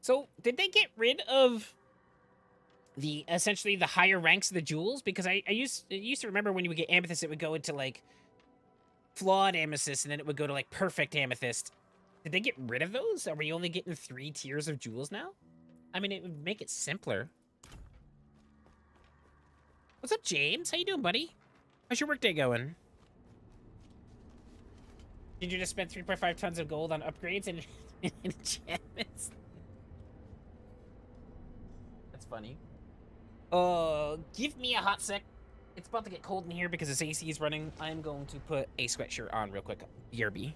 So, did they get rid of the essentially the higher ranks of the jewels? Because I used to remember when you would get amethyst, it would go into like flawed amethyst, and then it would go to like perfect amethyst. Did they get rid of those? Are we only getting 3 tiers of jewels now? I mean, it would make it simpler. What's up, James? How you doing, buddy? How's your workday going? Did you just spend 3.5 tons of gold on upgrades and enchantments? That's funny. Give me a hot sec. It's about to get cold in here because this AC is running. I'm going to put a sweatshirt on real quick. BRB.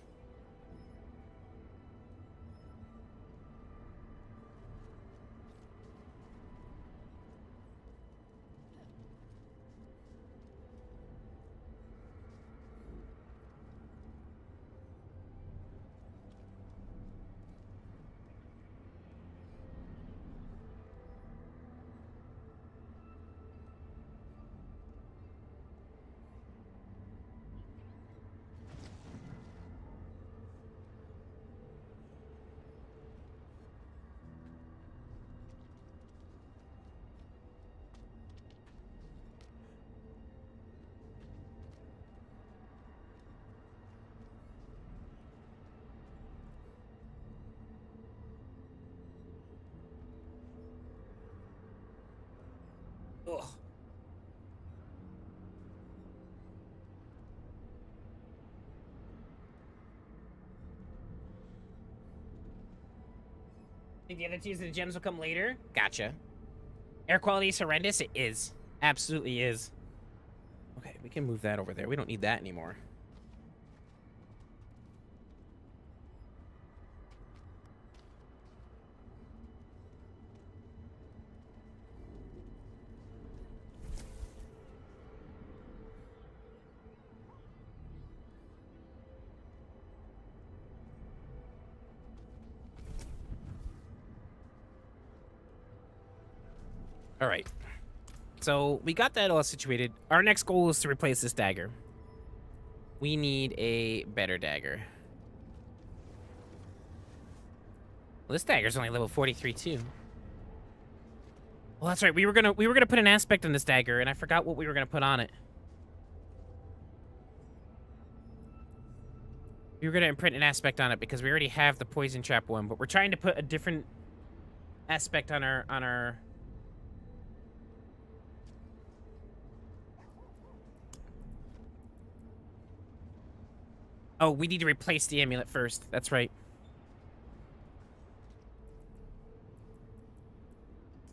Ugh. Think the other tiers of the gems will come later? Gotcha. Air quality is horrendous? It is. Absolutely is. Okay, we can move that over there. We don't need that anymore. All right. So we got that all situated. Our next goal is to replace this dagger. We need a better dagger. Well, this dagger's only level 43 too. Well, that's right. We were gonna put an aspect on this dagger, and I forgot what we were gonna put on it. We were gonna imprint an aspect on it because we already have the poison trap one, but we're trying to put a different aspect on our. Oh, we need to replace the amulet first. That's right.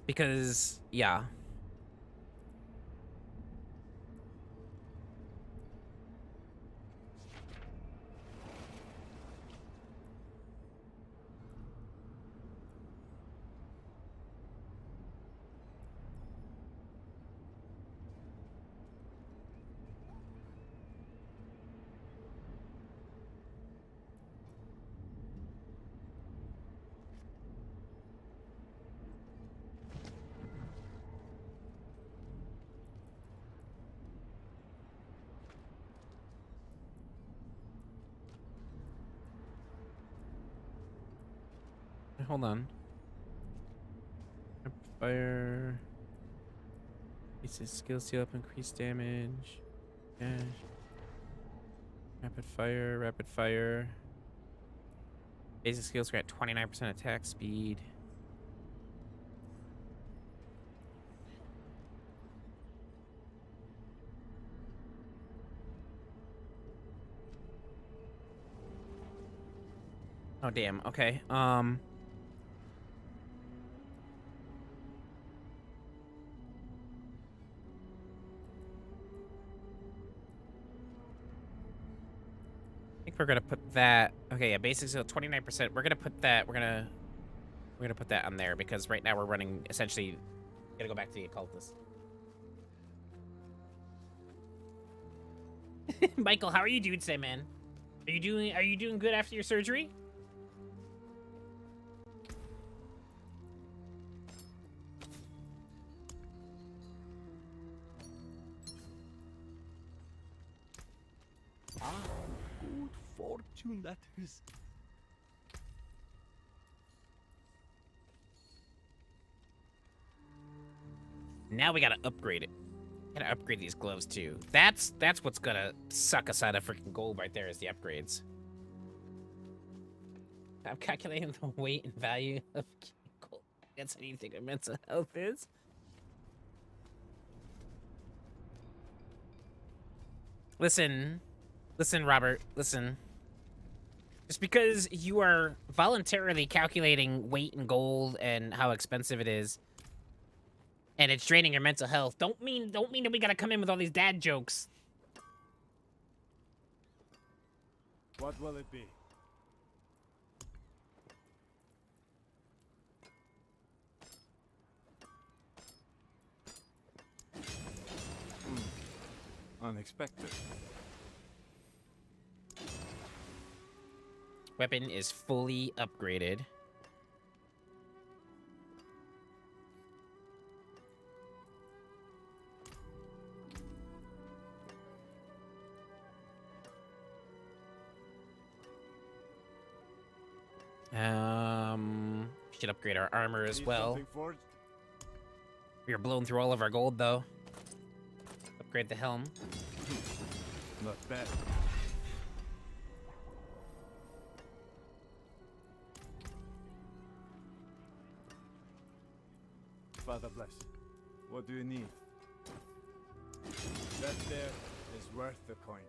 Because, yeah. Hold on. Fire. Increases skill seal up, increase damage. Yeah. Rapid fire, rapid fire. Basic skills grant 29% attack speed. Oh damn, okay. I think we're gonna put that. Okay, yeah, basic skill 29%. We're gonna put that. We're gonna put that on there because right now we're running essentially. Gotta go back to the occultist. Michael, how are you doing today, man? Are you doing good after your surgery? Ah, good fortune that is. Now we gotta upgrade it. Gotta upgrade these gloves too. That's what's gonna suck us out of freaking gold right there is the upgrades. I'm calculating the weight and value of gold. That's how you think of mental health is. Listen, Robert, listen. Just because you are voluntarily calculating weight and gold and how expensive it is, and it's draining your mental health, don't mean that we gotta come in with all these dad jokes. What will it be? Unexpected. Weapon is fully upgraded. Should upgrade our armor as Need well. something forged? We are blowing through all of our gold though. Upgrade the helm. Not bad. Father bless. What do you need? That there is worth the coin.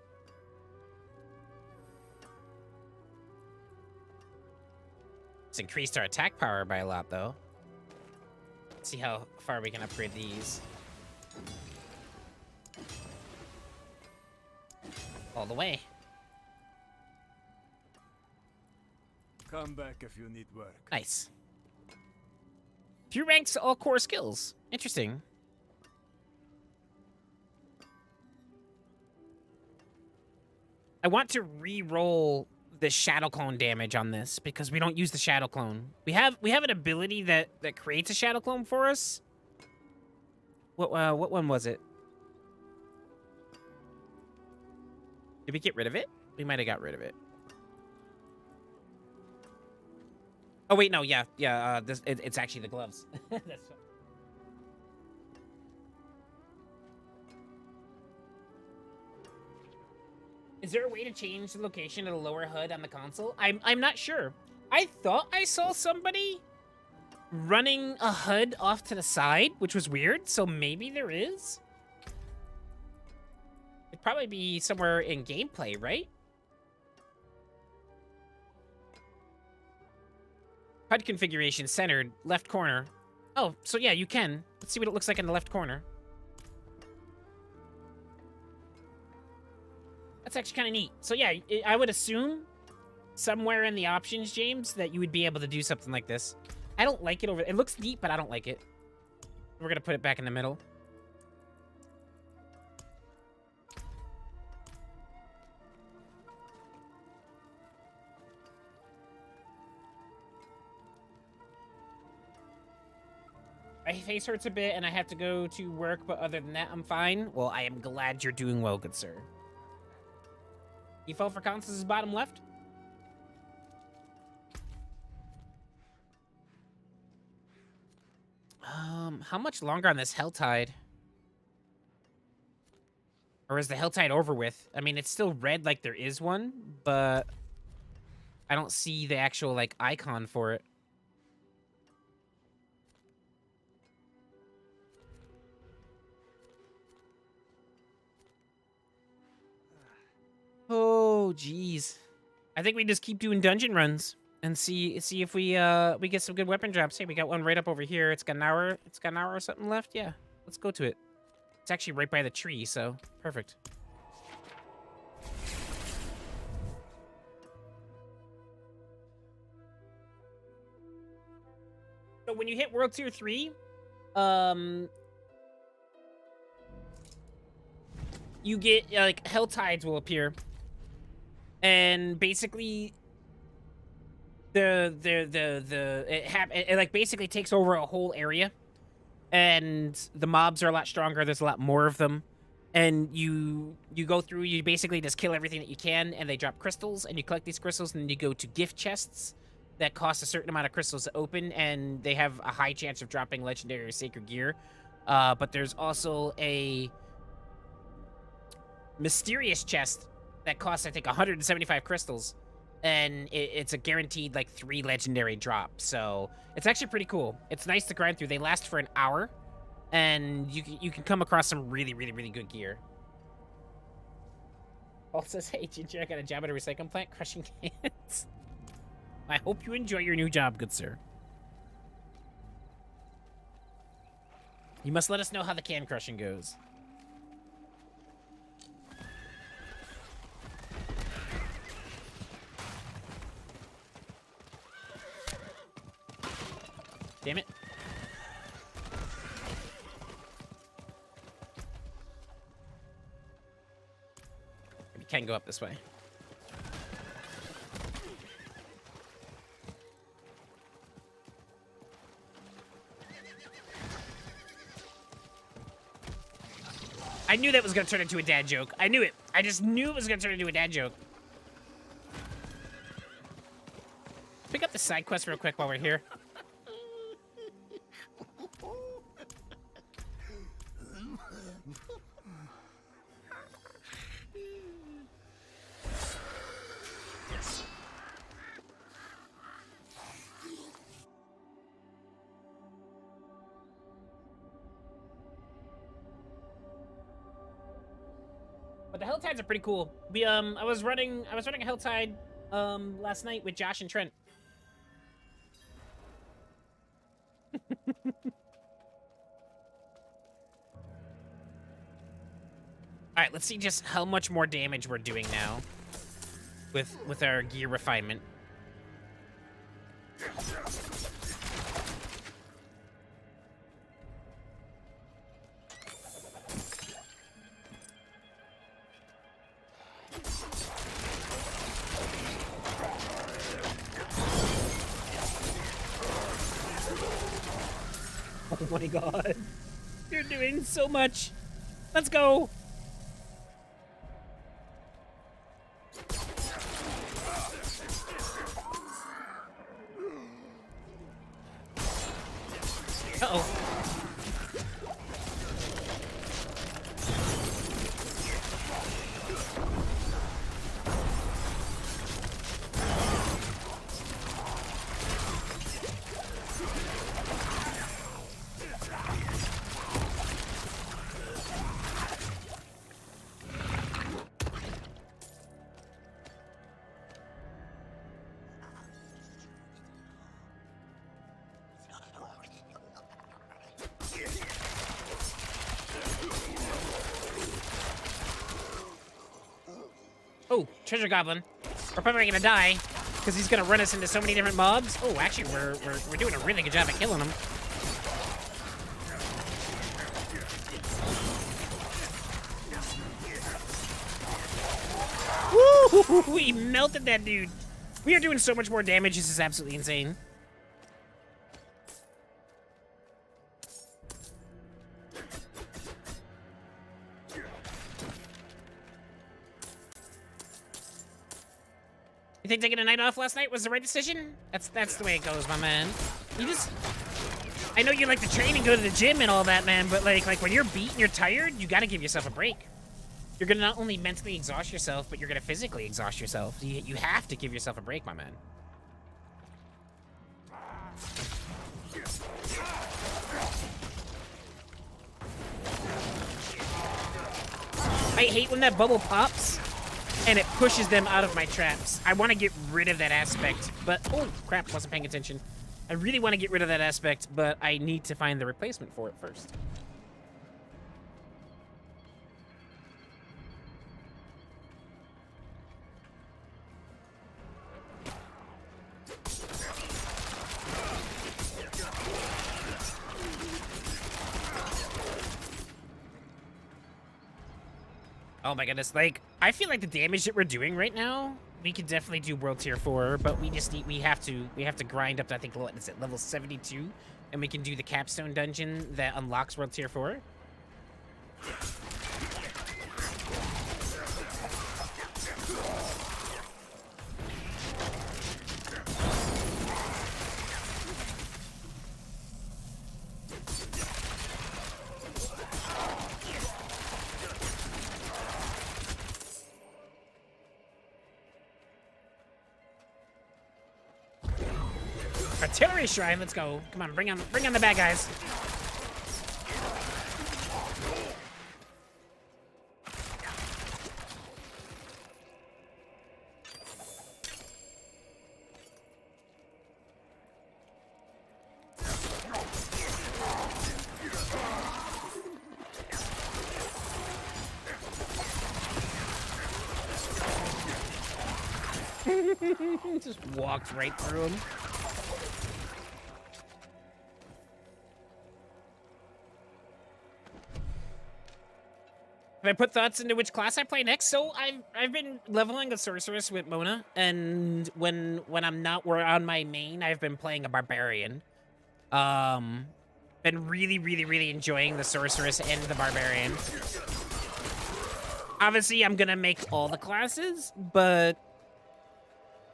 It's increased our attack power by a lot though. Let's see how far we can upgrade these. All the way. Come back if you need work. Nice. Few ranks, all core skills. Interesting. I want to re-roll the shadow clone damage on this because we don't use the shadow clone. We have an ability that creates a shadow clone for us. What one was it? Did we get rid of it? We might have got rid of it. Oh wait, no, yeah. It's actually the gloves. That's fine. Is there a way to change the location of the lower HUD on the console? I'm not sure. I thought I saw somebody running a HUD off to the side, which was weird. So maybe there is. It'd probably be somewhere in gameplay, right? HUD configuration centered, left corner. Oh, so yeah, you can. Let's see what it looks like in the left corner. That's actually kind of neat. So yeah, I would assume somewhere in the options, James, that you would be able to do something like this. I don't like it over. It looks neat, but I don't like it. We're gonna put it back in the middle. My face hurts a bit and I have to go to work, but other than that, I'm fine. Well, I am glad you're doing well, good sir. Default for consoles is bottom left. How much longer on this Helltide? Or is the Helltide over with? I mean, it's still red like there is one, but I don't see the actual, like, icon for it. Oh, jeez. I think we just keep doing dungeon runs and see if we get some good weapon drops. Hey, we got one right up over here. It's got an hour. It's got an hour or something left. Yeah, let's go to it. It's actually right by the tree, so perfect. So when you hit World Tier 3, you get, like, Helltides will appear. And basically, it like basically takes over a whole area. And the mobs are a lot stronger. There's a lot more of them. And you go through, you basically just kill everything that you can, and they drop crystals, and you collect these crystals, and then you go to gift chests that cost a certain amount of crystals to open, and they have a high chance of dropping legendary or sacred gear. But there's also a mysterious chest that costs, I think, 175 crystals, and it's a guaranteed, like, 3 legendary drops. So it's actually pretty cool. It's nice to grind through. They last for an hour, and you can come across some really, really, really good gear. Paul says, hey, Ginger, I got a job at a recycling plant crushing cans. I hope you enjoy your new job, good sir. You must let us know how the can crushing goes. Damn it. We can go up this way. I knew that was going to turn into a dad joke. I knew it. I just knew it was going to turn into a dad joke. Pick up the side quest real quick while we're here. But the Helltides are pretty cool. We I was running a Helltide last night with Josh and Trent. All right, let's see just how much more damage we're doing now with our gear refinement. Oh my god. You're doing so much. Let's go. Uh-oh. Oh, treasure goblin. We're probably gonna die because he's gonna run us into so many different mobs. Oh, actually, we're doing a really good job at killing him. Woo! We melted that dude. We are doing so much more damage. This is absolutely insane. You think taking a night off last night was the right decision? That's the way it goes, my man. You just... I know you like to train and go to the gym and all that, man, but like when you're beat and you're tired, you gotta give yourself a break. You're gonna not only mentally exhaust yourself, but you're gonna physically exhaust yourself. You have to give yourself a break, my man. I hate when that bubble pops and it pushes them out of my traps. I want to get rid of that aspect, but oh crap, wasn't paying attention. I really want to get rid of that aspect, but I need to find the replacement for it first. Oh my goodness, like, I feel like the damage that we're doing right now, we could definitely do World Tier 4, but we have to grind up to, I think, what is it, level 72? And we can do the capstone dungeon that unlocks World Tier 4. Artillery Shrine, let's go. Come on, bring on the bad guys. Just walked right through him. Have I put thoughts into which class I play next? So I've been leveling a sorceress with Mona, and when we're on my main, I've been playing a barbarian. Been really enjoying the sorceress and the barbarian. Obviously, I'm gonna make all the classes, but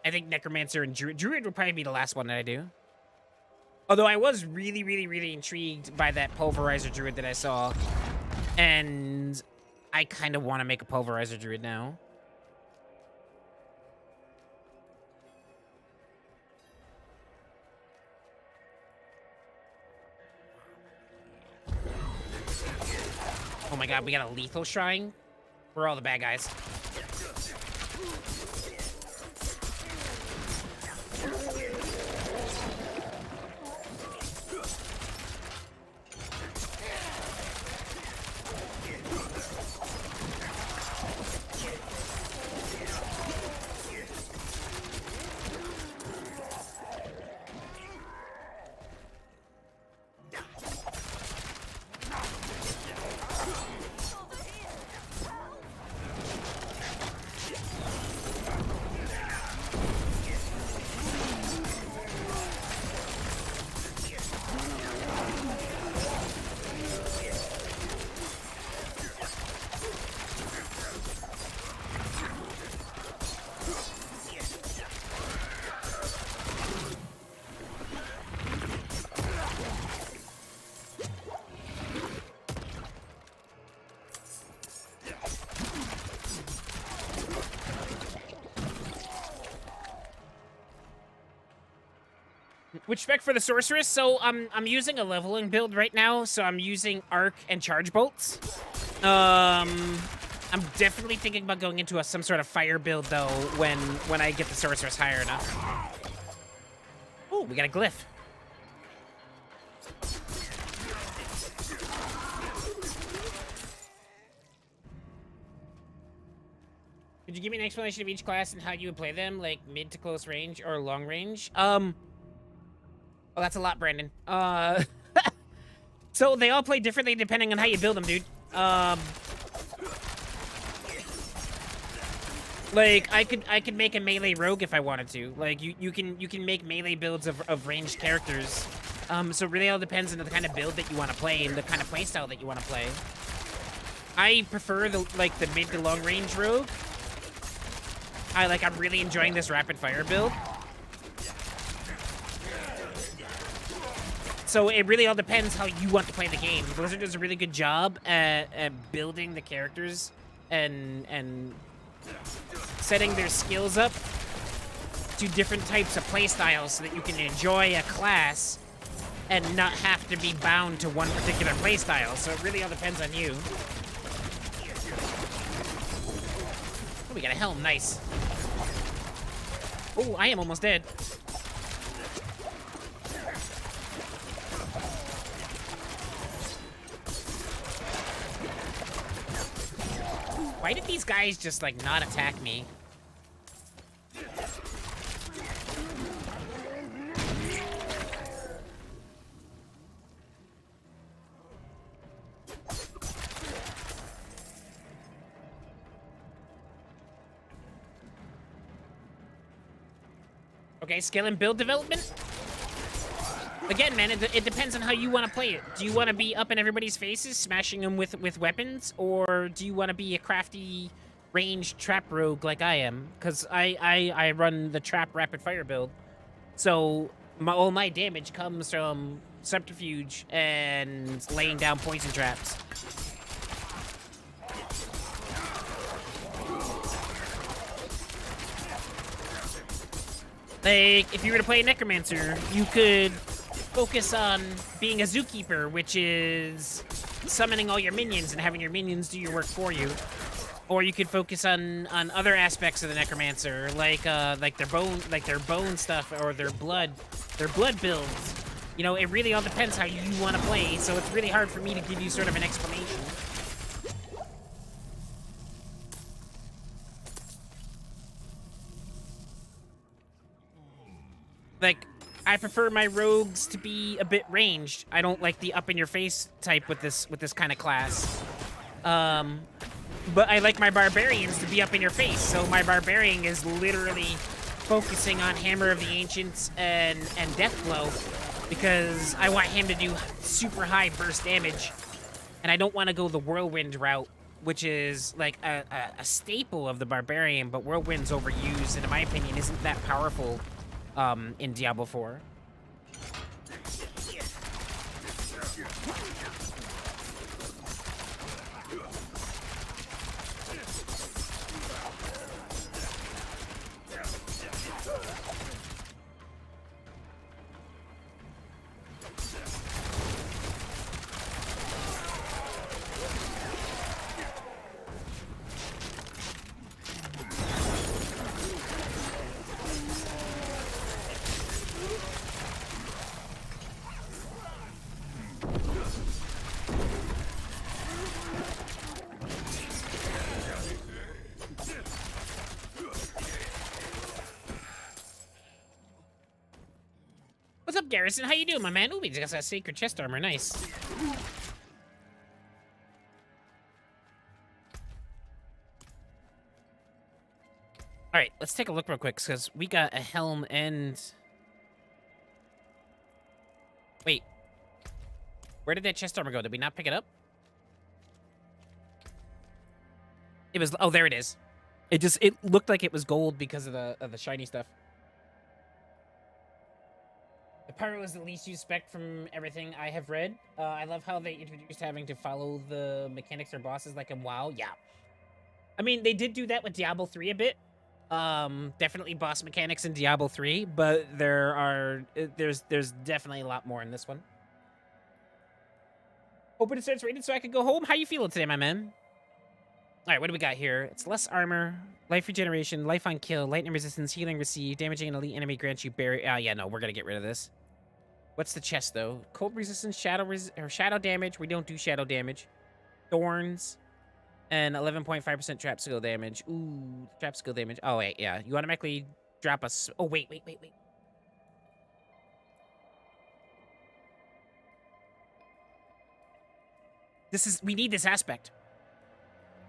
I think necromancer and druid will probably be the last one that I do. Although I was really intrigued by that pulverizer druid that I saw, and I kind of want to make a pulverizer druid now. Oh my god, we got a lethal shrine? Where are all the bad guys? Which spec for the sorceress? So I'm using a leveling build right now, so I'm using arc and charge bolts. I'm definitely thinking about going into some sort of fire build though when I get the sorceress higher enough. Oh, we got a glyph. Could you give me an explanation of each class and how you would play them, like mid to close range or long range? Oh, that's a lot, Brandon. So they all play differently depending on how you build them, dude. Like I could make a melee rogue if I wanted to. Like you can make melee builds of ranged characters. So it really all depends on the kind of build that you want to play and the kind of playstyle that you want to play. I prefer the mid to long range rogue. I'm really enjoying this rapid fire build. So it really all depends how you want to play the game. Blizzard does a really good job at building the characters and setting their skills up to different types of play styles so that you can enjoy a class and not have to be bound to one particular play style. So it really all depends on you. Oh, we got a helm. Nice. Oh, I am almost dead. Why did these guys just, like, not attack me? Okay, skill and build development. Again, man, it depends on how you want to play it. Do you want to be up in everybody's faces, smashing them with weapons? Or do you want to be a crafty, ranged trap rogue like I am? Because I run the trap rapid fire build. So all my damage comes from subterfuge and laying down poison traps. Like, if you were to play a Necromancer, you could focus on being a Zookeeper, which is summoning all your minions and having your minions do your work for you. Or you could focus on other aspects of the Necromancer, like their bone stuff or their blood builds. You know, it really all depends how you want to play, so it's really hard for me to give you sort of an explanation. Like, I prefer my rogues to be a bit ranged. I don't like the up-in-your-face type with this kind of class. But I like my barbarians to be up in your face. So my barbarian is literally focusing on Hammer of the Ancients and Deathblow because I want him to do super high burst damage, and I don't want to go the Whirlwind route, which is like a staple of the barbarian, but Whirlwind's overused, and in my opinion, isn't that powerful. In Diablo 4. What's up, Garrison? How you doing, my man? Ooh, we just got that sacred chest armor. Nice. All right, let's take a look real quick, because we got a helm and... Wait. Where did that chest armor go? Did we not pick it up? It was... Oh, there it is. It looked like it was gold because of the shiny stuff. The pyro is the least used spec from everything I have read. I love how they introduced having to follow the mechanics or bosses like in WoW. Yeah. I mean, they did do that with Diablo 3 a bit. Definitely boss mechanics in Diablo 3, but there's definitely a lot more in this one. Hoping it starts raining so I can go home. How you feeling today, my man? All right, what do we got here? It's less armor, life regeneration, life on kill, lightning resistance, healing received, damaging an elite enemy grants you barrier. Oh, yeah, no, we're gonna get rid of this. What's the chest, though? Cold resistance, shadow damage. We don't do shadow damage. Thorns, and 11.5% trap skill damage. Ooh, trap skill damage. Oh, wait, yeah. You automatically drop a... Oh, wait. We need this aspect.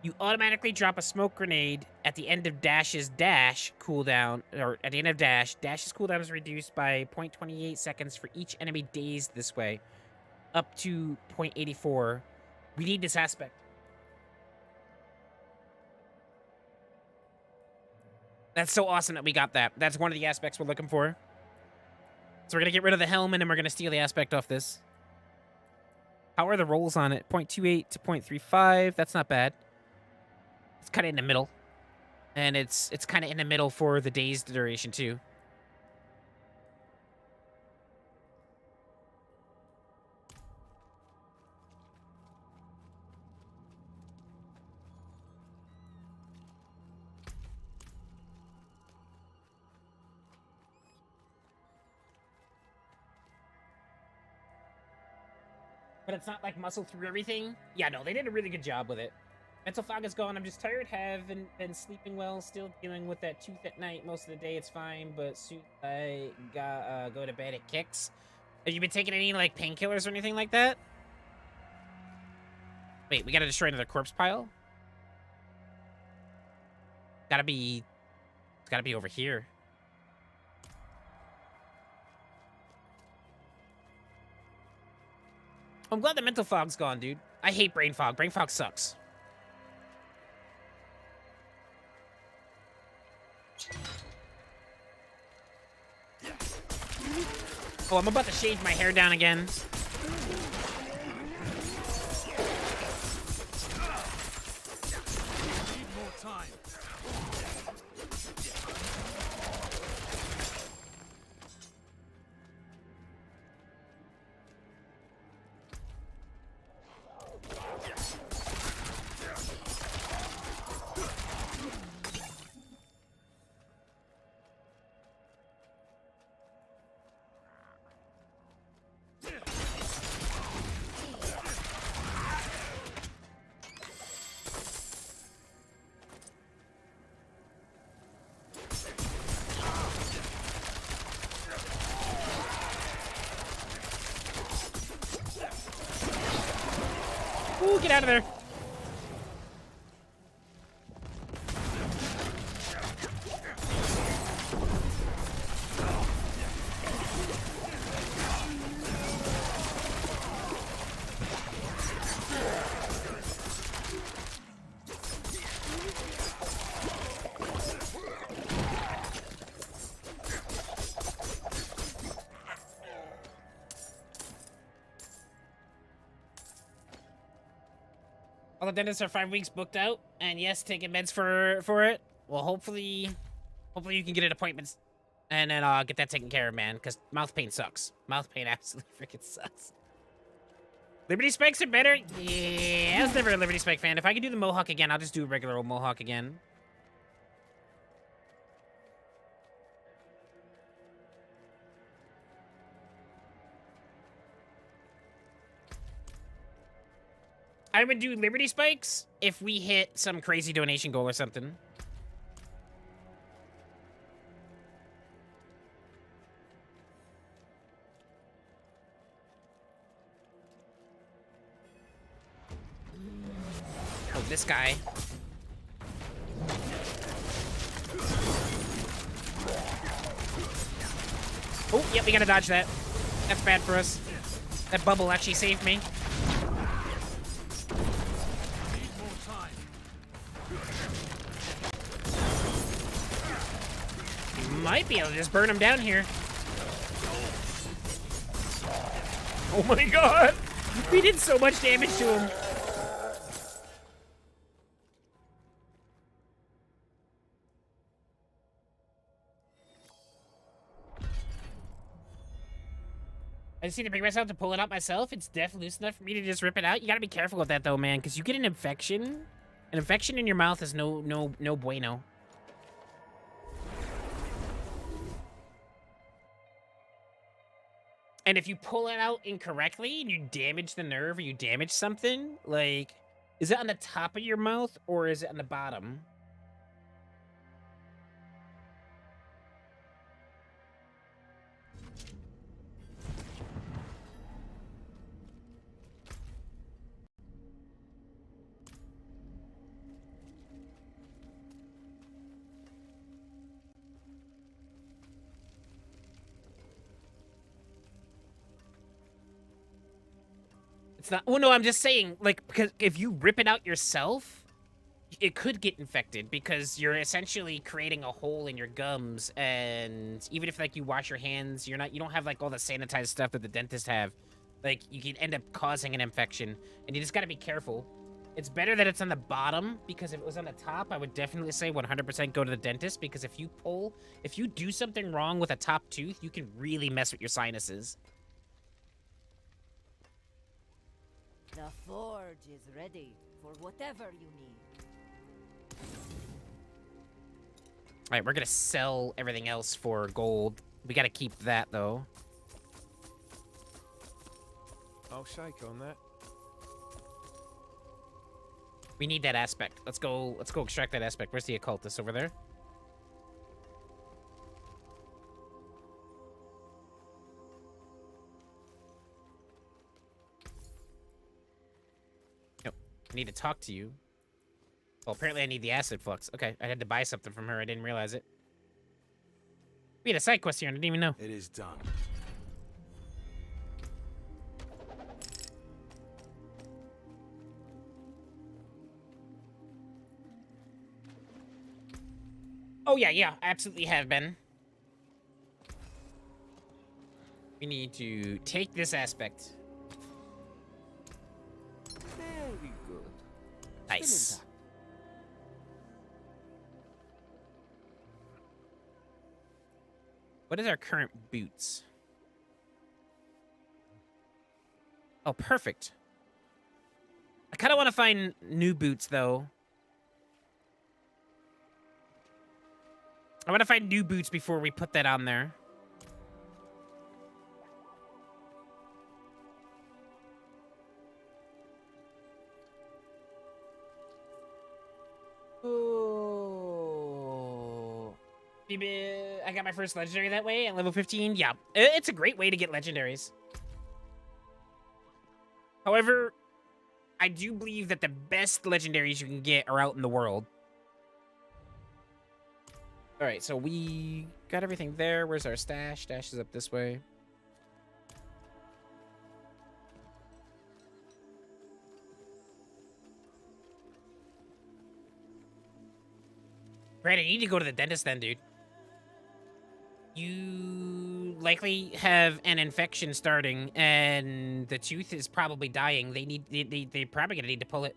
You automatically drop a smoke grenade at the end of Dash's dash cooldown, or at the end of Dash. Dash's cooldown is reduced by 0.28 seconds for each enemy dazed this way, up to 0.84. We need this aspect. That's so awesome that we got that. That's one of the aspects we're looking for. So we're gonna get rid of the helm and then we're gonna steal the aspect off this. How are the rolls on it? 0.28 to 0.35. That's not bad. It's kind of in the middle. And it's kind of in the middle for the day's duration too. But it's not like muscle through everything. Yeah, no, they did a really good job with it. Mental fog is gone. I'm just tired. Haven't been sleeping well. Still dealing with that tooth at night. Most of the day it's fine, but soon I go to bed, it kicks. Have you been taking any like painkillers or anything like that? Wait, we gotta destroy another corpse pile? It's gotta be over here. I'm glad the mental fog's gone, dude. I hate brain fog. Brain fog sucks. Oh, I'm about to shave my hair down again. Need more time. Ooh, get out of there. All the dentists are 5 weeks booked out, and yes, taking meds for it. Well, hopefully you can get an appointment, and then get that taken care of, man. Because mouth pain sucks. Mouth pain absolutely freaking sucks. Liberty spikes are better. Yeah, I was never a Liberty spike fan. If I could do the mohawk again, I'll just do a regular old mohawk again. I would do Liberty Spikes if we hit some crazy donation goal or something. Oh, this guy. Oh, yep, we gotta dodge that. That's bad for us. That bubble actually saved me. Might be able to just burn him down here. Oh my god! We did so much damage to him. I just need to bring myself to pull it out myself. It's definitely loose enough for me to just rip it out. You gotta be careful with that though, man, because you get an infection. An infection in your mouth is no bueno. And if you pull it out incorrectly and you damage the nerve or you damage something, like, is it on the top of your mouth or is it on the bottom? It's not. Well, no, I'm just saying, like, because if you rip it out yourself, it could get infected because you're essentially creating a hole in your gums, and even if like you wash your hands, you don't have like all the sanitized stuff that the dentists have. Like you can end up causing an infection, and you just got to be careful. It's better that it's on the bottom, because if it was on the top, I would definitely say 100% go to the dentist, because if you do something wrong with a top tooth, you can really mess with your sinuses. The forge is ready for whatever you need. All right, we're gonna sell everything else for gold. We gotta keep that though. I'll shake on that. We need that aspect. Let's go extract that aspect. Where's the occultist? Over there? Nope. I need to talk to you. Well, apparently I need the acid flux. Okay, I had to buy something from her. I didn't realize it. We had a side quest here, and I didn't even know. It is done. Oh, yeah, absolutely have been. We need to take this aspect. Very good. Nice. Still intact. What is our current boots? Oh, perfect. I kind of want to find new boots, though. I want to find new boots before we put that on there. Oh. Maybe I got my first legendary that way at level 15. Yeah, it's a great way to get legendaries. However, I do believe that the best legendaries you can get are out in the world. All right, so we got everything there. Where's our stash? Stash is up this way. Brandon, you need to go to the dentist then, dude. You likely have an infection starting, and the tooth is probably dying. They're probably gonna need to pull it.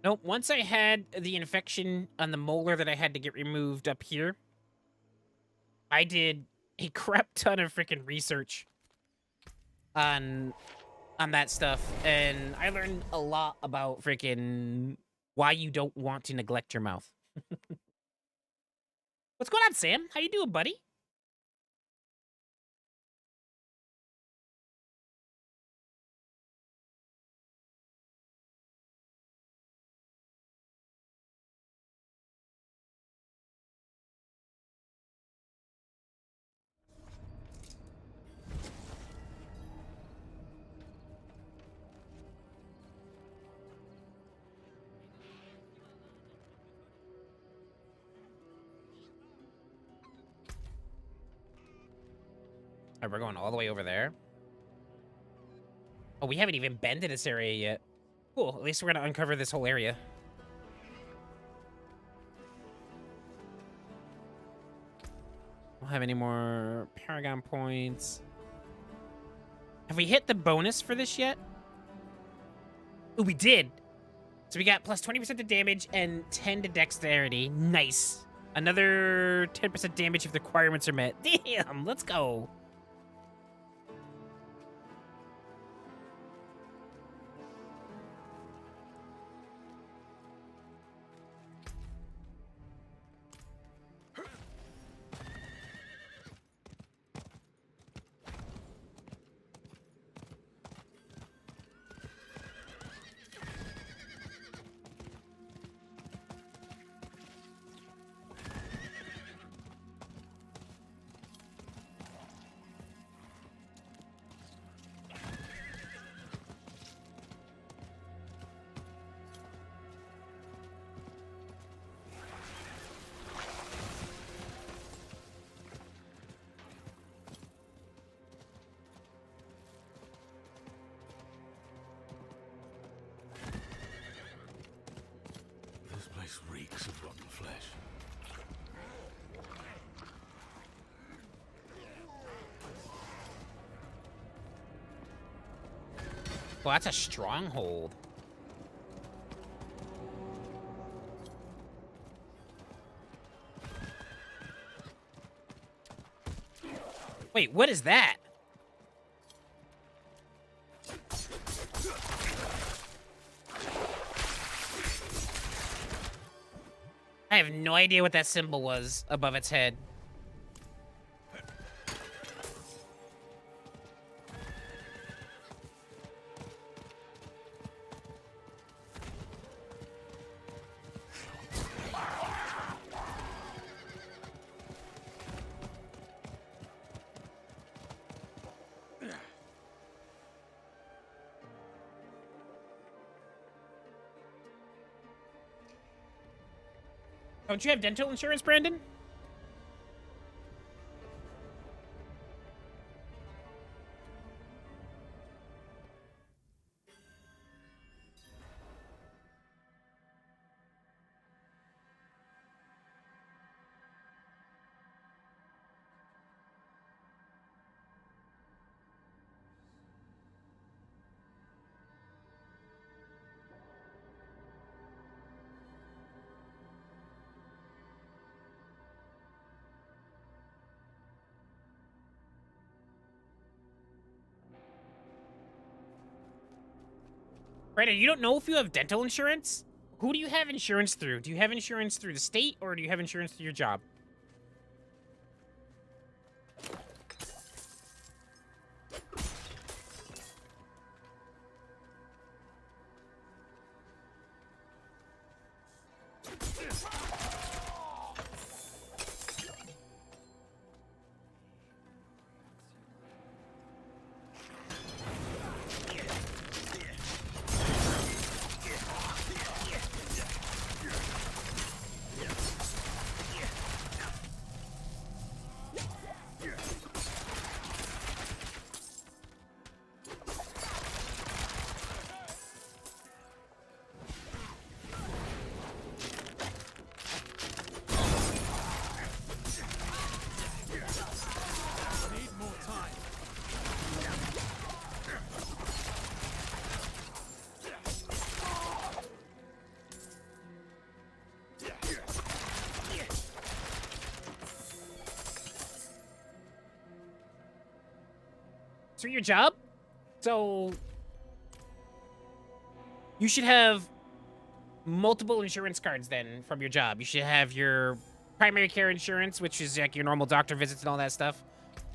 Nope, once I had the infection on the molar that I had to get removed up here, I did a crap ton of freaking research on that stuff, and I learned a lot about freaking why you don't want to neglect your mouth. What's going on, Sam? How you doing, buddy? All right, we're going all the way over there. Oh, we haven't even been to this area yet. Cool, at least we're gonna uncover this whole area. Don't have any more Paragon points. Have we hit the bonus for this yet? Oh, we did. So we got plus 20% to damage and 10 to dexterity. Nice. Another 10% damage if the requirements are met. Damn, let's go. Well, that's a stronghold. Wait, what is that? I have no idea what that symbol was above its head. Don't you have dental insurance, Brandon? Brandon, you don't know if you have dental insurance? Who do you have insurance through? Do you have insurance through the state, or do you have insurance through your job? So your job? So you should have multiple insurance cards then from your job. You should have your primary care insurance, which is like your normal doctor visits and all that stuff.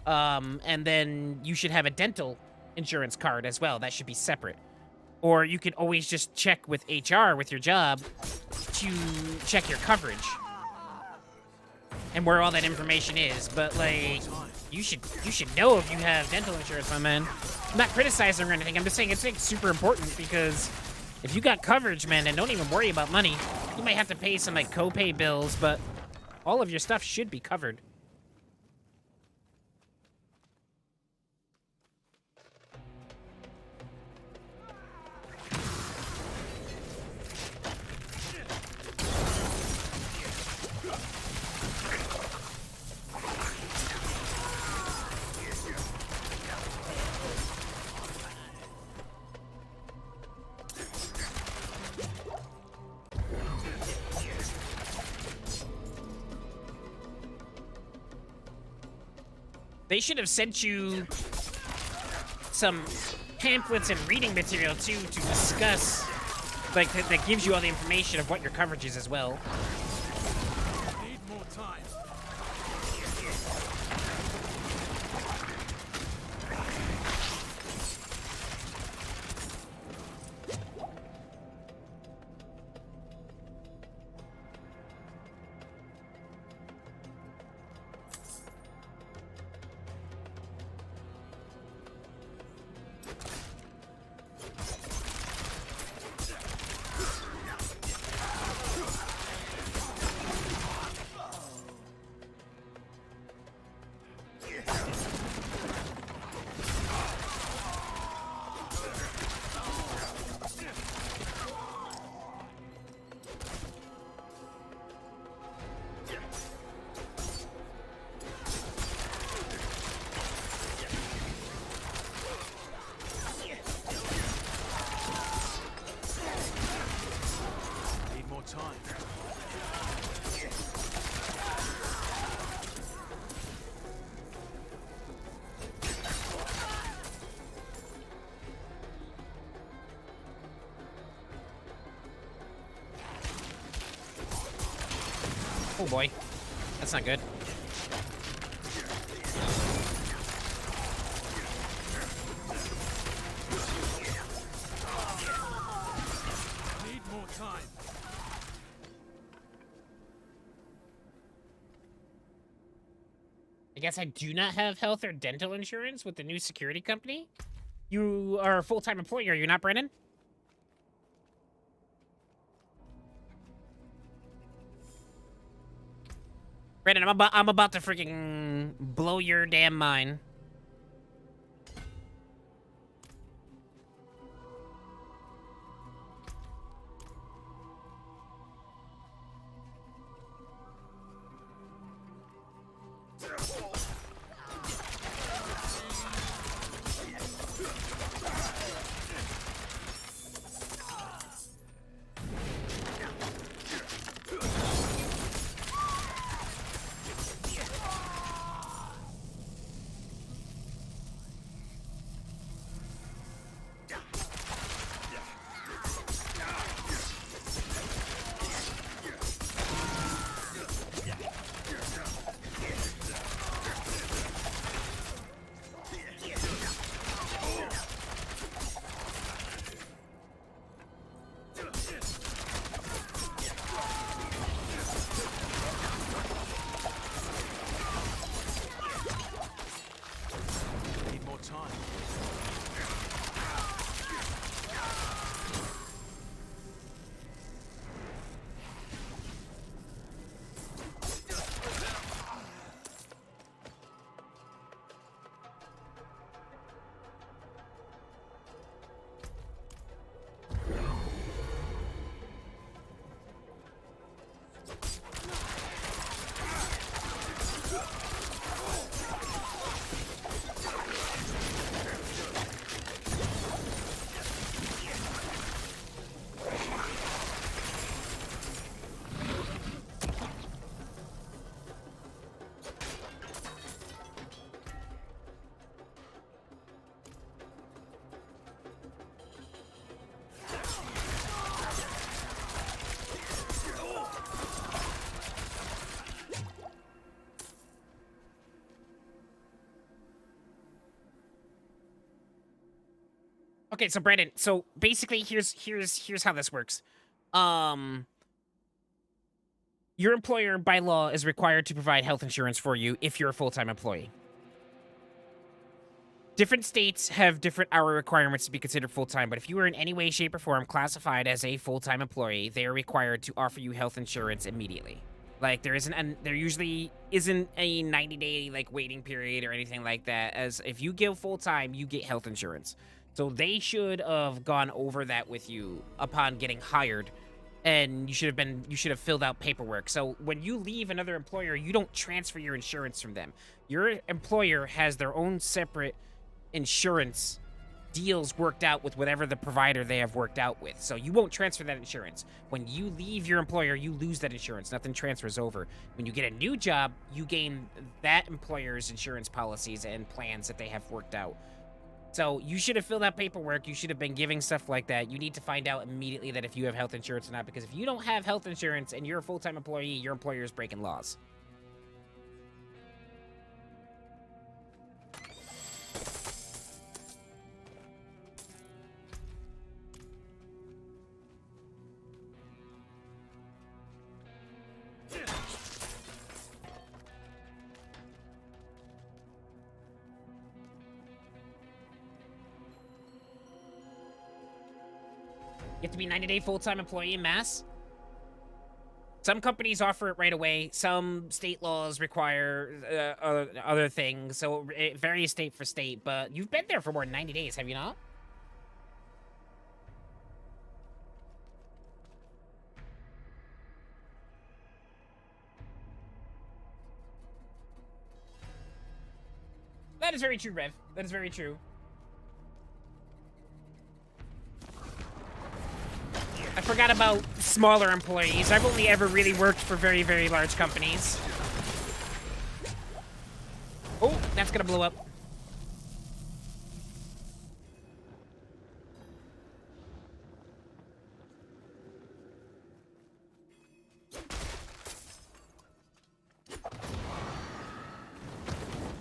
And then you should have a dental insurance card as well. That should be separate. Or you can always just check with HR with your job to check your coverage and where all that information is. But like, you should know if you have dental insurance, my man. I'm not criticizing or anything. I'm just saying it's like super important, because if you got coverage, man, then don't even worry about money. You might have to pay some like copay bills, but all of your stuff should be covered. They should have sent you some pamphlets and reading material, too, to discuss, like, that gives you all the information of what your coverage is as well. Need more time. Oh boy. That's not good. Need more time. I guess I do not have health or dental insurance with the new security company. You are a full-time employee, are you not, Brennan? Brennan, I'm about to freaking blow your damn mind. Need more time. Okay, so Brandon, so basically here's how this works. Your employer by law is required to provide health insurance for you if you're a full-time employee. Different states have different hour requirements to be considered full-time, but if you are in any way, shape, or form classified as a full-time employee, they are required to offer you health insurance immediately. Like, there usually isn't a 90-day, like, waiting period or anything like that, as if you give full-time, you get health insurance. So they should have gone over that with you upon getting hired, and you should have filled out paperwork. So when you leave another employer, you don't transfer your insurance from them. Your employer has their own separate insurance deals worked out with whatever the provider they have worked out with. So you won't transfer that insurance. When you leave your employer, you lose that insurance. Nothing transfers over. When you get a new job, you gain that employer's insurance policies and plans that they have worked out. So you should have filled out paperwork. You should have been giving stuff like that. You need to find out immediately that if you have health insurance or not, because if you don't have health insurance and you're a full-time employee, your employer is breaking laws. You have to be 90-day full-time employee in Mass. Some companies offer it right away. Some state laws require other things. So it varies state for state. But you've been there for more than 90 days, have you not? That is very true, Rev. That is very true. I forgot about smaller employees. I've only ever really worked for very, very large companies. Oh, that's gonna blow up.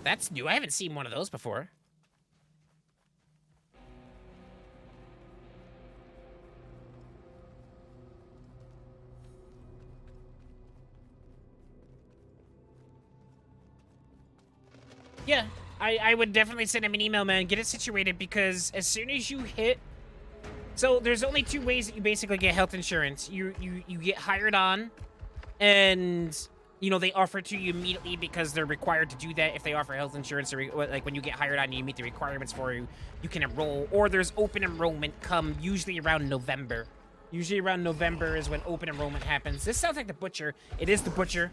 That's new. I haven't seen one of those before. Yeah, I would definitely send him an email, man. Get it situated, because as soon as you hit... So there's only 2 ways that you basically get health insurance. You get hired on, and, you know, they offer it to you immediately because they're required to do that. If they offer health insurance, or like when you get hired on and you meet the requirements for you, you can enroll. Or there's open enrollment come usually around November. Usually around November is when open enrollment happens. This sounds like the Butcher. It is the Butcher.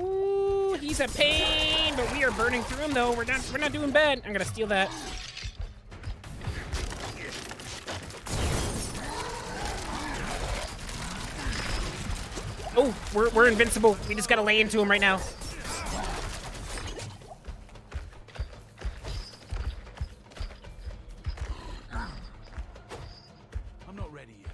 Ooh, he's a pain, but we are burning through him though. We're not doing bad. I'm gonna steal that. Oh, we're invincible. We just gotta lay into him right now. I'm not ready yet.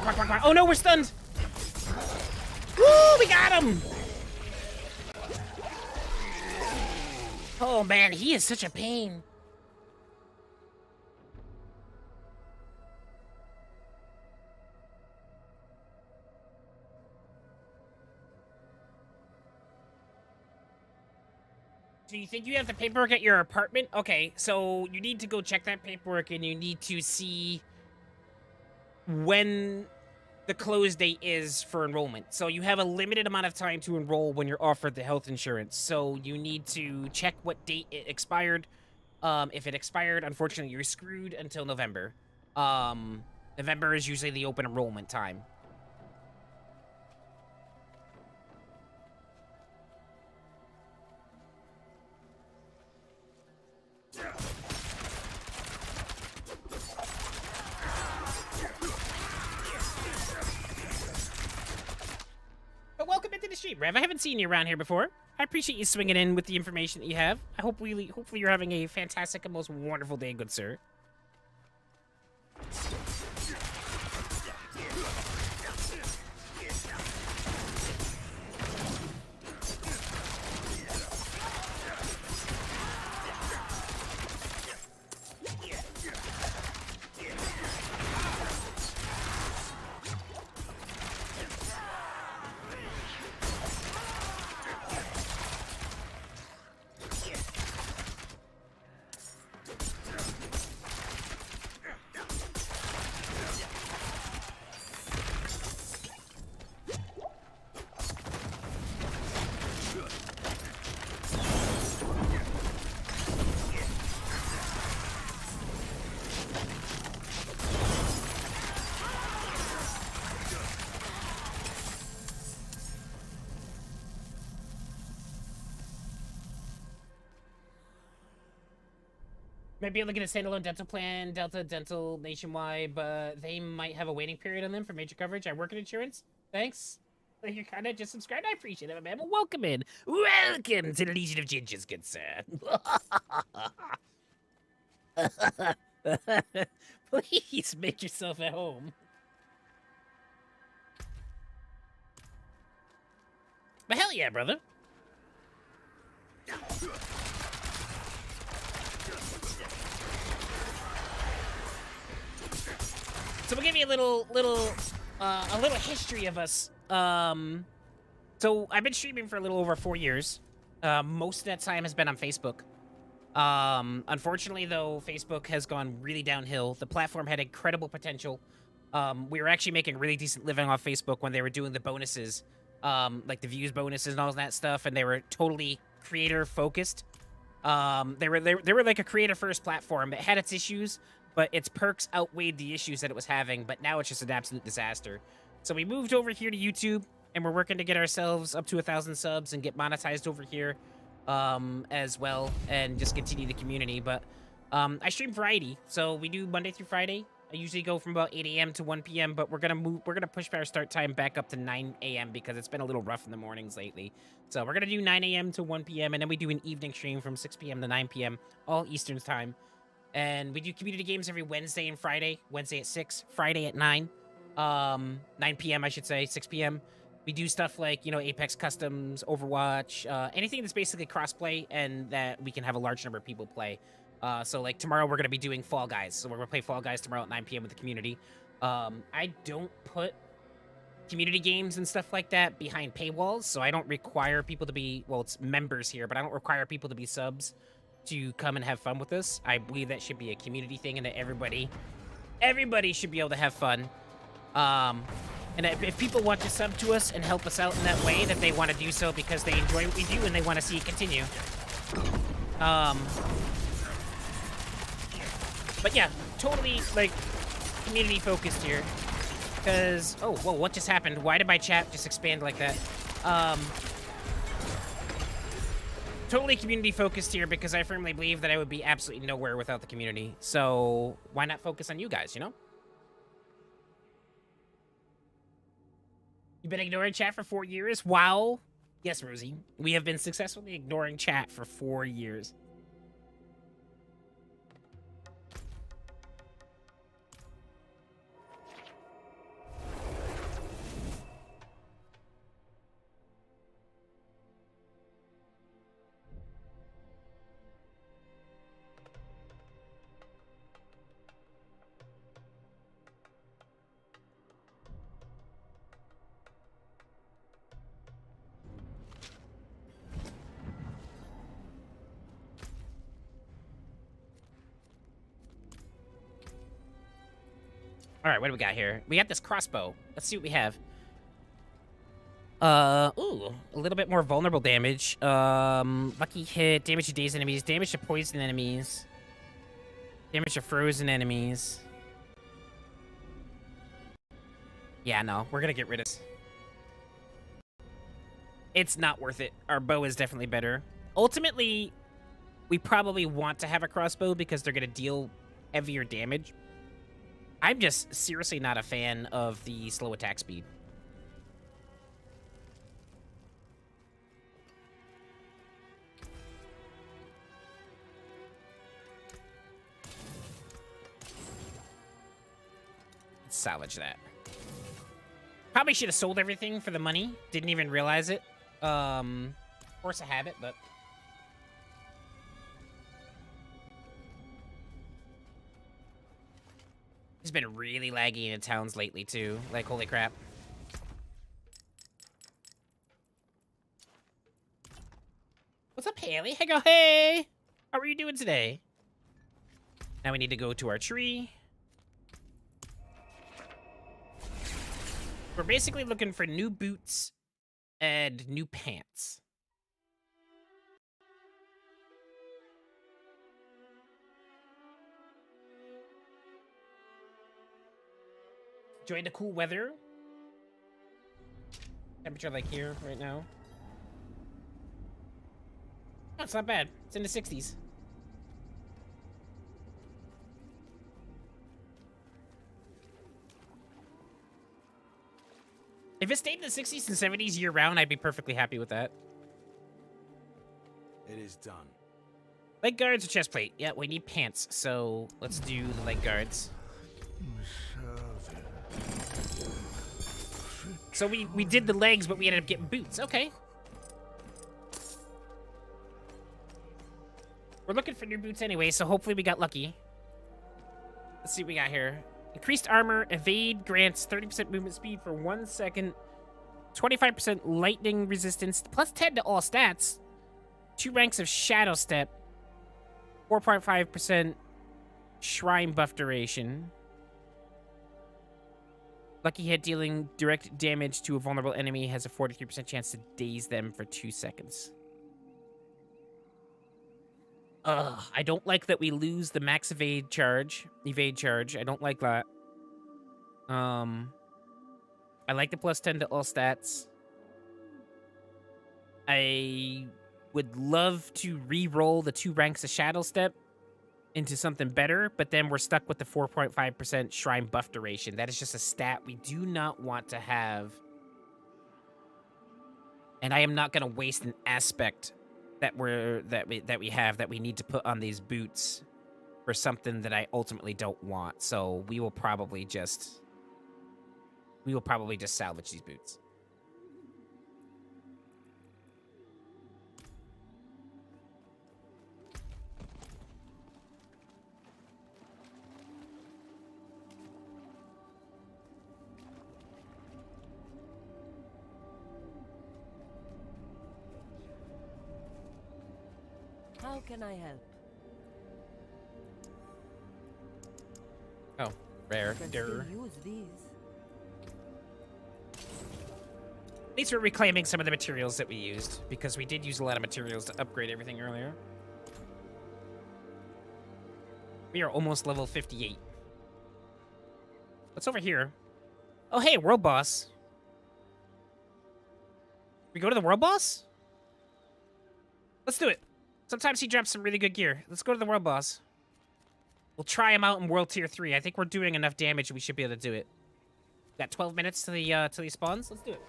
Come on. Oh no, we're stunned. Woo, we got him. Oh man, he is such a pain. So you think you have the paperwork at your apartment? Okay, so you need to go check that paperwork, and you need to see when the close date is for enrollment. So you have a limited amount of time to enroll when you're offered the health insurance. So you need to check what date it expired. If it expired, unfortunately, you're screwed until November. November is usually the open enrollment time. But welcome into the stream, Rev. I haven't seen you around here before. I appreciate you swinging in with the information that you have. Hopefully you're having a fantastic and most wonderful day, good sir. Might be able to get a standalone dental plan, Delta Dental nationwide, but they might have a waiting period on them for major coverage. I work in insurance. Thanks. You're kind of just subscribed. I appreciate it, man. Well, welcome in. Welcome to the Legion of Gingers, good sir. Please make yourself at home. But hell yeah, brother. So we'll give you a little history of us. So I've been streaming for a little over 4 years. Most of that time has been on Facebook. Unfortunately, though, Facebook has gone really downhill. The platform had incredible potential. We were actually making really decent living off Facebook when they were doing the bonuses, like the views bonuses and all that stuff, and they were totally creator focused. They were like a creator first platform. It had its issues, but its perks outweighed the issues that it was having. But now it's just an absolute disaster. So we moved over here to YouTube. and we're working to get ourselves up to 1,000 subs and get monetized over here as well, and just continue the community. But I stream variety, so we do Monday through Friday. I usually go from about 8 a.m. to 1 p.m., but we're gonna push our start time back up to 9 a.m. because it's been a little rough in the mornings lately. So we're gonna do 9 a.m. to 1 p.m. and then we do an evening stream from 6 p.m. to 9 p.m. all Eastern time. And we do community games every Wednesday and Friday. Wednesday at 6, Friday at 9. 9 p.m. I should say, 6 p.m. We do stuff like, you know, Apex Customs, Overwatch, anything that's basically crossplay and that we can have a large number of people play. So like tomorrow we're going to be doing Fall Guys. So we're going to play Fall Guys tomorrow at 9 p.m. with the community. I don't put community games and stuff like that behind paywalls, so I don't require people to be, well, it's members here, but I don't require people to be subs to come and have fun with us. I believe that should be a community thing and that everybody should be able to have fun. And if people want to sub to us and help us out in that way, that they want to do so because they enjoy what we do and they want to see it continue. But yeah, totally, like, community focused here. Because, oh, whoa, what just happened? Why did my chat just expand like that? Totally community focused here because I firmly believe that I would be absolutely nowhere without the community. So why not focus on you guys, you know? You've been ignoring chat for 4 years? Wow. Yes, Rosie. We have been successfully ignoring chat for 4 years. All right, what do we got here? We got this crossbow. Let's see what we have. Ooh, a little bit more vulnerable damage. Lucky hit, damage to dazed enemies, damage to poison enemies, damage to frozen enemies. Yeah, no, we're gonna get rid of this. It's not worth it. Our bow is definitely better. Ultimately, we probably want to have a crossbow because they're gonna deal heavier damage. I'm just seriously not a fan of the slow attack speed. Let's salvage that. Probably should have sold everything for the money. Didn't even realize it. Force of habit, but... It's been really laggy in towns lately, too. Like, holy crap. What's up, Haley? Hey, go, hey! How are you doing today? Now we need to go to our tree. We're basically looking for new boots and new pants. Enjoying the cool weather. Temperature like here right now. Oh, it's not bad. It's in the 60s. If it stayed in the 60s and 70s year round, I'd be perfectly happy with that. It is done. Leg guards or chest plate? Yeah, we need pants, so let's do the leg guards. So we did the legs, but we ended up getting boots. Okay. We're looking for new boots anyway, so hopefully we got lucky. Let's see what we got here. Increased armor, evade grants 30% movement speed for 1 second, 25% lightning resistance, plus 10 to all stats, 2 ranks of shadow step, 4.5% shrine buff duration. Lucky hit dealing direct damage to a vulnerable enemy has a 43% chance to daze them for 2 seconds. I don't like that we lose the max evade charge. I don't like that. I like the plus 10 to all stats. I would love to re-roll the 2 ranks of Shadow Step into something better, but then we're stuck with the 4.5% Shrine buff duration. That is just a stat we do not want to have. And I am not going to waste an aspect that we need to put on these boots for something that I ultimately don't want. So we will probably just salvage these boots. How can I help? Oh, rare. Can Durr. still use these. At least we're reclaiming some of the materials that we used, because we did use a lot of materials to upgrade everything earlier. We are almost level 58. What's over here? Oh, hey, world boss. We go to the world boss? Let's do it. Sometimes he drops some really good gear. Let's go to the world boss. We'll try him out in world tier 3. I think we're doing enough damage. We should be able to do it. Got 12 minutes to the till he spawns. Let's do it.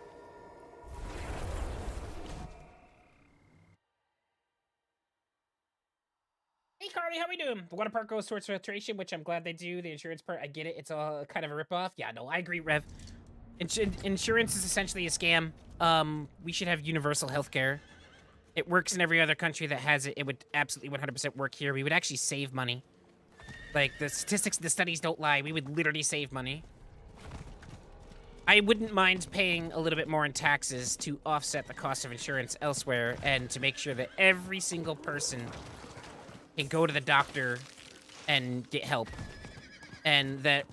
Hey, Carly, how we doing? The water part goes towards filtration, which I'm glad they do. The insurance part, I get it. It's all kind of a ripoff. Yeah, no, I agree, Rev. Insurance is essentially a scam. We should have universal healthcare. It works in every other country that has it. It would absolutely 100% work here. We would actually save money. Like, the statistics, the studies don't lie. We would literally save money. I wouldn't mind paying a little bit more in taxes to offset the cost of insurance elsewhere and to make sure that every single person can go to the doctor and get help. And that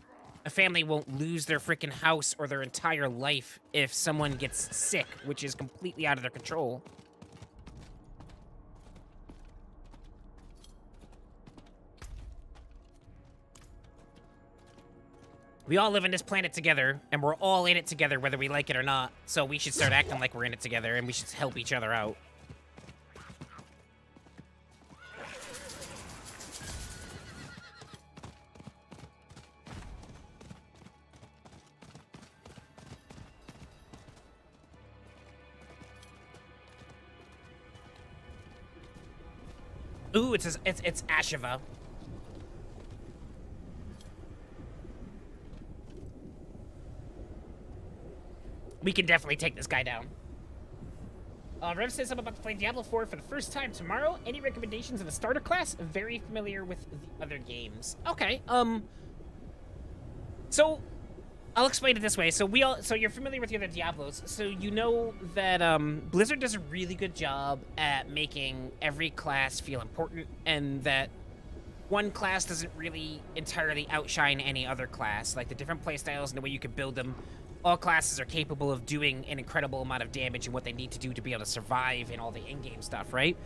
a family won't lose their freaking house or their entire life if someone gets sick, which is completely out of their control. We all live on this planet together, and we're all in it together, whether we like it or not. So we should start acting like we're in it together, and we should help each other out. Ooh, it's Asheva. We can definitely take this guy down. Rev says I'm about to play Diablo 4 for the first time tomorrow. Any recommendations of a starter class? Very familiar with the other games. Okay, so I'll explain it this way. So you're familiar with the other Diablos. So you know that Blizzard does a really good job at making every class feel important, and that one class doesn't really entirely outshine any other class. Like the different playstyles and the way you can build them. All classes are capable of doing an incredible amount of damage and what they need to do to be able to survive and all the in-game stuff, right?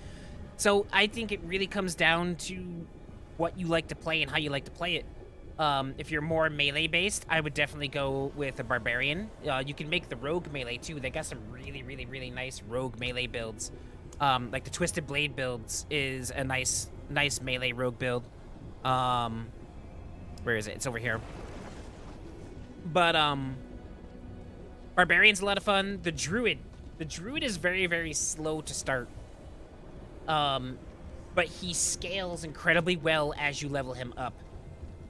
So I think it really comes down to what you like to play and how you like to play it. If you're more melee-based, I would definitely go with a Barbarian. You can make the Rogue melee, too. They got some really, really, really nice Rogue melee builds. Like the Twisted Blade builds is a nice melee Rogue build. Where is it? It's over here. But, Barbarian's a lot of fun. The Druid is very, very slow to start. But he scales incredibly well as you level him up.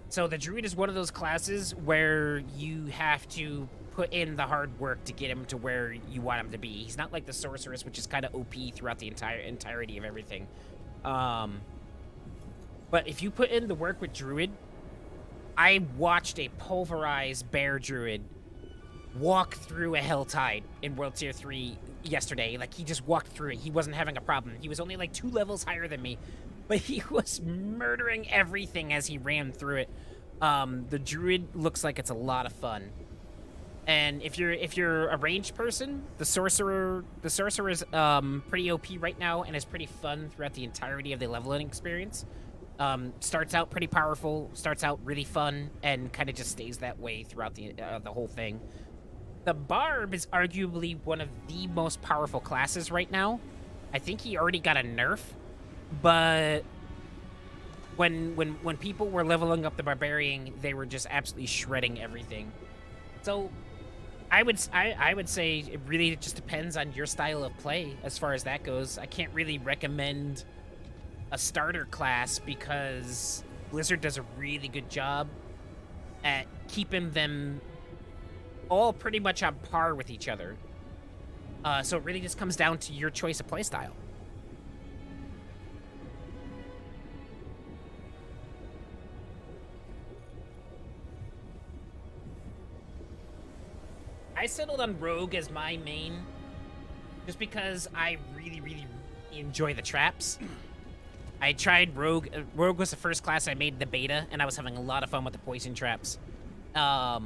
So the Druid is one of those classes where you have to put in the hard work to get him to where you want him to be. He's not like the Sorceress, which is kind of OP throughout the entirety of everything. But if you put in the work with Druid, I watched a pulverized Bear Druid walk through a Helltide in World Tier 3 yesterday. Like, he just walked through it. He wasn't having a problem. He was only like 2 levels higher than me, but he was murdering everything as he ran through it. The Druid looks like it's a lot of fun. And if you're a ranged person, the Sorcerer is pretty OP right now and is pretty fun throughout the entirety of the leveling experience. Starts out pretty powerful, starts out really fun, and kind of just stays that way throughout the whole thing. The Barb is arguably one of the most powerful classes right now. I think he already got a nerf, but when people were leveling up the Barbarian, they were just absolutely shredding everything. So I would say it really just depends on your style of play as far as that goes. I can't really recommend a starter class because Blizzard does a really good job at keeping them all pretty much on par with each other. So it really just comes down to your choice of playstyle. I settled on Rogue as my main just because I really enjoy the traps. I tried Rogue. Rogue was the first class I made in the beta, and I was having a lot of fun with the poison traps. So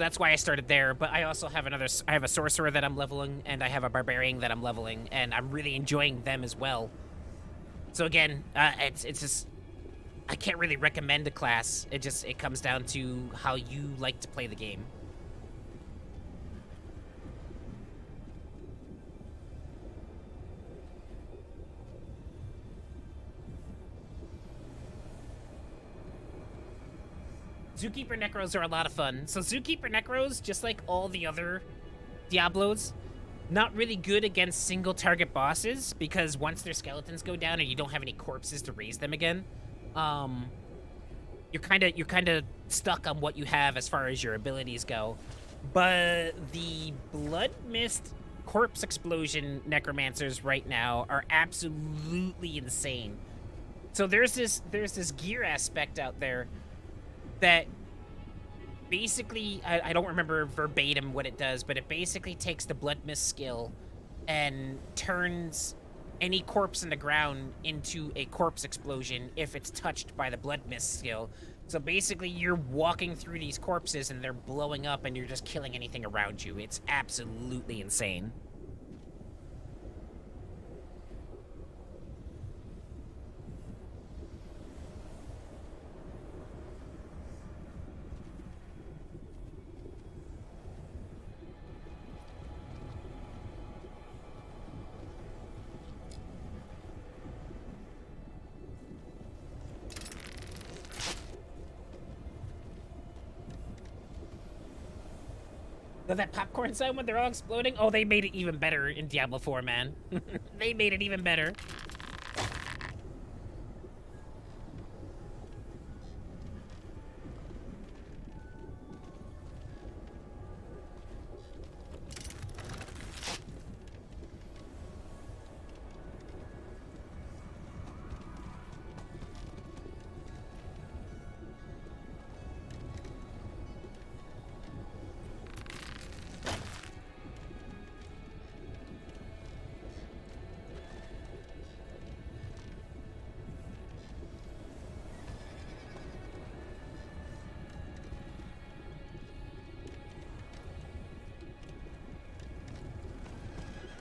that's why I started there, but I also have I have a sorcerer that I'm leveling, and I have a barbarian that I'm leveling, and I'm really enjoying them as well. So again, it's just, I can't really recommend a class. It comes down to how you like to play the game. Zookeeper Necros are a lot of fun. So Zookeeper Necros, just like all the other Diablos, not really good against single target bosses because once their skeletons go down and you don't have any corpses to raise them again, you're kind of stuck on what you have as far as your abilities go. But the Blood Mist Corpse Explosion Necromancers right now are absolutely insane. So there's this gear aspect out there that basically, I don't remember verbatim what it does, but it basically takes the Blood Mist skill and turns any corpse in the ground into a corpse explosion if it's touched by the Blood Mist skill. So basically, you're walking through these corpses and they're blowing up and you're just killing anything around you. It's absolutely insane. That popcorn sound when they're all exploding? Oh, they made it even better in Diablo 4, man. They made it even better.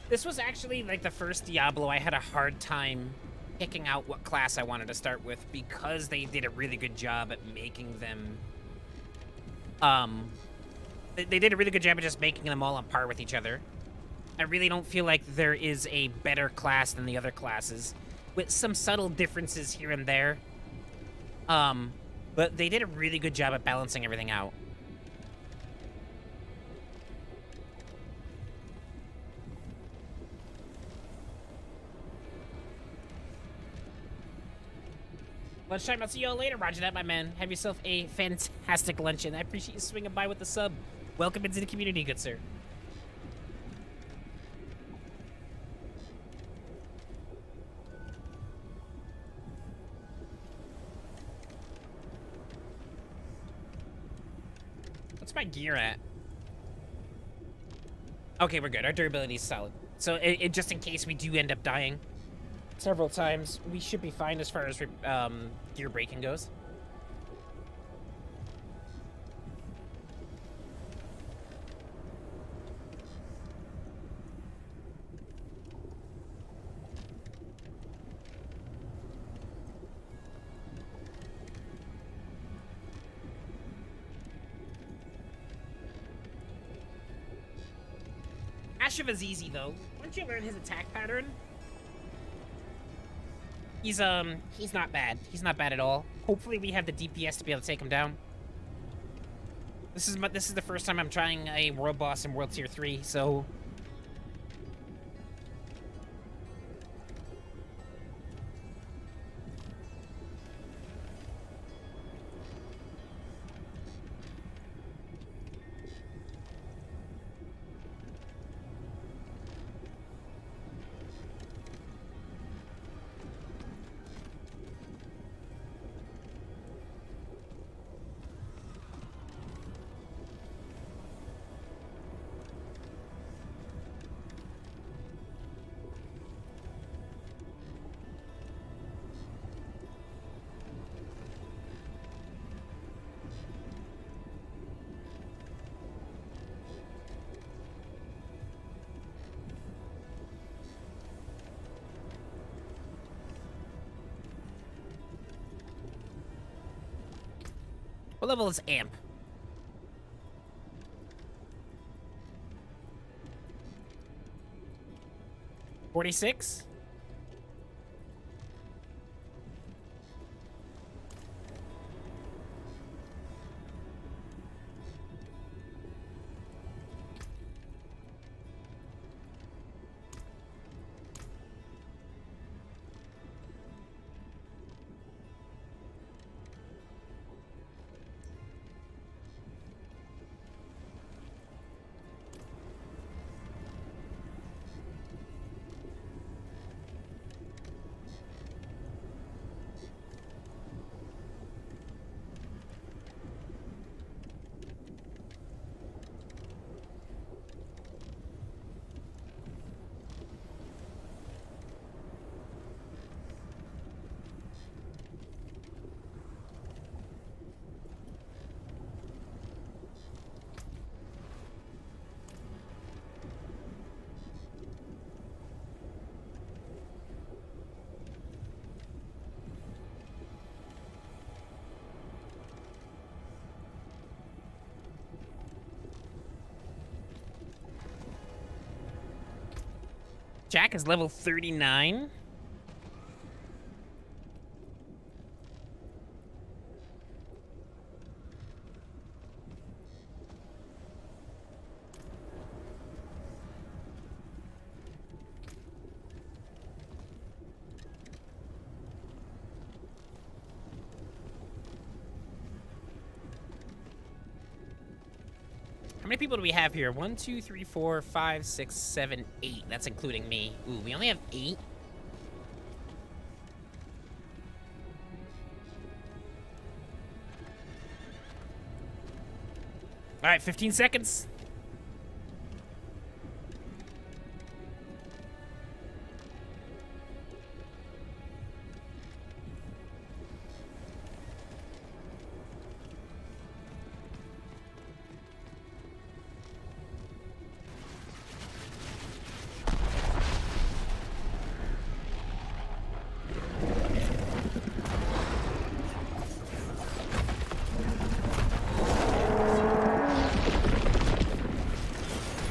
This was actually like the first Diablo I had a hard time picking out what class I wanted to start with because they did a really good job at making them they did a really good job of just making them all on par with each other. I really don't feel like there is a better class than the other classes, with some subtle differences here and there. But they did a really good job at balancing everything out. Lunchtime, I'll see you all later. Roger that, my man. Have yourself a fantastic luncheon. I appreciate you swinging by with the sub. Welcome into the community, good sir. What's my gear at? Okay, we're good. Our durability is solid. So just in case we do end up dying several times, we should be fine as far as gear breaking goes. Cashapp is easy, though. Once you learn his attack pattern, he's not bad. He's not bad at all. Hopefully we have the DPS to be able to take him down. This is the first time I'm trying a world boss in World Tier 3, so... What level is Amp? 46? Jack is level 39. How many people do we have here? 1, 2, 3, 4, 5, 6, 7, 8. That's including me. Ooh, we only have 8? All right, 15 seconds.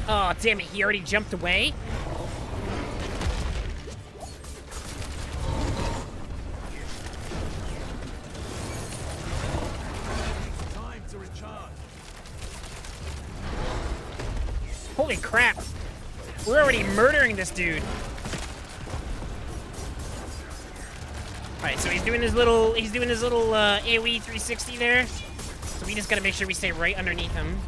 Oh, damn it, he already jumped away? Time to recharge. Holy crap. We're already murdering this dude. Alright, so he's doing his little AoE 360 there. So we just gotta make sure we stay right underneath him.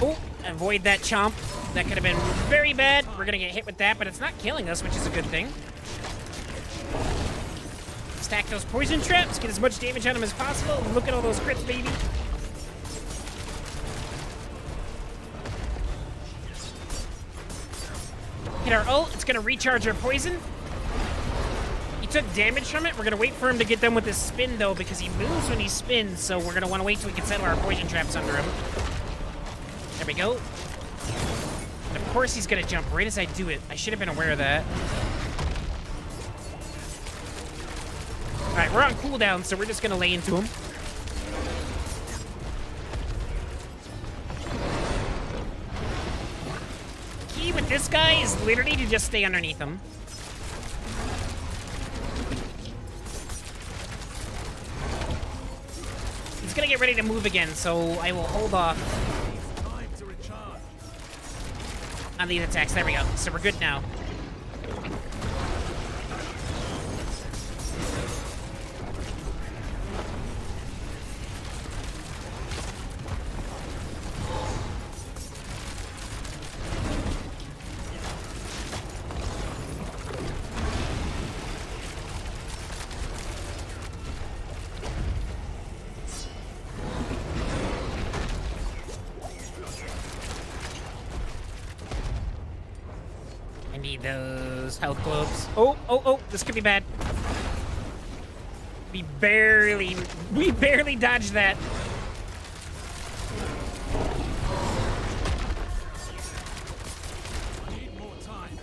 Oh, avoid that chomp. That could have been very bad. We're gonna get hit with that, but it's not killing us, which is a good thing. Stack those poison traps, get as much damage on him as possible. Look at all those crits, baby. Hit our ult, it's gonna recharge our poison. He took damage from it. We're gonna wait for him to get done with his spin though, because he moves when he spins, so we're gonna wanna wait till we can settle our poison traps under him. There we go. And of course he's gonna jump right as I do it. I should have been aware of that. Alright, we're on cooldown, so we're just gonna lay into him. with this guy is literally to just stay underneath him. He's gonna get ready to move again, so I will hold off Time to recharge. on these attacks. There we go. So we're good now. I need those health globes. Oh, this could be bad. We barely dodged that. Need more time.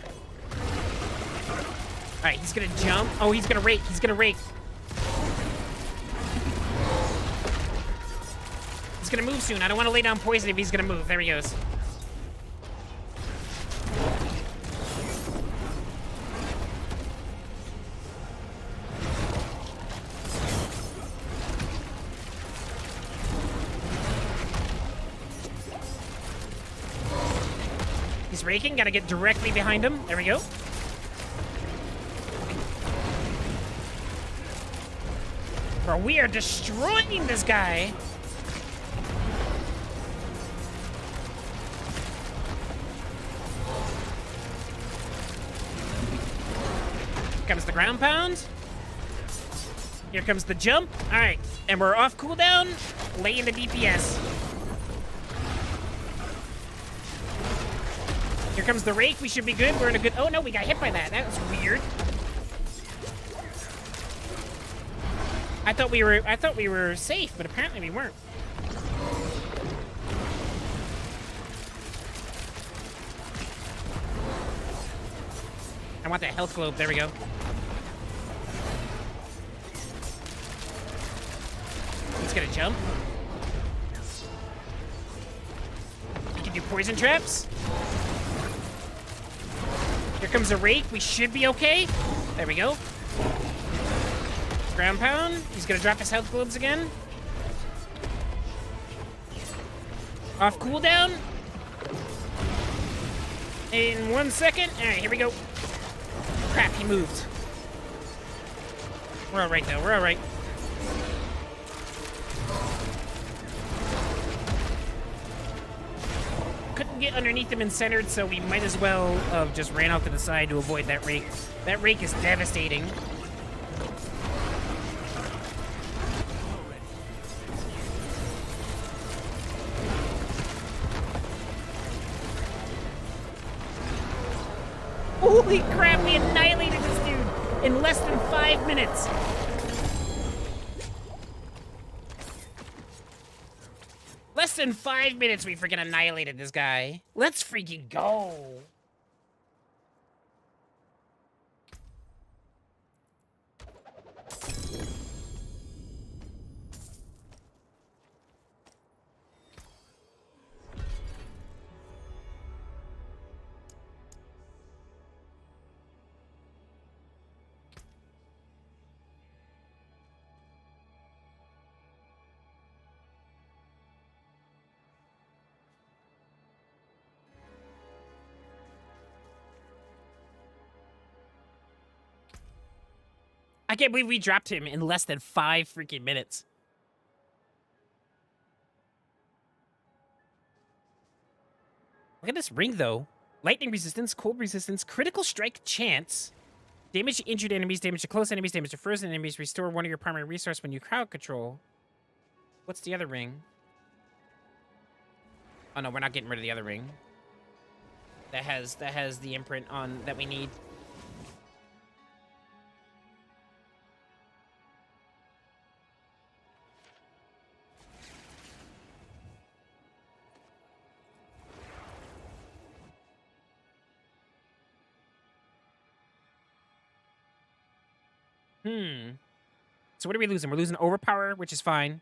All right, he's gonna jump. Oh, he's gonna rake. He's gonna rake. He's gonna move soon. I don't want to lay down poison if he's gonna move. There he goes. He's raking. Gotta get directly behind him. There we go. Bro, we are destroying this guy. Here comes the ground pound. Here comes the jump. All right, and we're off cooldown. Lay into DPS. Here comes the rake. We should be good. We're in a good. Oh no, we got hit by that. That was weird. I thought we were safe, but apparently we weren't. I want that health globe. There we go. He's gonna jump. We can do poison traps. Here comes a rake. We should be okay. There we go. Ground pound. He's gonna drop his health globes again. Off cooldown. In 1 second. All right, here we go. Crap, he moved. We're all right though. We're all right. Couldn't get underneath him and centered, so we might as well have just ran off to the side to avoid that rake. That rake is devastating. Holy crap, we annihilated this dude in less than 5 minutes. Less than 5 minutes we freaking annihilated this guy. Let's freaking go. I can't believe we dropped him in less than 5 freaking minutes. Look at this ring, though. Lightning resistance, cold resistance, critical strike chance, damage to injured enemies, damage to close enemies, damage to frozen enemies, restore one of your primary resource when you crowd control. What's the other ring? Oh, no, we're not getting rid of the other ring. That has the imprint on that we need. So what are we losing? We're losing overpower, which is fine.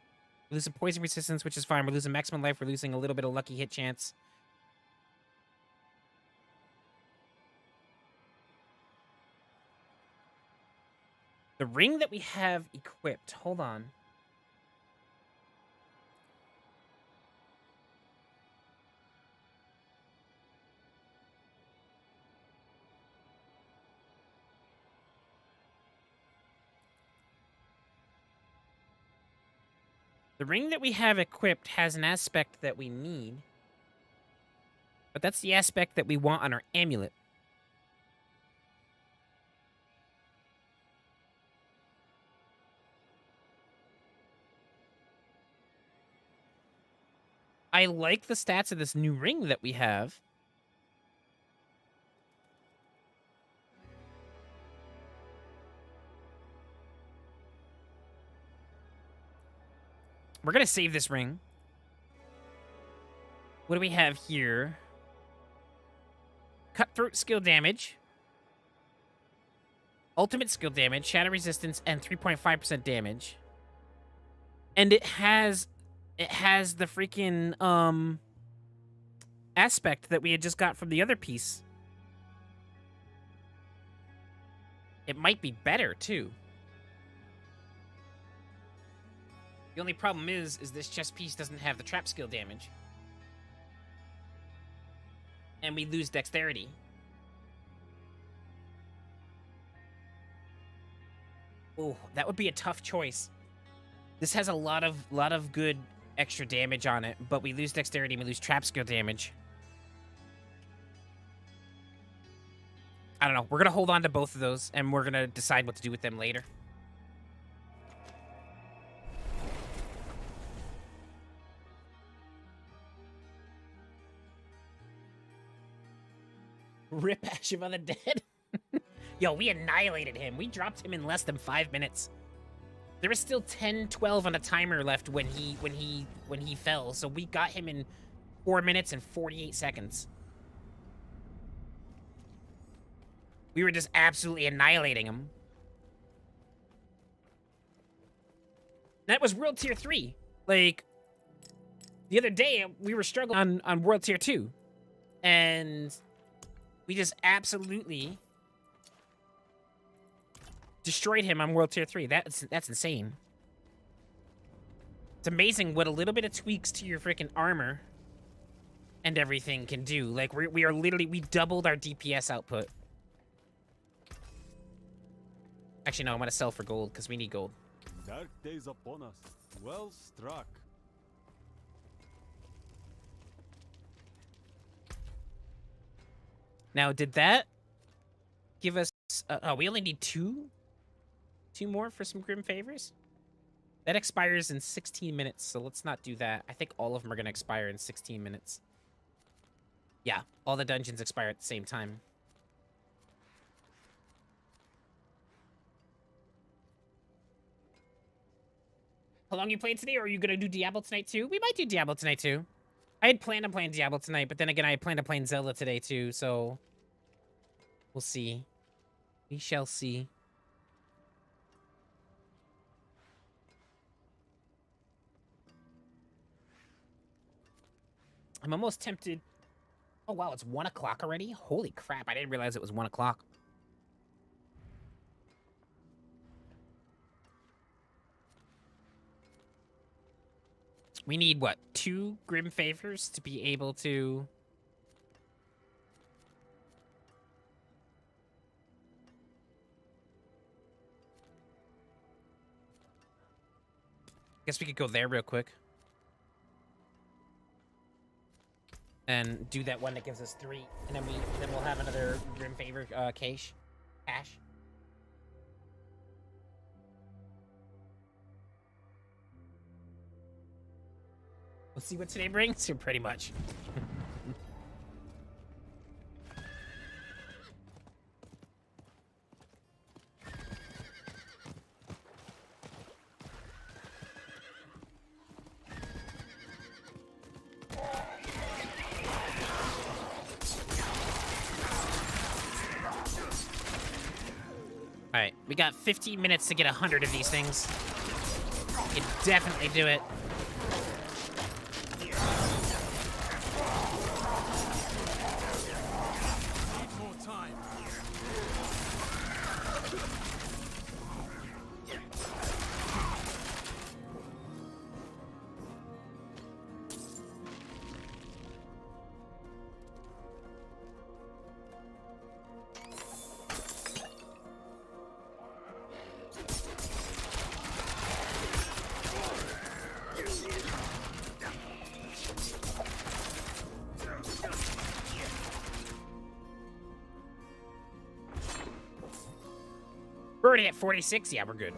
We're losing poison resistance, which is fine. We're losing maximum life. We're losing a little bit of lucky hit chance. The ring that we have equipped. Hold on. The ring that we have equipped has an aspect that we need. But that's the aspect that we want on our amulet. I like the stats of this new ring that we have. We're going to save this ring. What do we have here? Cutthroat skill damage. Ultimate skill damage, shadow resistance, and 3.5% damage. And it has the freaking aspect that we had just got from the other piece. It might be better too. The only problem is this chest piece doesn't have the trap skill damage. And we lose dexterity. Oh, that would be a tough choice. This has a lot of good extra damage on it, but we lose dexterity and we lose trap skill damage. I don't know. We're gonna hold on to both of those, and we're gonna decide what to do with them later. Rip Ash of the Dead. Yo, we annihilated him. We dropped him in less than 5 minutes. There was still 10-12 on a timer left when he fell, so we got him in 4 minutes and 48 seconds. We were just absolutely annihilating him. That was World Tier 3. Like, the other day, we were struggling on World Tier 2. And we just absolutely destroyed him on World Tier 3. That's insane. It's amazing what a little bit of tweaks to your freaking armor and everything can do. Like, we are literally, we doubled our DPS output. Actually, no, I'm gonna sell for gold, because we need gold. Dark days upon us. Well struck. Now, did that give us... oh, we only need two more for some Grim Favors? That expires in 16 minutes, so let's not do that. I think all of them are going to expire in 16 minutes. Yeah, all the dungeons expire at the same time. How long are you playing today, or are you going to do Diablo tonight too? We might do Diablo tonight too. I had planned on playing Diablo tonight, but then again, I had planned on playing Zelda today too, so... we'll see. We shall see. I'm almost tempted... oh wow, it's 1 o'clock already? Holy crap, I didn't realize it was 1 o'clock. We need, what, 2 Grim Favors to be able to... guess we could go there real quick. And do that one that gives us 3, and then we'll have another Grim Favor cache. We'll see what today brings, pretty much. Alright, we got 15 minutes to get 100 of these things. We can definitely do it. We're already at 46. Yeah, we're good.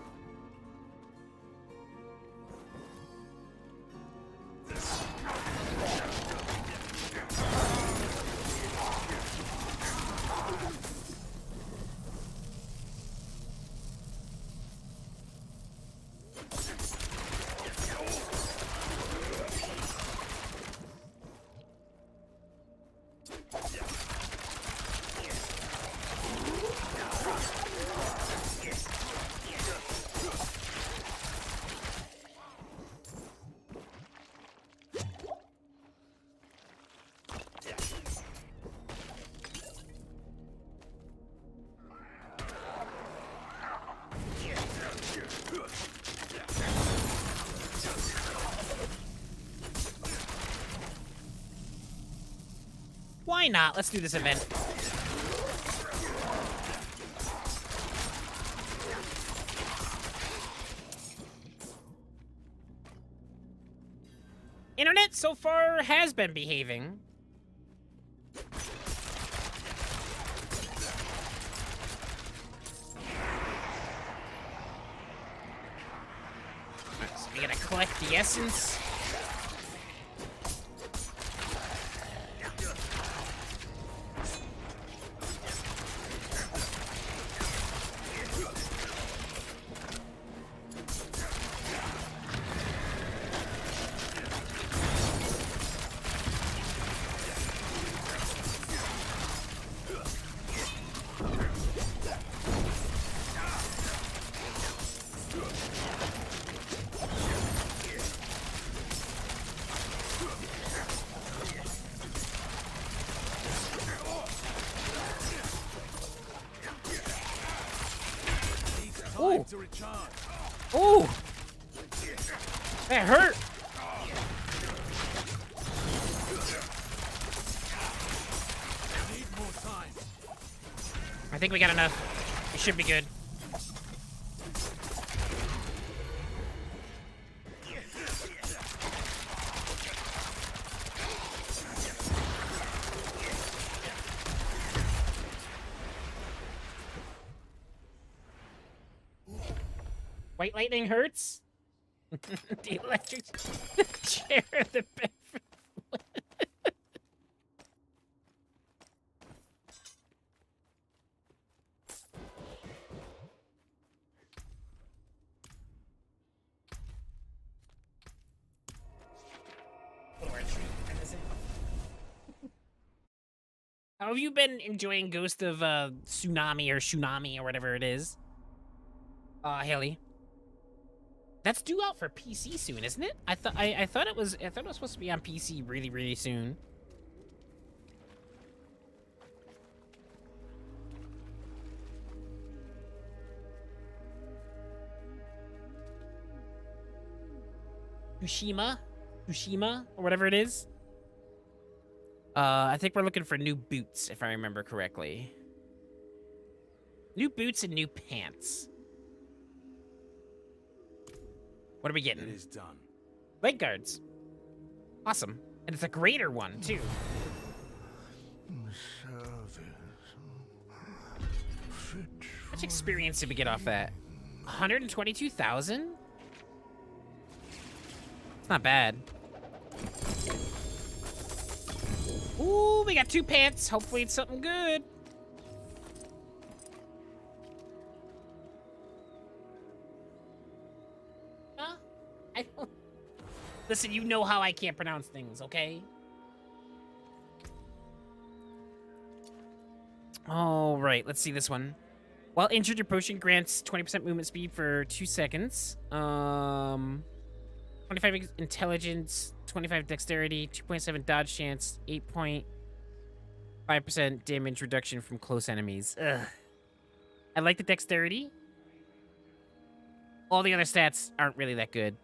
Why not? Let's do this event. Internet so far has been behaving. So we gotta collect the essence. Time to recharge. Ooh! That hurt! Need more time. I think we got enough. We should be good. White lightning hurts? The electric chair of the bed. How have you been enjoying Ghost of Tsunami or Shunami or whatever it is? Haley. That's due out for PC soon, isn't it? I thought it was supposed to be on PC really soon. Tsushima, or whatever it is. I think we're looking for new boots, if I remember correctly. New boots and new pants. What are we getting? It is done. Leg guards. Awesome. And it's a greater one, too. How much experience did we get off that? 122,000? It's not bad. Ooh, we got 2 pants. Hopefully it's something good. Huh? I don't... Listen, you know how I can't pronounce things, okay? All right, let's see this one. While injured, your potion grants 20% movement speed for 2 seconds. 25 intelligence, 25 dexterity, 2.7 dodge chance, 8.5% damage reduction from close enemies. Ugh. I like the dexterity. All the other stats aren't really that good.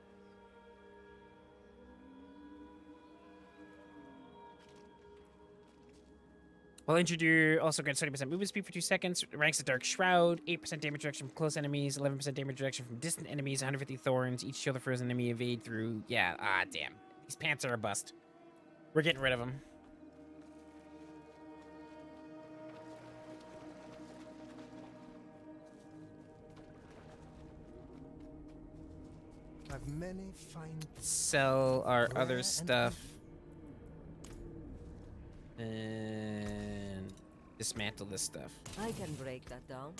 While injured, you also grants 30% movement speed for 2 seconds. Ranks a Dark Shroud, 8% damage reduction from close enemies, 11% damage reduction from distant enemies, 150 thorns. Each shield the frozen enemy evade through. Yeah, damn. These pants are a bust. We're getting rid of them. many fine Sell our rare other and stuff. And dismantle this stuff. I can break that down.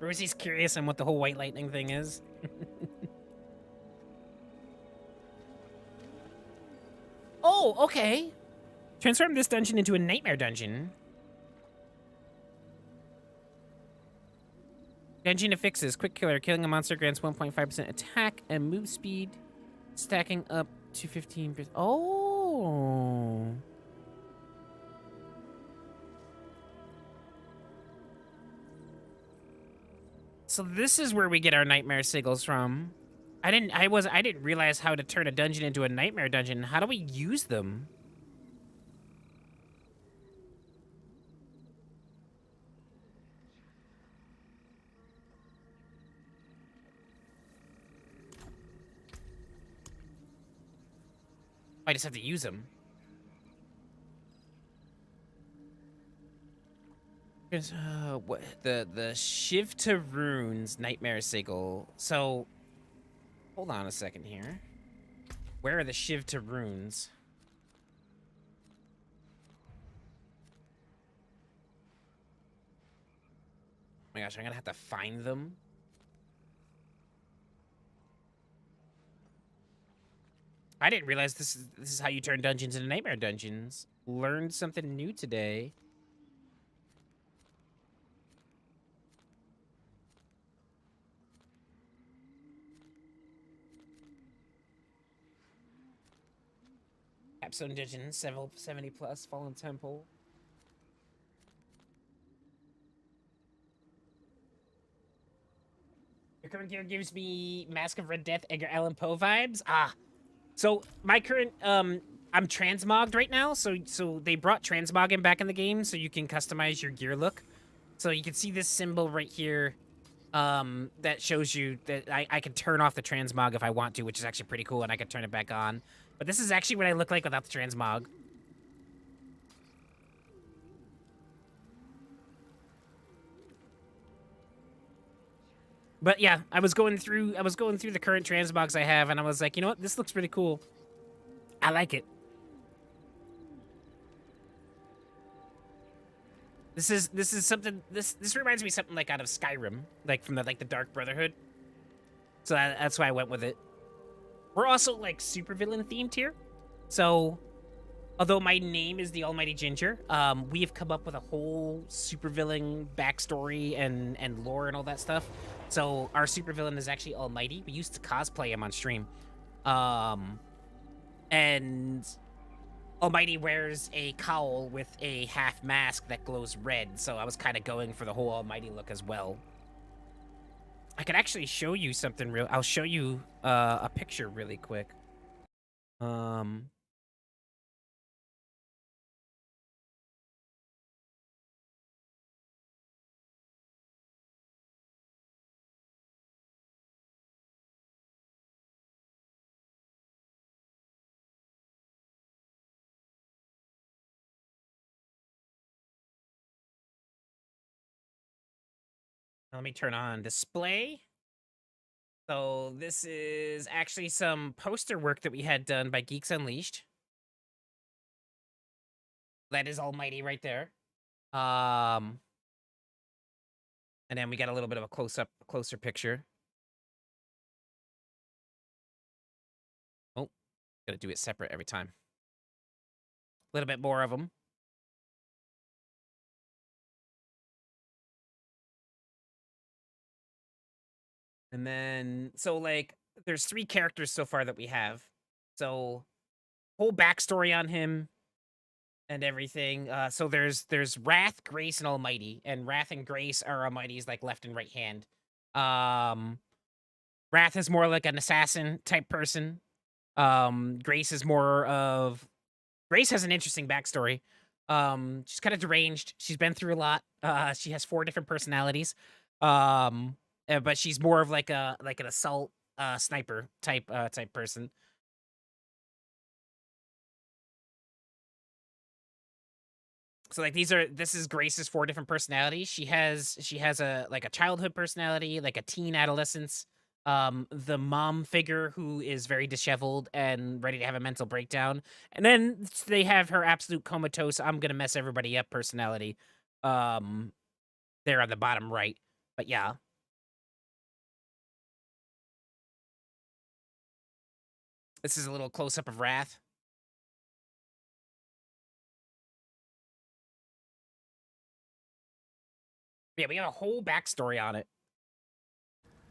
Rosie's curious on what the whole white lightning thing is. Oh, okay. Transform this dungeon into a nightmare dungeon. Dungeon affixes. Quick killer. Killing a monster grants 1.5% attack and move speed. Stacking up to 15%. Oh. So this is where we get our nightmare sigils from. I didn't realize how to turn a dungeon into a nightmare dungeon. How do we use them? I just have to use them. Here's, what the Shiv to Runes Nightmare Sigil. So, hold on a second here. Where are the Shiv to Runes? Oh my gosh, I'm gonna have to find them. I didn't realize this is how you turn dungeons into nightmare dungeons. Learned something new today. Capstone Dungeon, 70 plus, Fallen Temple. Your current gear gives me Mask of Red Death, Edgar Allan Poe vibes. Ah, so my current I'm transmogged right now. So they brought transmogging back in the game, so you can customize your gear look. So you can see this symbol right here, that shows you that I can turn off the transmog if I want to, which is actually pretty cool, and I can turn it back on. But this is actually what I look like without the transmog. But yeah, I was going through the current transmogs I have, and I was like, you know what, this looks pretty cool. I like it. This is something. This reminds me of something like out of Skyrim, like from the Dark Brotherhood. So that's why I went with it. We're also like supervillain themed here. So, although my name is the AlmightyGinger, we have come up with a whole supervillain backstory and lore and all that stuff. So our supervillain is actually Almighty. We used to cosplay him on stream, and Almighty wears a cowl with a half mask that glows red. So I was kind of going for the whole Almighty look as well. I could actually show you something real. I'll show you a picture really quick. Let me turn on display. So this is actually some poster work that we had done by Geeks Unleashed. That is Almighty right there. And then we got a little bit of a closer picture. Oh, gotta do it separate every time. A little bit more of them. And then, so like, there's 3 characters so far that we have. So, whole backstory on him and everything. So there's Wrath, Grace, and Almighty. And Wrath and Grace are Almighty's like left and right hand. Wrath is more like an assassin type person. Grace is more of... Grace has an interesting backstory. She's kind of deranged. She's been through a lot. She has 4 different personalities. But she's more of like an assault sniper type person. So like this is Grace's 4 different personalities. She has a like a childhood personality, like a teen adolescence, the mom figure who is very disheveled and ready to have a mental breakdown, and then they have her absolute comatose, I'm gonna mess everybody up personality. Um, there on the bottom right. But yeah. This is a little close up of Wrath. Yeah, we got a whole backstory on it.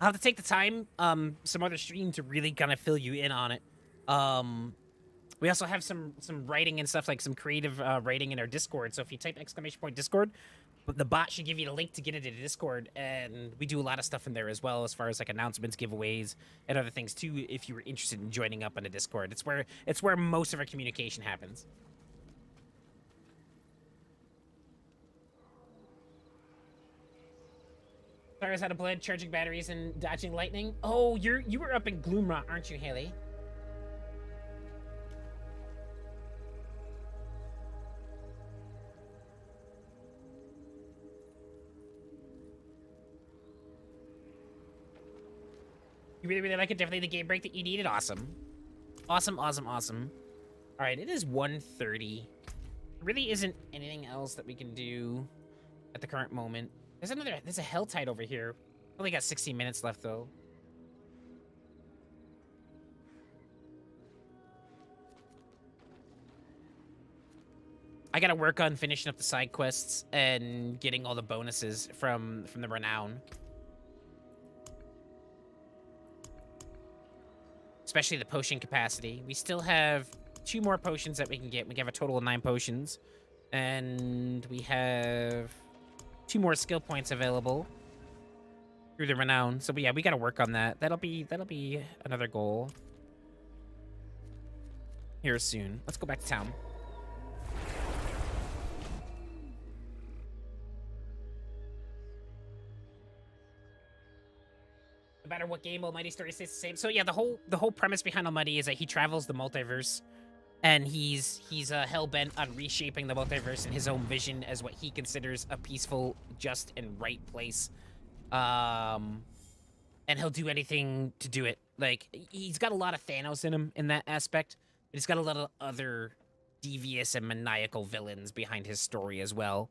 I'll have to take the time, some other stream to really kind of fill you in on it. We also have some writing and stuff, like some creative writing in our Discord. So if you type !Discord, the bot should give you the link to get into the Discord, and we do a lot of stuff in there as well, as far as like announcements, giveaways, and other things too. If you were interested in joining up on the Discord, it's where most of our communication happens. Fires out of blood, charging batteries, and dodging lightning. Oh, you were up in Gloomrot, aren't you, Haley? You really, really like it. Definitely the game break that you needed. Awesome. Awesome, awesome, awesome. All right, it is 1:30. There really isn't anything else that we can do at the current moment. There's a Helltide over here. Only got 16 minutes left, though. I gotta work on finishing up the side quests and getting all the bonuses from the Renown. Especially the potion capacity. We still have 2 more potions that we can get. We have a total of 9 potions. And we have 2 more skill points available through the Renown. So yeah, we gotta work on that. That'll be another goal here soon. Let's go back to town. No matter what game, Almighty story stays the same. So yeah, the whole premise behind Almighty is that he travels the multiverse, and he's hell-bent on reshaping the multiverse in his own vision as what he considers a peaceful, just, and right place. And he'll do anything to do it. Like, he's got a lot of Thanos in him in that aspect, but he's got a lot of other devious and maniacal villains behind his story as well.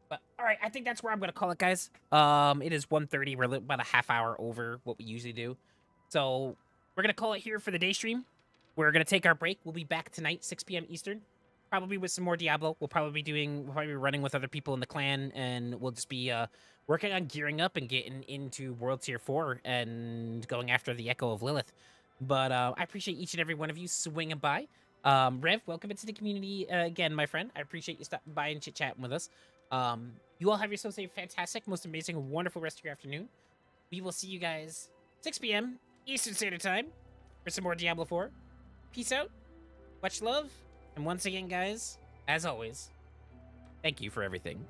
But, all right, I think that's where I'm going to call it, guys. It is 1:30. We're about a half hour over what we usually do. So we're going to call it here for the day stream. We're going to take our break. We'll be back tonight, 6 p.m. Eastern, probably with some more Diablo. We'll probably be running with other people in the clan, and we'll just be working on gearing up and getting into World Tier 4 and going after the Echo of Lilith. But I appreciate each and every one of you swinging by. Rev, welcome into the community again, my friend. I appreciate you stopping by and chit-chatting with us. You all have yourselves a fantastic, most amazing, wonderful rest of your afternoon. We will see you guys 6 p.m. Eastern Standard Time for some more Diablo 4. Peace out, much love, and once again, guys, as always, thank you for everything.